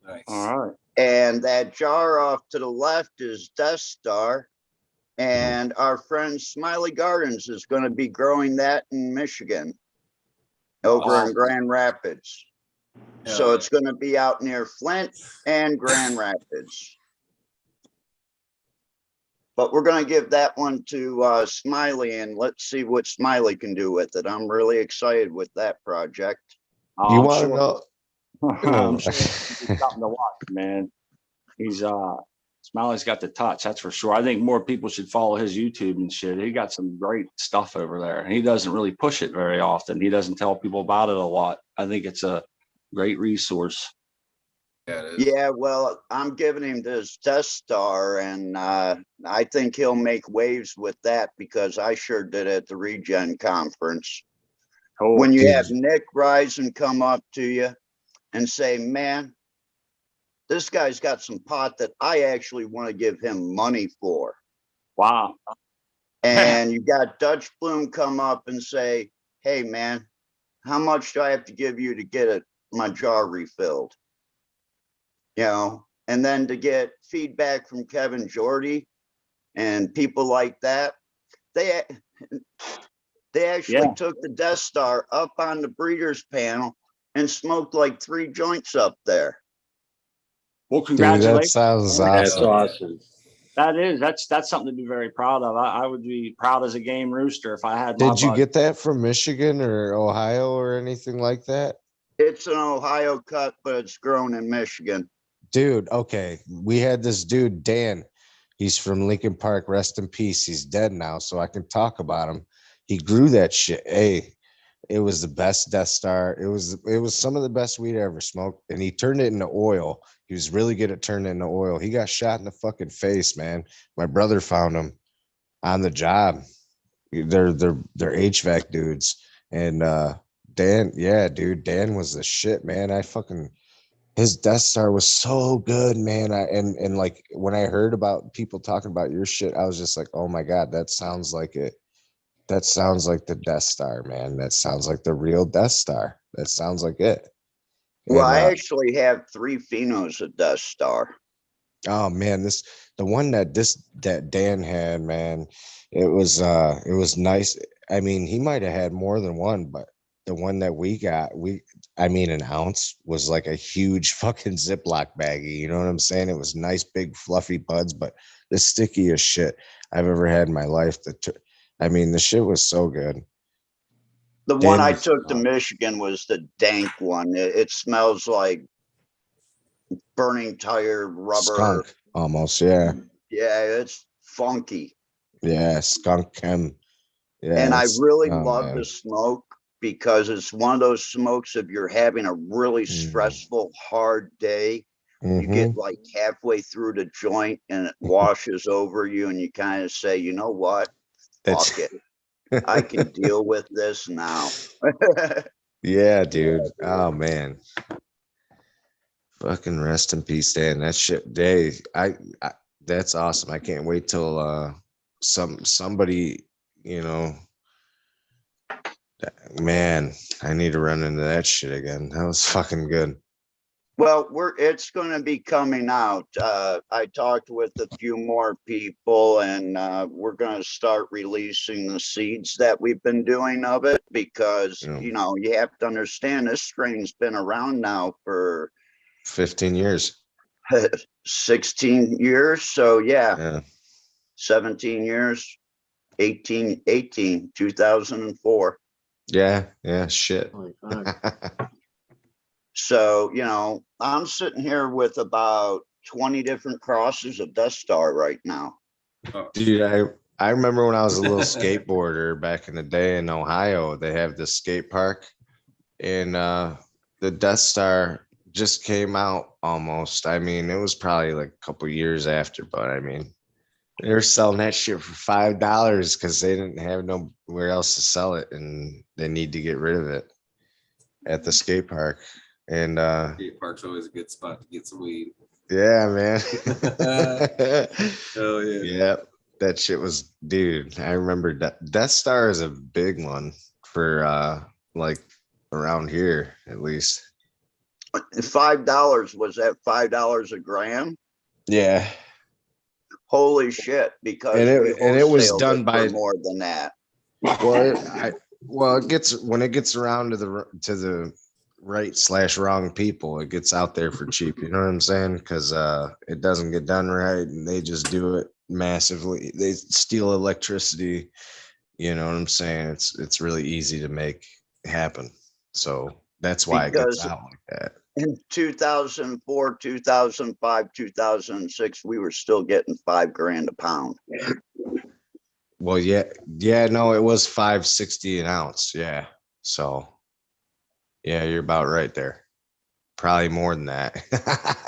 Nice. All right. And that jar off to the left is Death Star. And our friend Smiley Gardens is going to be growing that in Michigan, over in Grand Rapids. Yeah. So it's going to be out near Flint and Grand Rapids. But we're going to give that one to Smiley, and let's see what Smiley can do with it. I'm really excited with that project. You want to know? I'm sure he's something to watch, man. He's Smiley's got the touch, that's for sure. I think more people should follow his YouTube and shit. He got some great stuff over there. And he doesn't really push it very often. He doesn't tell people about it a lot. I think it's a great resource. Yeah, it is. Yeah, well, I'm giving him this Death Star, and I think he'll make waves with that because I sure did at the Regen conference. Oh, when you have Nick rise and come up to you and say, man, this guy's got some pot that I actually want to give him money for. Wow. And you got Dutch Bloom come up and say, hey, man, how much do I have to give you to get my jar refilled? And then to get feedback from Kevin Jordy and people like that, They actually took the Death Star up on the breeder's panel and smoked like 3 joints up there. Well, Dude, congratulations. that sounds That's awesome. awesome. That's something to be very proud of. I would be proud as a game rooster if I had my Did you bud. get that from Michigan or Ohio or anything like that? It's an Ohio cut, but it's grown in Michigan. Dude, okay. We had this dude, Dan. He's from Lincoln Park. Rest in peace. He's dead now, so I can talk about him. He grew that shit. Hey, it was the best Death Star. It was some of the best weed I ever smoked. And he turned it into oil. He was really good at turning it into oil. He got shot in the fucking face, man. My brother found him on the job. They're HVAC dudes. And Dan, yeah, dude, Dan was the shit, man. His Death Star was so good, man. And like when I heard about people talking about your shit, I was just like, oh my God, that sounds like it. That sounds like the Death Star, man. That sounds like the real Death Star. That sounds like it. Well, And, I actually have 3 phenos of Death Star. oh man, the one that Dan had, man, it was nice. I mean, he might have had more than one, but the one that we got, an ounce was like a huge fucking Ziploc baggie. You know what I'm saying? It was nice, big, fluffy buds, but the stickiest shit I've ever had in my life. The shit was so good. The one I took to Michigan was the dank one. It smells like burning tire rubber. Skunk, almost, yeah. Yeah, it's funky. Yeah, skunk chem. Yeah, and I really love the smoke because it's one of those smokes if you're having a really stressful, hard day, you get like halfway through the joint and it washes over you and you kind of say, you know what? Fuck it. I can deal with this now. Yeah, dude. Oh man. Fucking rest in peace, Dan. That shit, Dave. That's awesome. I can't wait till somebody, man, I need to run into that shit again. That was fucking good. Well, it's going to be coming out. I talked with a few more people and we're going to start releasing the seeds that we've been doing of it because, you have to understand this strain's been around now for 15 years, 16 years. So yeah. 17 years, 2004. Yeah. Shit. Oh my God. So, I'm sitting here with about 20 different crosses of Death Star right now. Dude, I remember when I was a little skateboarder back in the day in Ohio, they have this skate park and the Death Star just came out almost. I mean, it was probably like a couple years after, but I mean, they were selling that shit for $5 because they didn't have nowhere else to sell it and they need to get rid of it at the skate park. And skate park's always a good spot to get some weed. Yeah, man. Hell yeah. Yeah, that shit was, dude. I remember Death Star is a big one for like around here at least. $5 was that $5 a gram? Yeah. Holy shit! Because it was done by more than that. Well, it gets around to the right/wrong people, it gets out there for cheap. You know what I'm saying? Because it doesn't get done right, and they just do it massively. They steal electricity. You know what I'm saying? It's really easy to make happen. So that's why it gets out like that. In 2004, 2005, 2006, we were still getting $5 a pound. Well, yeah, no, it was $5.60 an ounce. Yeah, so yeah, you're about right there. Probably more than that.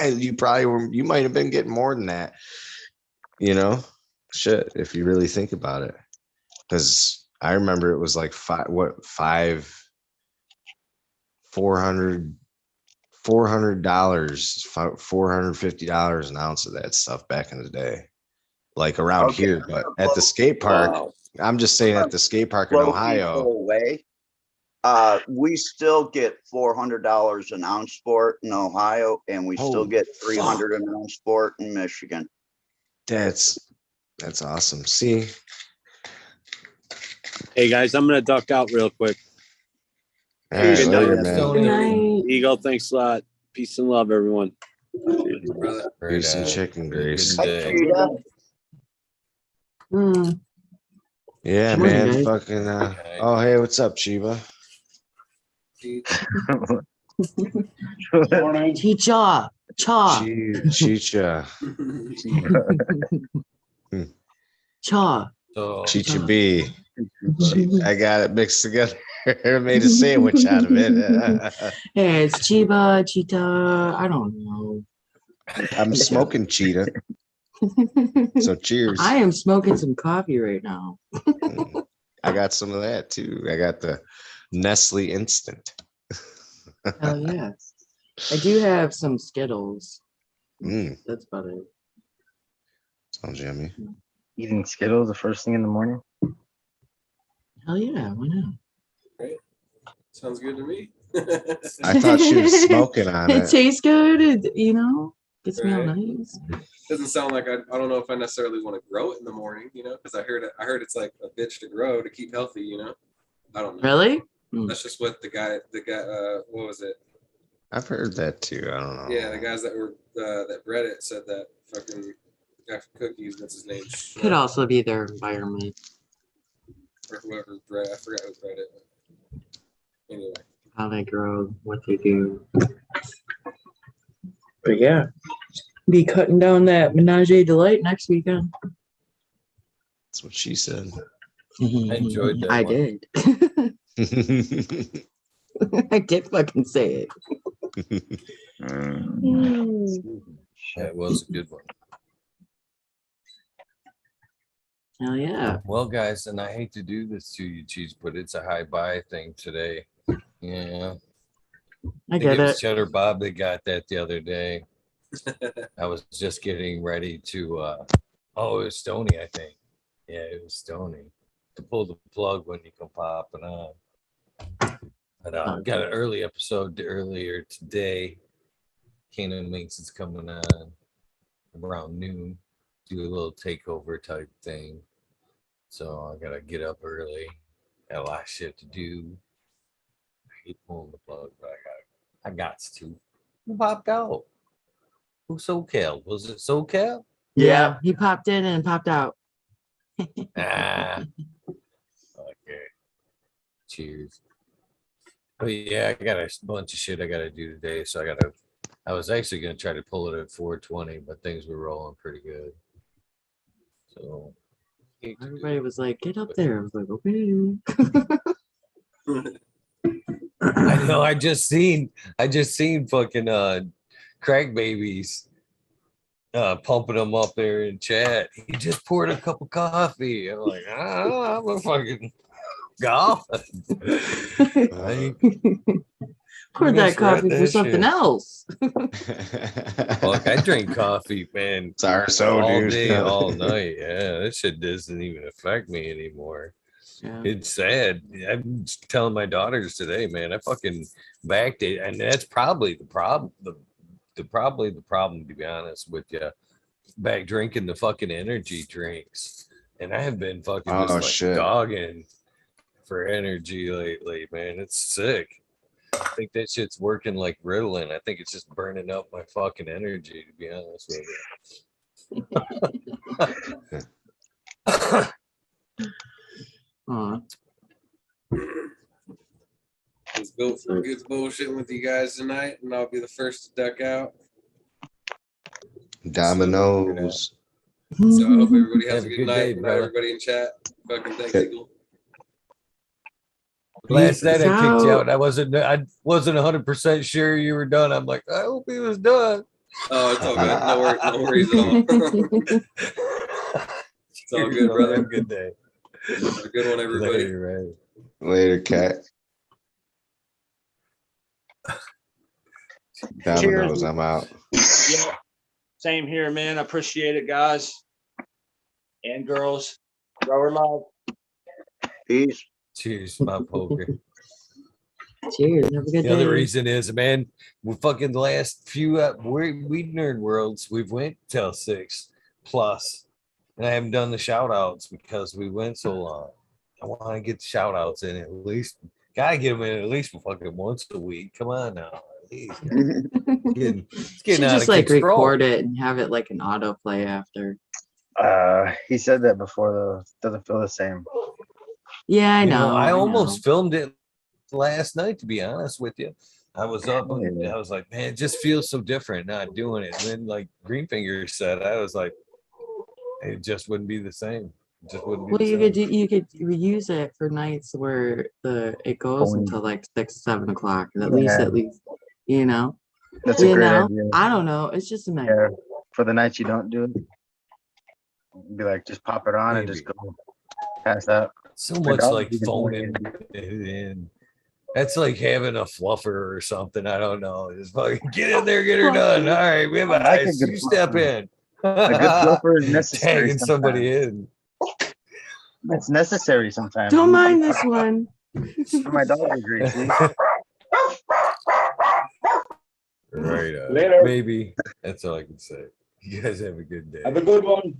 You might have been getting more than that. Shit, if you really think about it, because I remember it was like $400 $450 an ounce of that stuff back in the day, like around here. But at the skate park, I'm just saying at the skate park in Ohio, we still get $400 an ounce for it in Ohio, and we still get $300 an ounce for it in Michigan. That's awesome. See, Hey guys, I'm gonna duck out real quick. All right, Good later, night. man. Good night. Eagle, thanks a lot. Peace and love, everyone. Brother. Grease and chicken grease. Yeah, Morning, man. guys. Fucking. Oh, hey, what's up, Chiba? Cheecha. Cha. Cheecha. Cha. Cheecha B. I got it mixed together. Made a sandwich out of it. Hey, it's Chiba, Cheetah. I don't know. I'm smoking cheetah. So cheers. I am smoking some coffee right now. I got some of that too. I got the Nestle Instant. Hell yeah. I do have some Skittles. Mm. That's about it. Sounds yummy. Eating Skittles the first thing in the morning. Hell yeah, why not? Right. Sounds good to me. I thought she was smoking on It it. tastes good. It, gets me all Right. nice. Doesn't sound like I don't know if I necessarily want to grow it in the morning, because I heard it's like a bitch to grow to keep healthy, I don't know. Really? That's just what the guy, what was it? I've heard that too. I don't know. Yeah, the guys that were that bred it said that fucking guy from Cookies, what's his name? Could also be their environment. Or whoever bred, I forgot who bred it. Anyway. How they grow, what they do. But yeah. Be cutting down that Menage a Delight next weekend. That's what she said. I enjoyed that. I one. did. I did fucking say it. That was a good one. Hell yeah. Well, guys, and I hate to do this to you, Cheese, but it's a high buy thing today. Yeah. I get think was it. Cheddar Bob that got that the other day. I was just getting ready to it was Stoney, I think. Yeah, it was Stoney. To pull the plug when you come popping on. But got an early episode earlier today. Kanan Minks is coming on around noon. Do a little takeover type thing. So I gotta get up early. Got a lot of shit to do. I hate pulling the plug, but I got to. Who popped out? Who SoCal? Was it SoCal? Yeah, he popped in and popped out. Ah. Okay. Cheers. But yeah, I got a bunch of shit I gotta do today. So I was actually gonna try to pull it at 420, but things were rolling pretty good. So Everybody was like, get up there. I was like, okay. I know I just seen fucking crack babies pumping them up there in chat. He just poured a cup of coffee. I'm like, I'm a fucking golf. Pour that coffee for something else. Look, I drink coffee, man. It's our so, all dude. day, all night. Yeah, that shit doesn't even affect me anymore. Yeah. It's sad. I'm telling my daughters today, man, I fucking backed it, and that's probably the problem. Probably the problem, to be honest with you. Back drinking the fucking energy drinks, and I have been fucking just like dogging for energy lately, man. It's sick. I think that shit's working like Ritalin. I think it's just burning up my fucking energy, to be honest with you. It's built for good bullshitting with you guys tonight, and I'll be the first to duck out. Dominoes. So I hope everybody has Have a good night. day, Good night, brother. everybody in chat. Fucking thanks, Eagle. Last night I kicked you out. I wasn't 100% sure you were done. I'm like, I hope he was done. Oh, it's all good. No worries at all. It's all good, brother. Have a good day. Have a good one, everybody. Later, cat. Dominoes, I'm out. Yeah. Same here, man. I appreciate it, guys and girls. Grower love. Peace. Cheers, my poker. Cheers. Have a good The day. other reason is, man, we fucking the last few Weed Nerd Worlds, we've went till 6+, and I haven't done the shout outs because we went so long. I want to get shout outs in at least. Gotta get them in at least fucking once a week. Come on now. At least. It's Should getting out just of like control. record it and have it like an autoplay after. He said that before though. It doesn't feel the same. Yeah, I know. I almost filmed it last night, to be honest with you. I was up and I was like, man, it just feels so different not doing it. And then like GreenFingers said, I was like, it just wouldn't be the same. It just wouldn't be Well, the same. you could use it for nights where it goes until like 6-7 o'clock. At least, you know. That's a great idea. I don't know. It's just a night. Yeah, for the nights you don't do it, be like, just pop it on and just go pass out. So much like phoning it in. That's like having a fluffer or something. I don't know. Just fucking get in there, get her done. All right, we have a ice. You step in. A good fluffer is necessary. Tagging somebody in. It's necessary sometimes. Don't mind this one. My dog agrees. Right. Later. Maybe. That's all I can say. You guys have a good day. Have a good one.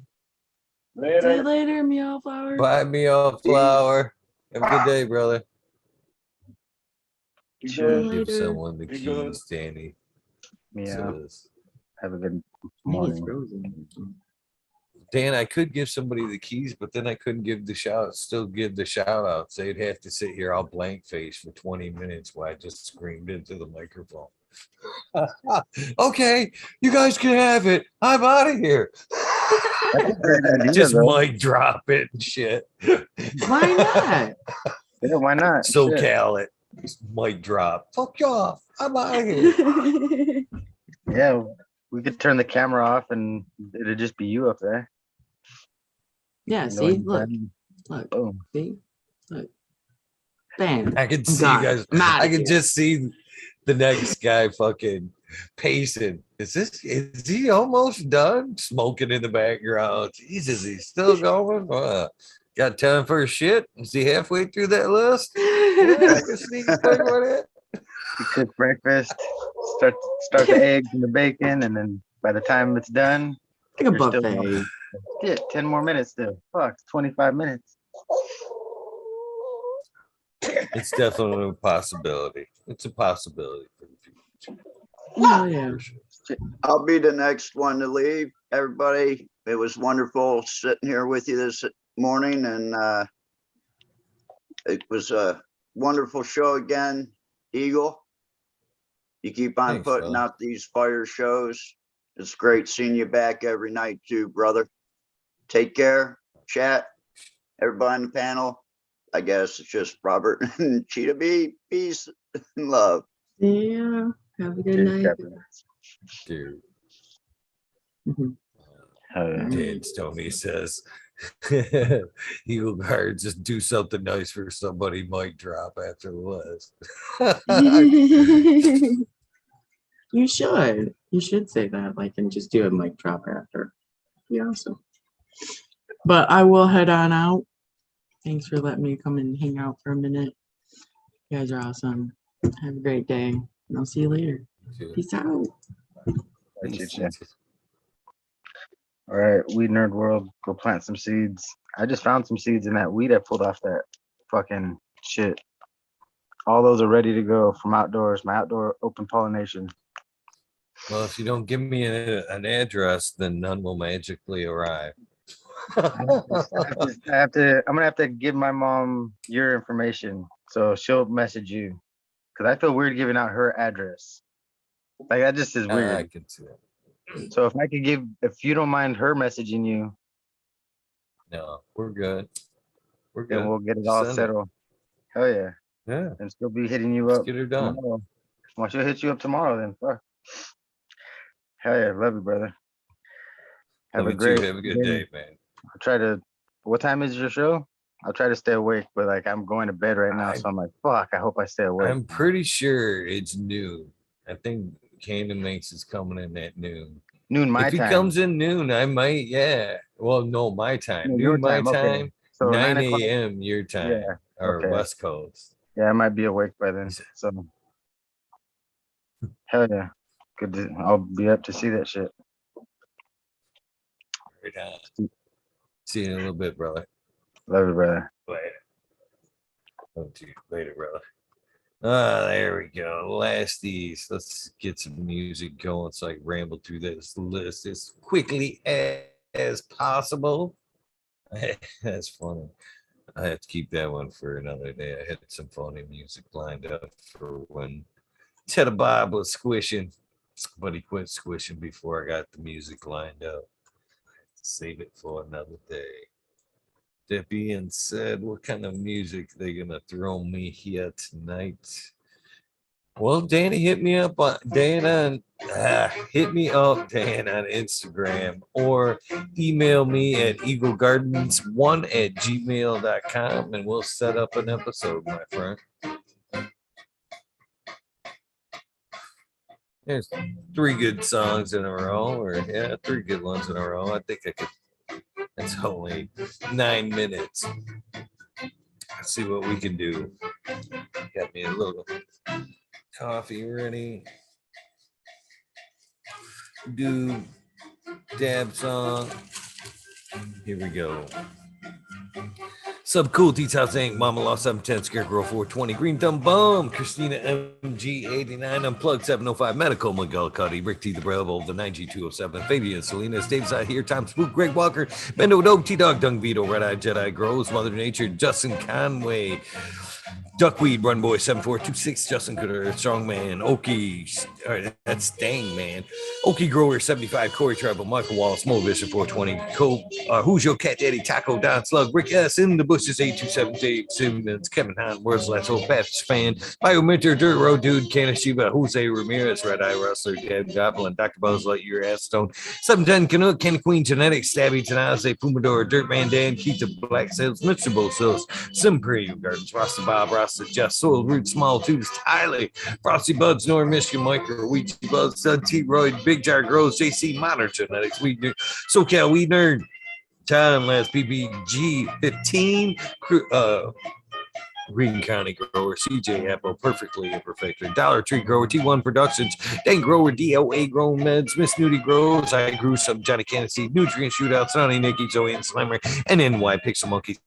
Later. See you later, Meaulflower. Bye, Meaulflower. Have a good day, brother. Give someone the keys, Danny. Yeah. Have a good morning. Dan, I could give somebody the keys, but then I couldn't give the still give the shout outs. They'd have to sit here all blank face for 20 minutes while I just screamed into the microphone. Okay, you guys can have it. I'm out of here. Just mic drop it and shit. Why not? Yeah, why not? SoCal it. Just mic drop. Fuck you off. I'm out of here. Yeah, we could turn the camera off and it'd just be you up there. Yeah, see, look, boom. See, look, bam. I can see you guys. I can just see the next guy fucking pacing. Is he almost done? Smoking in the background. Jesus, he's still going. Got time for a shit? Is he halfway through that list? Yeah, I can sneak a quick one in. You cook breakfast, start the eggs and the bacon, and then by the time it's done, like a buffet. Shit, 10 more minutes still. Fuck, 25 minutes. It's definitely a possibility. It's a possibility for the future. Oh, yeah. I'll be the next one to leave. Everybody, it was wonderful sitting here with you this morning, and it was a wonderful show again. Eagle, you keep on putting out these fire shows. It's great seeing you back every night too, brother. Take care. Chat. Everybody on the panel. I guess it's just Robert and Cheetah B. Peace and love. Yeah. Have a good night. Dude. Mm-hmm. Dan Stoney says, Eagle Guard, just do something nice for somebody, mic drop after the list. You should. You should say that, like, and just do a mic drop after. Yeah, awesome. But I will head on out. Thanks for letting me come and hang out for a minute. You guys are awesome. Have a great day. And I'll see you later. Peace out. All right, Weed Nerd World, go plant some seeds. I just found some seeds in that weed I pulled off that fucking shit. All those are ready to go from outdoors, my outdoor open pollination. Well, if you don't give me an address, then none will magically arrive. I'm gonna have to give my mom your information, so she'll message you. Cause I feel weird giving out her address. Like that just is weird. I can see that. So if you don't mind her messaging you. No, we're good. We're good. Then we'll get it all settled. Hell yeah. Yeah. And still be hitting you up. Get her done. Tomorrow. Well, she'll hit you up tomorrow then. Fuck. Hell yeah, love you, brother. Have a good day, man. What time is your show? I'll try to stay awake, but like I'm going to bed right now, so I'm like, fuck, I hope I stay awake. I'm pretty sure it's noon. I think Candy Makes is coming in at noon. Noon my time. If he comes in noon, I might, yeah. Well, no, my time. No, noon my time, okay. So 9 a.m. your time, yeah, or West Coast. Yeah, I might be awake by then. So hell yeah. Good. I'll be up to see that shit. Right on. See you in a little bit, brother. Love you, brother. Later. Oh, to you later, brother. There we go. Lasties. Let's get some music going so I can ramble through this list as quickly as possible. That's funny. I have to keep that one for another day. I had some funny music lined up for when Ted Bob was squishing, but he quit squishing before I got the music lined up. Save it for another day. That being said, what kind of music they gonna throw me here tonight? Well, Danny, hit me up on Dan on Instagram or email me at eaglegardens1@gmail.com and we'll set up an episode, my friend. There's 3 good songs in a row, or 3 good ones in a row. I think I could. It's only 9 minutes. Let's see what we can do. Got me a little coffee ready. Do dab song. Here we go. Sub Cool T-Tops Inc. Mama Lost 710 Scarecrow 420 Green Thumb Bum Christina MG 89 Unplugged 705 Medical McGillicuddy Rick T the Bravo the 9G207 Fabian Salinas Dave's out here Tom Spook Greg Walker Bendo Dog T-Dog Dung Vito Red Eye Jedi Grows Mother Nature Justin Conway Duckweed, Run Boy 7426, Justin Gooder, Strongman, Okie, all right, that's Dang Man, Okie Grower 75, Corey Tribal, Michael Wallace, Mo Bishop 420, Who's Your Cat Daddy, Taco Don Slug, Rick S. In the Bushes 827, Dave Simmons, Kevin Hahn, World's Last Hope, Baptist Fan, Biomentor, Dirt Road Dude, Kanashiba, Jose Ramirez, Red Eye Rustler, Dad Goblin, Dr. Buzz Lightyear, Ass Stone, 710 Canuck, Kenny Queen Genetics, Stabby Tanaze, Pumador, Dirt Man Dan, Keith the Black Sales, Mr. Bo Sills, Simpre Gardens, Rasta Bob, Rasta Just Soil Root Small Tubes Tyler Frosty Buds North Michigan Micro Ouija Buds T Roy Big Jar Grows JC Modern Genetics Weed Nerd SoCal Weed Nerd Time Last PPG 15 Green County Grower, CJ Apple, Perfectly Imperfected, Dollar Tree Grower, T1 Productions, Dan Grower, DOA Grown Meds, Miss Nudie Grows, I Grew Some, Johnny Candice, Nutrient Shootout, Sonny, Nikki, Zoe, and Slimer, and NY Pixel Monkey,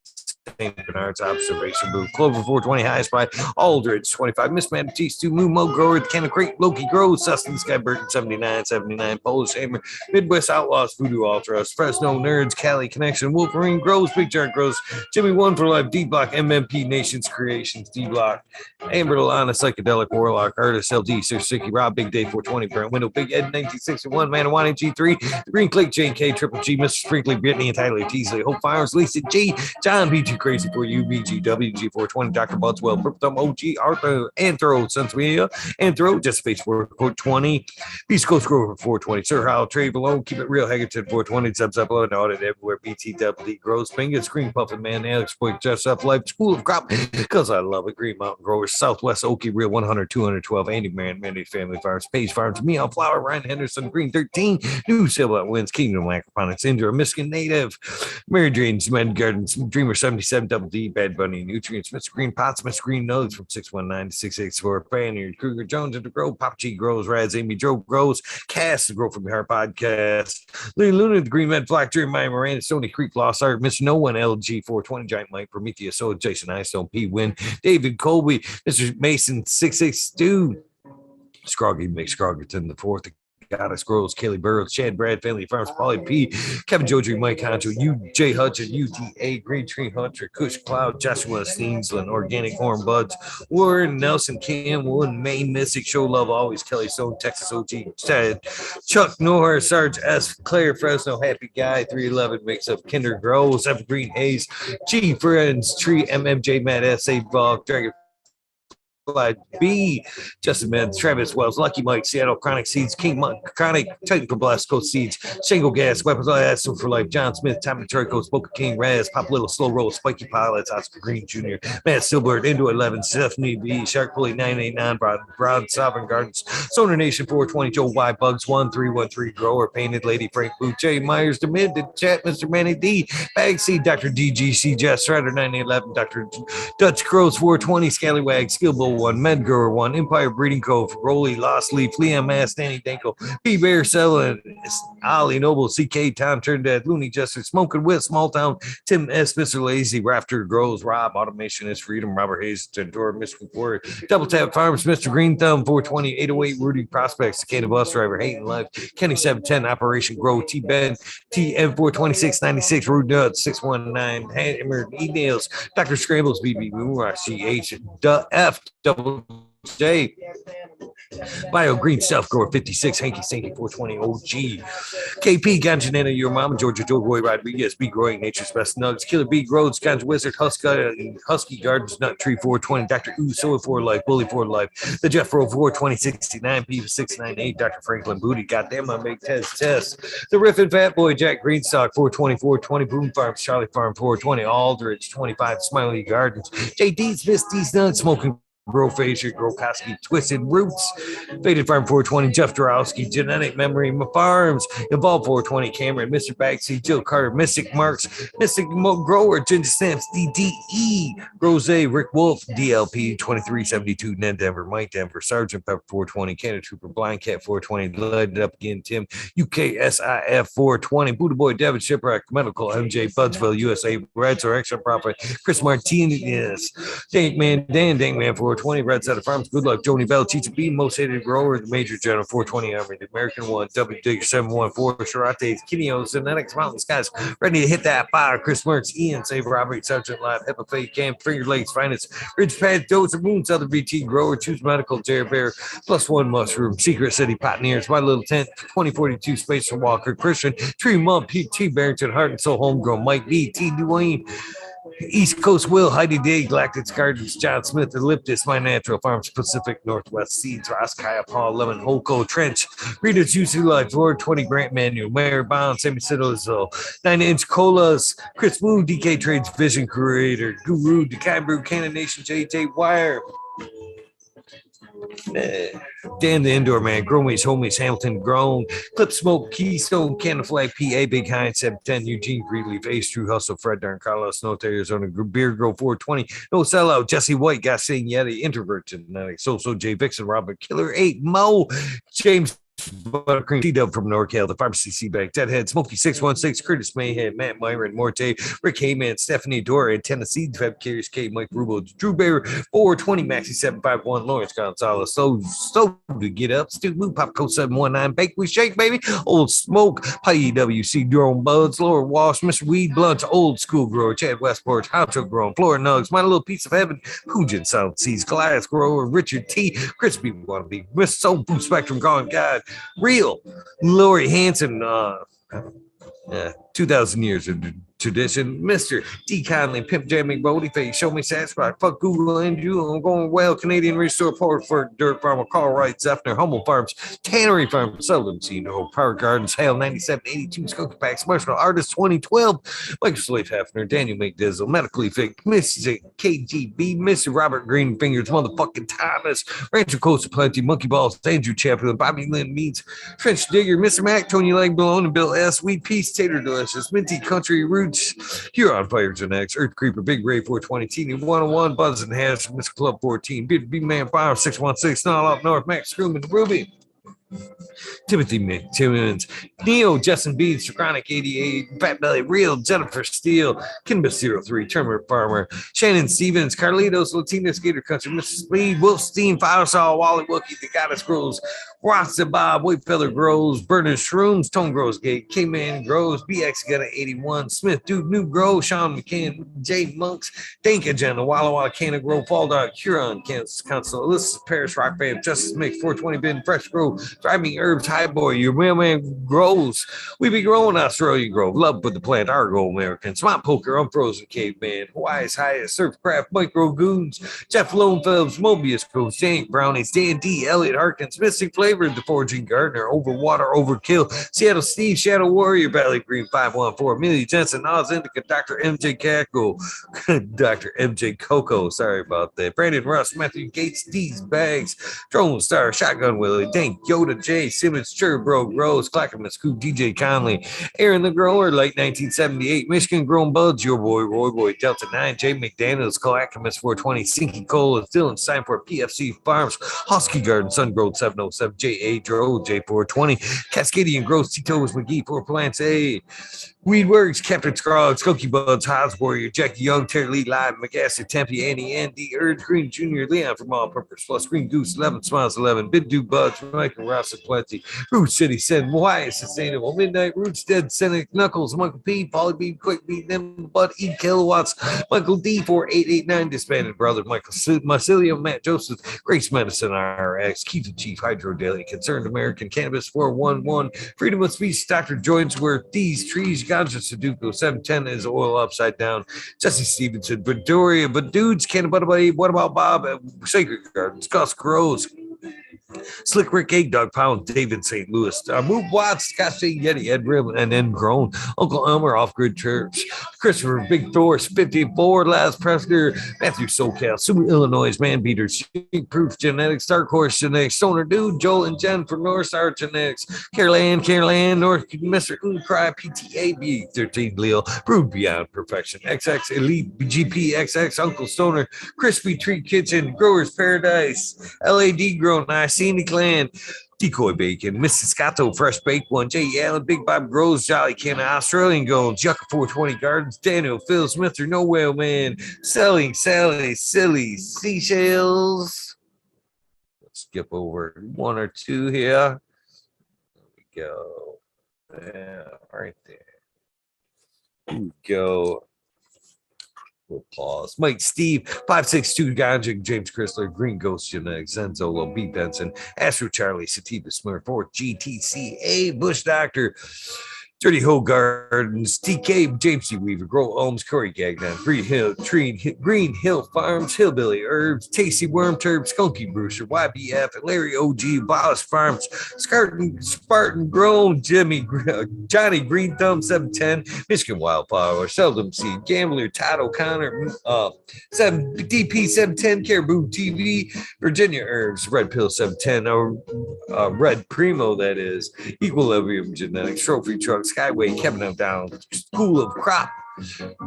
St. Bernard's Observation Booth, Clover 420, Highest By, Aldridge 25, Miss Manatee, Stu Moo, Mo Grower, Canna Crate, Loki Grows, Sustin, Sky Burton 79, Polish Hammer, Midwest Outlaws, Voodoo Ultras, Fresno Nerds, Cali Connection, Wolverine Grows, Big Jar Grows, Jimmy One for Life, D Block, MMP Nations Creations, D Block, Amber Delana, Psychedelic Warlock, Artist LD, Sir Sicky, Rob, Big Day 420, Brent Window, Big Ed 1961, Manawani G3, The Green Click, JK, Triple G, Mr. Sprinkley, Brittany, and Tyler Teasley, Hope Fires, Lisa G, John B. Too Crazy for You, BGW, G420, Dr. Budswell, Purpthumb, OG, Arthur, Anthro, Sensmedia, Anthro, Just Space 420, Beast Coast Grover 420, Sir Howell, Trade Below, Keep It Real, Haggerton 420, Subs Upload, Audit Everywhere, BTWD, Grows, Fingers, Green Puffin Man, Alex Boy, Just Up Life, School of Crop, because I love it, Green Mountain Growers, Southwest Okie, Real 100, 212, Andy Man, Mandy Family Farms, Page Farms, Meaulflower, Ryan Henderson, Green 13, New Silver Wins, Kingdom Aquaponics, Indra, Michigan Native, Mary Jane's Men Gardens, Dreamer 77, Double D, Bad Bunny, Nutrients, Mr. Green Pots, Mr. Green Nugs from 619 to 684, Fanny, Kruger Jones at the Grow, Pop G Grows, Raz, Amy Joe Grows, Cass, the Grow from Your Heart Podcast, Lee Luna, the Green Med, Black Dream, Maya Miranda, Stony Creek, Lost Art, Mr. No One, LG 420, Giant Mike, Prometheus, So, Jason Eyestone, P Win, David Colby, Mr. Mason 662, Scroggy McScroggerton, the fourth, Goddess Grows, Kelly Burrows, Chad Brad, Family Farms, Polly P, Kevin Jodry, Mike Honcho, UJ Hutchin, UTA, Green Tree Hunter, Kush Cloud, Joshua Steensland, Organic Horn Buds, Warren, Nelson, Cam, Wood, Maine, Mystic, Show Love, Always, Kelly Stone, Texas OG, Chad, Chuck Norris, Sarge S, Claire Fresno, Happy Guy, 311 Mix Up, Kinder Grows, Evergreen Hayes, G Friends, Tree, MMJ, Matt S.A. Vlog, Dragon B, Justin Menz, Travis Wells, Lucky Mike, Seattle, Chronic Seeds, King Monk, Chronic, Titan for Blast Coast Seeds, Shango Gas, Weapons Ass for Life, John Smith, Tommy Turco, Spoker King, Raz, Pop Little, Slow Roll, Spiky Pilots, Oscar Green Jr., Matt Silbert, Into 11, Stephanie B, Shark Pulley 989, Broad Sovereign Gardens, Sonar Nation 420, Joe Y, Bugs 1313, Grower, Painted Lady, Frank Boo, Jay Myers, the Mid, the Chat, Mr. Manny D, Bag Seed, Dr. DGC, Jess Strider 911, Dr. Dutch Crows 420, Scallywag, Skill Bull 1, Medgrower 1, Empire Breeding Cove, Rolly, Lost Leaf, Liam Mass, Danny Danko, P Bear Selling, Ollie Noble, CK, Tom Turndad, Looney Jester, Smoking with Small Town, Tim S, Mr. Lazy, Rafter Grows, Rob, Automation is Freedom, Robert Hayes, Tentor, Mr. Warrior, Double Tap Farms, Mr. Green Thumb, 420, 808, Rudy Prospects, Cicada Bus Driver, Hating Life, Kenny 710, Operation Grow, T Ben, TM 42696, Rude Nuts, 619, Hammer, E-Nails, Dr. Scrambles, BB Moonrock, CH, F, Double J, Bio Green Self Grower 56, Hanky Stinky 420 OG, KP Ganjanana, Your Mama, Georgia Joe Boy Rodriguez, B Growing, Nature's Best Nugs, Killer B Grows, Ganja Wizard, Husky Gardens, Nut Tree 420, Dr. Ooh, Soy for Life, Bully for Life, the Jeff Rowe 42069, P 698, Dr. Franklin Booty, Goddamn, I make test, the Riffin Fat Boy, Jack Greenstock 420, 420, Boom Farms, Charlie Farm 420, Aldridge 25, Smiley Gardens, JD's Misty's None, Smoking Grow Facial, Grow Koski, Twisted Roots, Faded Farm 420, Jeff Dorowski, Genetic Memory Farms, Evolve 420, Cameron, Mr. Bagsy, Jill Carter, Mystic Marks, Mystic Grower, Ginger Stamps, DDE, Rose, Rick Wolf, DLP 2372, Ned Denver, Mike Denver, Sergeant Pepper 420, Canada Trooper, Blind Cat 420, Lighted Up Again, Tim, UKSIF 420, Buddha Boy, Devin Shipwreck, Medical, MJ, Budsville, USA, Reds or Extra Profit, Chris Martinez, Dank Man 420, Red Set of Farms, Good Luck, Joni Bell, Cheecha B, Most Hated Grower, the Major General 420 Army, the American One, W Digger 714, Sharates, Kineo, Genetics, Mountain Skies, ready to hit that fire, Chris Mertz, Ian, Save Robert, Sergeant Live, Ep588, Camp, Finger Lakes, Finance, Ridge Pad, Dozer, Moon, Southern BT, Grower, Choose Medical, Jerry Bear, Plus One Mushroom, Secret City, Pioneers, My Little Tent, 2042, Space for Walker, Christian, Tree Mump, T. Barrington, Heart and Soul, Homegrown, Mike B, T. Dwayne, East Coast Will, Heidi Day, Galactic Gardens, John Smith, Elliptis, My Natural Farms, Pacific Northwest Seeds, Ross, Kaya, Paul, Lemon, Holco, Trench, Rita's Juicy Life, Lord 20 Grant Manual, Mayor Bound, Sammy Siddles, 9-Inch Colas, Chris Wu, DK Trades Vision Creator, Guru, Dekai Brew, Cannon Nation, JJ Wire, Dan the Indoor Man, Gromies, Homies, Hamilton, Grown, Clip Smoke, Keystone, Cannon Flag, PA, Big Hines, 710, Eugene, Greenleaf, Ace, True Hustle, Fred Darn, Carlos, North Arizona, Beer Grow 420, No Sellout, Jesse White, Gassing Yeti, Introvert, Genetic, So J Vixen, Robert, Killer 8, Mo, James, Buttercream, T-Dub from NorCal, the Pharmacy C-Bag, Deadhead, Smokey 616, Curtis Mayhead, Matt Myron, Morte, Rick Heyman, Stephanie Dora, Tennessee, Feb Carriers, K, Mike Rubo, Drew Bear, 420, Maxi 751, Lawrence Gonzalez, so to get up, Stu Moo, Popco 719, Bake We Shake, baby, Old Smoke, Pi EWC, Drone Buds, Laura Walsh, Mr. Weed Blunts, Old School Grower, Chad Westport, Honcho Grown, Flora Nugs, My Little Piece of Heaven, Pugin Sound Seas, Glass Grower, Richard T, Crispy Wannabe, Miss Soul Food Spectrum, Gone God, Real, Lori Hanson, 2,000 years of tradition, Mr. D. Conley, Pimp Jamming, Bodie Face, Show Me Satisfied, Fuck Google and you, I'm going well, Canadian Restore, Port for Dirt Farmer, Carl Wright, Zephyr, Humble Farms, Tannery Farm, Seldom Seen, Power Gardens, Hale 9782, Skunk Packs, Marshall Artist 2012, Mike Slave Heffner, Daniel McDizzle, Medically Fit, Mrs. KGB, Mr. Robert Greenfingers, Motherfucking Thomas, Rancho Costa Plenty, Monkey Balls, Andrew Chaplin, Bobby Lynn Meats, Trench Digger, Mr. Mac, Tony Lang Balone, and Bill S. Sweet Peace, Tater Delicious, Minty Country Roots, Huron Fire Genetics, Earth Creeper, Big Ray 420, Teeny 101, Buzz and Hash, Mr. Club 14, Big Man Fire 616, Snarl Up North, Max Screaming, Ruby, Timothy McTimmons, Neo, Justin Beats, Chronic 88, Fat Belly, Real, Jennifer Steele, Kinba 03, Turmeric Farmer, Shannon Stevens, Carlitos, Latina Skater Country, Mr. Speed, Wolfstein, Firesaw, Wally Wookie, The Goddess Grows, Rasta Bob, Whitefeller Grows, Bernard Shrooms, Tone Grows Gate, K-Man Grows, BX Gunna 81, Smith, Dude, New Grow, Sean McCann, Jay Monks, Dank Agenda, Walla Walla, Canna Grow, Fall Dog, Huron, Kansas Council, Elizabeth Paris, Rock Band, Justice Mix, 420 Bin, Fresh Grow, Driving Herbs, High Boy, Your Mailman Grows, We Be Growing, Australian Grove, Love with the Plant, Argo American, Smot Poker, Unfrozen Caveman, Hawaii's Highest, Surfcraft, Micro Goons, Jeff Lone Phelps, Mobius Coast, Jank Brownies, Dan D, Elliot Harkins, Mystic Flavor, The Forging Gardner, Overwater, Overkill, Seattle Steve, Shadow Warrior, Valley Green 514, Amelia Jensen, Oz Indica, Dr. MJ Cackle, Dr. MJ Coco, sorry about that, Brandon Russ, Matthew Gates, D's Bags, Drone Star, Shotgun Willie, Dank Yoda, Dakota J, Simmons, Bro, Rose, Clackamas, Scoop, DJ Conley, Aaron the Grower, late 1978, Michigan Grown Buds, Your Boy, Roy Boy, Delta 9, Jay McDaniels, Clackamas 420, Sinky Cola, Dylan Steinfort, PFC Farms, Husky Garden, Sun Grove 707, J.A. Dro, J420, Cascadian Gross, Tito's McGee, 4 Plants A, Weedworks, Captain Scroggs, Skokie Buds, Hobbs Warrior, Jackie Young, Terry Lee, Live, McGasser, Tempe, Annie, Andy, Urge, Green Jr., Leon from All Purpose Plus, Green Goose, 11 Smiles, 11, Bid Do Buds, Michael Ross, Plenty, Root City, Send, Wyatt, Sustainable, Midnight, Roots, Dead, Cynic, Knuckles, Michael P, Polly B, Quick Beat, Nimble Bud, E Kilowatts, Michael D, 4889, Disbanded Brother, Michael Marcilio, Matt Joseph, Grace Medicine, RX, Keto Chief, Hydro Daily, Concerned American Cannabis, 411, Freedom of Speech, Dr. Joinsworth, These Trees, Ganja Sudoku, 710 is oil upside down. Jesse Stevenson, Bedoria, but dudes, Cannabis, what about Bob? Sacred Gardens, Gus Groves, Slick Rick, Egg Dog Pound, David St. Louis, Move Watts, Scott St. Yeti, Ed Rim, and then Grown, Uncle Elmer, Off Grid Church, Christopher, Big Thor's 54, Last Presner, Matthew SoCal, Sue Illinois, Man Beaters, Proof Genetics, Dark Horse Genetics, Stoner Dude, Joel and Jen from North Star Genetics, Caroline, North Mr. Cry, PTA, B13 Leo, Brood Beyond Perfection, XX Elite, GP, XX, Uncle Stoner, Crispy Treat Kitchen, Growers Paradise, LAD Grown, Iceni Clan, Decoy Bacon, Mrs. Scotto, Fresh Baked One, J. Allen, Big Bob Grows, Jolly Canna, Australian Gold, Yucca 420 Gardens, Daniel, Phil Smith, No Whale Man, Selling, Sally, Silly, Seashells. Let's skip over one or two here. There we go. Yeah, right there. Here we go. We'll pause. Mike, Steve, 562 Ganja, James Chrysler, Green Ghost Genetics, Zenzolo, B. Benson, Astro Charlie, Sativa Smurf, 4th GTCA, Bush Doctor, Dirty Hoe Gardens, TK, James C. Weaver, Grow Ohms, Corey Gagnon, Green Hill Farms, Hillbilly Herbs, Tasty Worm Turb, Skunky Brewster, YBF, Larry OG, Wallace Farms, Spartan Grown, Johnny Green Thumb 710, Michigan Wildflower, Seldom Seed, Gambler, Todd O'Connor, DP 710, Caribou TV, Virginia Herbs, Red Pill 710, Red Primo, that is, Equilibrium Genetics, Trophy Truck, Skyway, Kevin O'Donnell, School of Crop,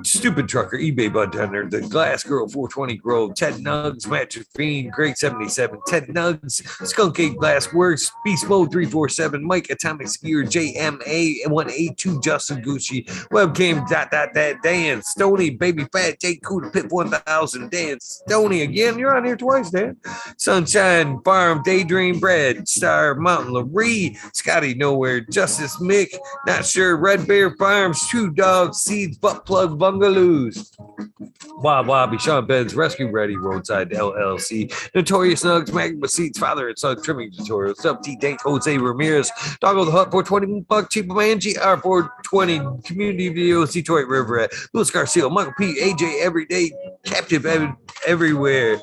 Stupid Trucker, eBay Bud Tender, The Glass Girl, 420 Grove, Ted Nugs, Mattress Fiend, Great 77, Ted Nugs, Skunk 8 Glass Works, Beast Mode 347, Mike Atomic Skier, JMA 182, Justin Gucci, Webcam Dan, Stoney, Baby Fat, Jake Cuda, Pip 1000, Dan, Stoney again, you're on here twice, Dan. Sunshine Farm, Daydream Bread, Star Mountain Laree, Scotty Nowhere, Justice Mick, Not Sure, Red Bear Farms, Two Dogs, Seeds, Butt Plug Bungalows, Wob Wobby, Sean Benz, Rescue Ready, Roadside LLC, Notorious Nugs, Magma Seeds, Father and Son Trimming Tutorials, Sub T Dank, Jose Ramirez, Doggo the Hut, 420 Buck, Cheap Man, GR 420, Community Videos, Detroit River at Louis Garcia, Michael P, AJ Everyday, Captive Everywhere,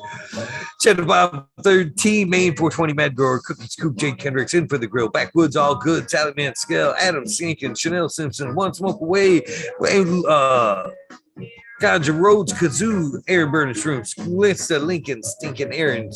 Cheddar Bob 13, Maine 420, Mad Grower, Cookie Scoop, Jake Kendricks, In for the Grill, Backwoods All Good, Sally Man Scale, Adam Sinkin, Chanel Simpson, One Smoke Away, Ganja Roads, Kazoo, Aaron Burner Shrooms, Lista Lincoln, Stinking Aaron,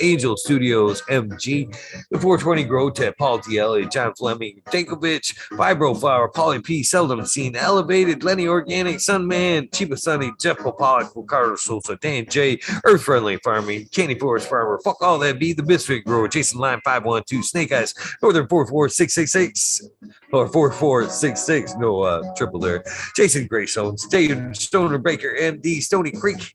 Angel Studios, MG, The 420 Grow Tap, Paul DLA, John Fleming, Dankovich, Vibro Flower, Polly P, Seldom Seen, Elevated, Lenny Organic, Sunman, Chiba Sunny, Jeff Pollock, Ricardo Sosa, Dan J, Earth Friendly Farming, Candy Forest Farmer, Fuck All That Be, The Misfit Grower, Jason Line 512, Snake Eyes, Northern 44666, or 4466, no triple there, Jason Graystones, David Stoner Baker, MD, Stony Creek,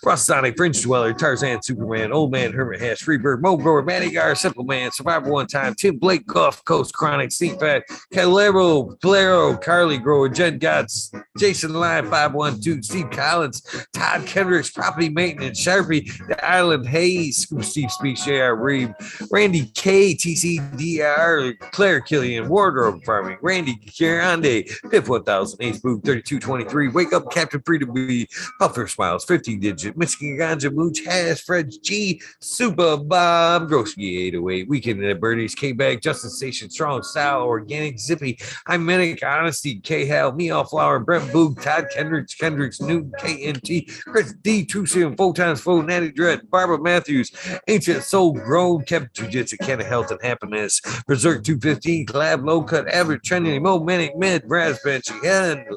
Ross Sonic, Fringe Dweller, Tarzan, Superman, Old Man, Hermit Hash, Freebird, Mo Grower, Matty Gar, Simple Man, Survivor One Time, Tim Blake, Gulf Coast Chronic, Steve Fat, Calero, Blero, Carly Grower, Jen Gods, Jason Line 512, Steve Collins, Todd Kendricks, Property Maintenance, Sharpie, The Island Hayes, Steve Speaks, J.R. Reeb, Randy K, TCDR, Claire Killian, Wardrobe Farming, Randy Kirande, Pip 1000, Ace Boo 3223, Wake Up Captain Freedom B, Puffer Smiles, 15 Digit, Michigan Ganja Mooch, Hash, Fred G, Super Bob, Groski 808, Weekend at Birdies, K-Bag, Justin Station, Strong Style, Organic, Zippy, Hymenic, Honesty, K-Hal, Meaulflower, Brent Boog, Todd Kendricks, Newton, KNT, Chris D, Trucium, 4x4, Natty Dread, Barbara Matthews, Ancient Soul Grown, Kept Jiu-Jitsu, Canna Health and Happiness, Berserk 215, Collab, Low Cut, Average, Trending, Mo, Manic, Mid, Raz Benchy,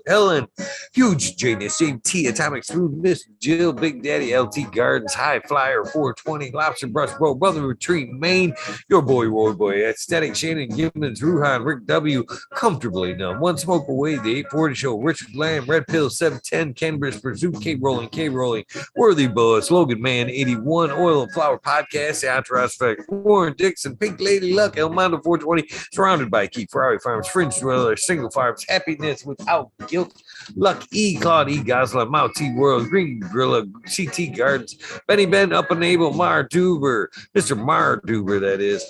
Helen, Huge, Janus, T, Atomic Spoon, Miss Jill, Big Daddy, LT Gardens, High Flyer, 420, Lobster Brush, Bro, Brother Retreat, Maine, Your Boy, Roy Boy, Aesthetic, Shannon, Gibbons, Ruhan, Rick W, Comfortably Numb, One Smoke Away, The 840 Show, Richard Lamb, Red Pill, 710, Cannabis Pursuit, K Rolling, Worthy Boss, Logan Man, 81, Oil and Flower Podcast, The Entourage Effect, Warren Dixon, Pink Lady Luck, El Mondo 420, Surrounded by Keith Ferrari Farms, Fringe Dweller, Single Farms, Happiness Without Guilt, Luck E, Claude E, Gosler, Mount T World, Green Gorilla, CT Gardens, Benny Ben, Up and Able, Mar Duber, Mr. Mar Duber, that is,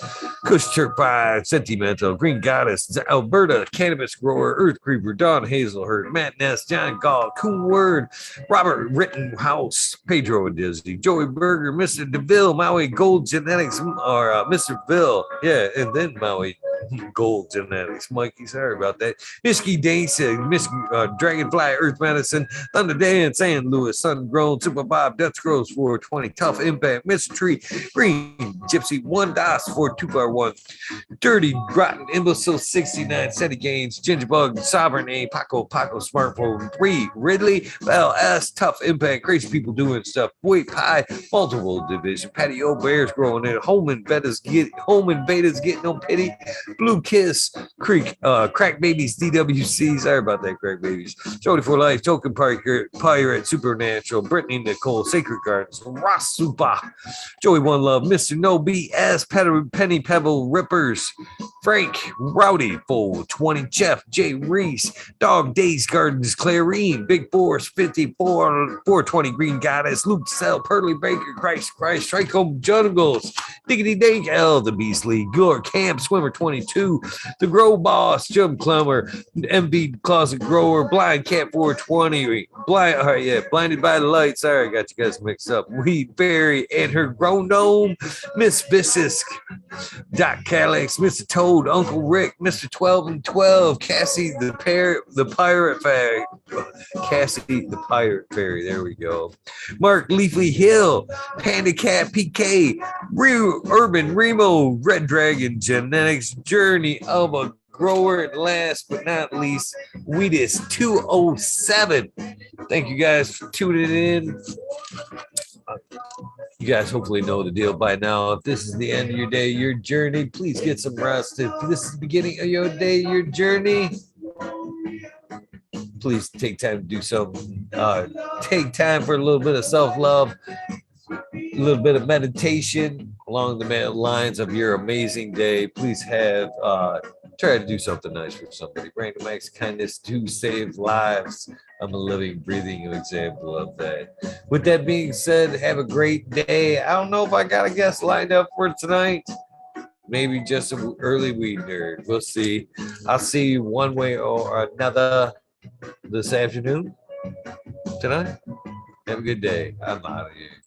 Kush Turk Pie, Sentimental, Green Goddess, Alberta, Cannabis Grower, Earth Creeper, Dawn Hazelhurst, Matt Ness, John Gall, Coon Word, Robert Rittenhouse, Pedro and Disney, Joey Berger, Mr. DeVille, Maui Gold Genetics, or Mr. Bill, yeah, and then Maui Gold Genetics, Mikey, sorry about that. Misky Dancing, Dragonfly, Earth Medicine, Thunder Dan, San Louis, Sun Grown, Super Bob, Dutch Grows 420, Tough Impact, Mystery, Green, Gypsy, 1 DOS for 2x1, Dirty, Rotten, Imbecile 69, Seti Gaines, Gingerbug, Sovereign A, Paco, Smartphone 3, Ridley, LS, Tough Impact, Crazy People Doing Stuff, Boy Pie, Multiple Division, Patio Bears growing in, Home and Betas getting no pity, Blue Kiss, Crack Babies, DWC, sorry about that, Crack Babies, Jody for Life, Token Pirate, Supernatural, Brittany Nicole, Sacred Gardens, Ross Super, Joey One Love, Mr. No BS, Penny Pebble, Rippers, Frank, Rowdy, Full 20, Jeff, Jay Reese, Dog Days Gardens, Clarine, Big Force, 54, 420, Green Goddess, Luke Cell, Pearly Baker, Christ, Strike Home Jungles, Diggity Dink, L, The Beastly, Gore Camp, Swimmer 22, The Grow Boss, Jim Clemmer, MB Closet Grower, Blind Cat 420, Blinded by the Light, sorry, I got you guys mixed up, Weed Berry, and her Grown Dome, Miss Visisk, Doc Calix, Mr. Toad, Uncle Rick, Mr. 12 and 12, Cassie the Pirate Fairy, Cassie the Pirate Fairy, there we go. Mark Leafly Hill, Panda Cat PK, Urban Remo, Red Dragon Genetics, Journey of a Grower, and last but not least, Weedus 207. Thank you guys for tuning in. You guys hopefully know the deal by now. If this is the end of your day, your journey, please get some rest. If this is the beginning of your day, your journey, please take time to do something. Take time for a little bit of self-love, a little bit of meditation along the lines of your amazing day. Please try to do something nice for somebody. Random acts of kindness do save lives. I'm a living, breathing example of that. With that being said, have a great day. I don't know if I got a guest lined up for tonight. Maybe just an early weed nerd. We'll see. I'll see you one way or another this afternoon, tonight. Have a good day. I'm out of here.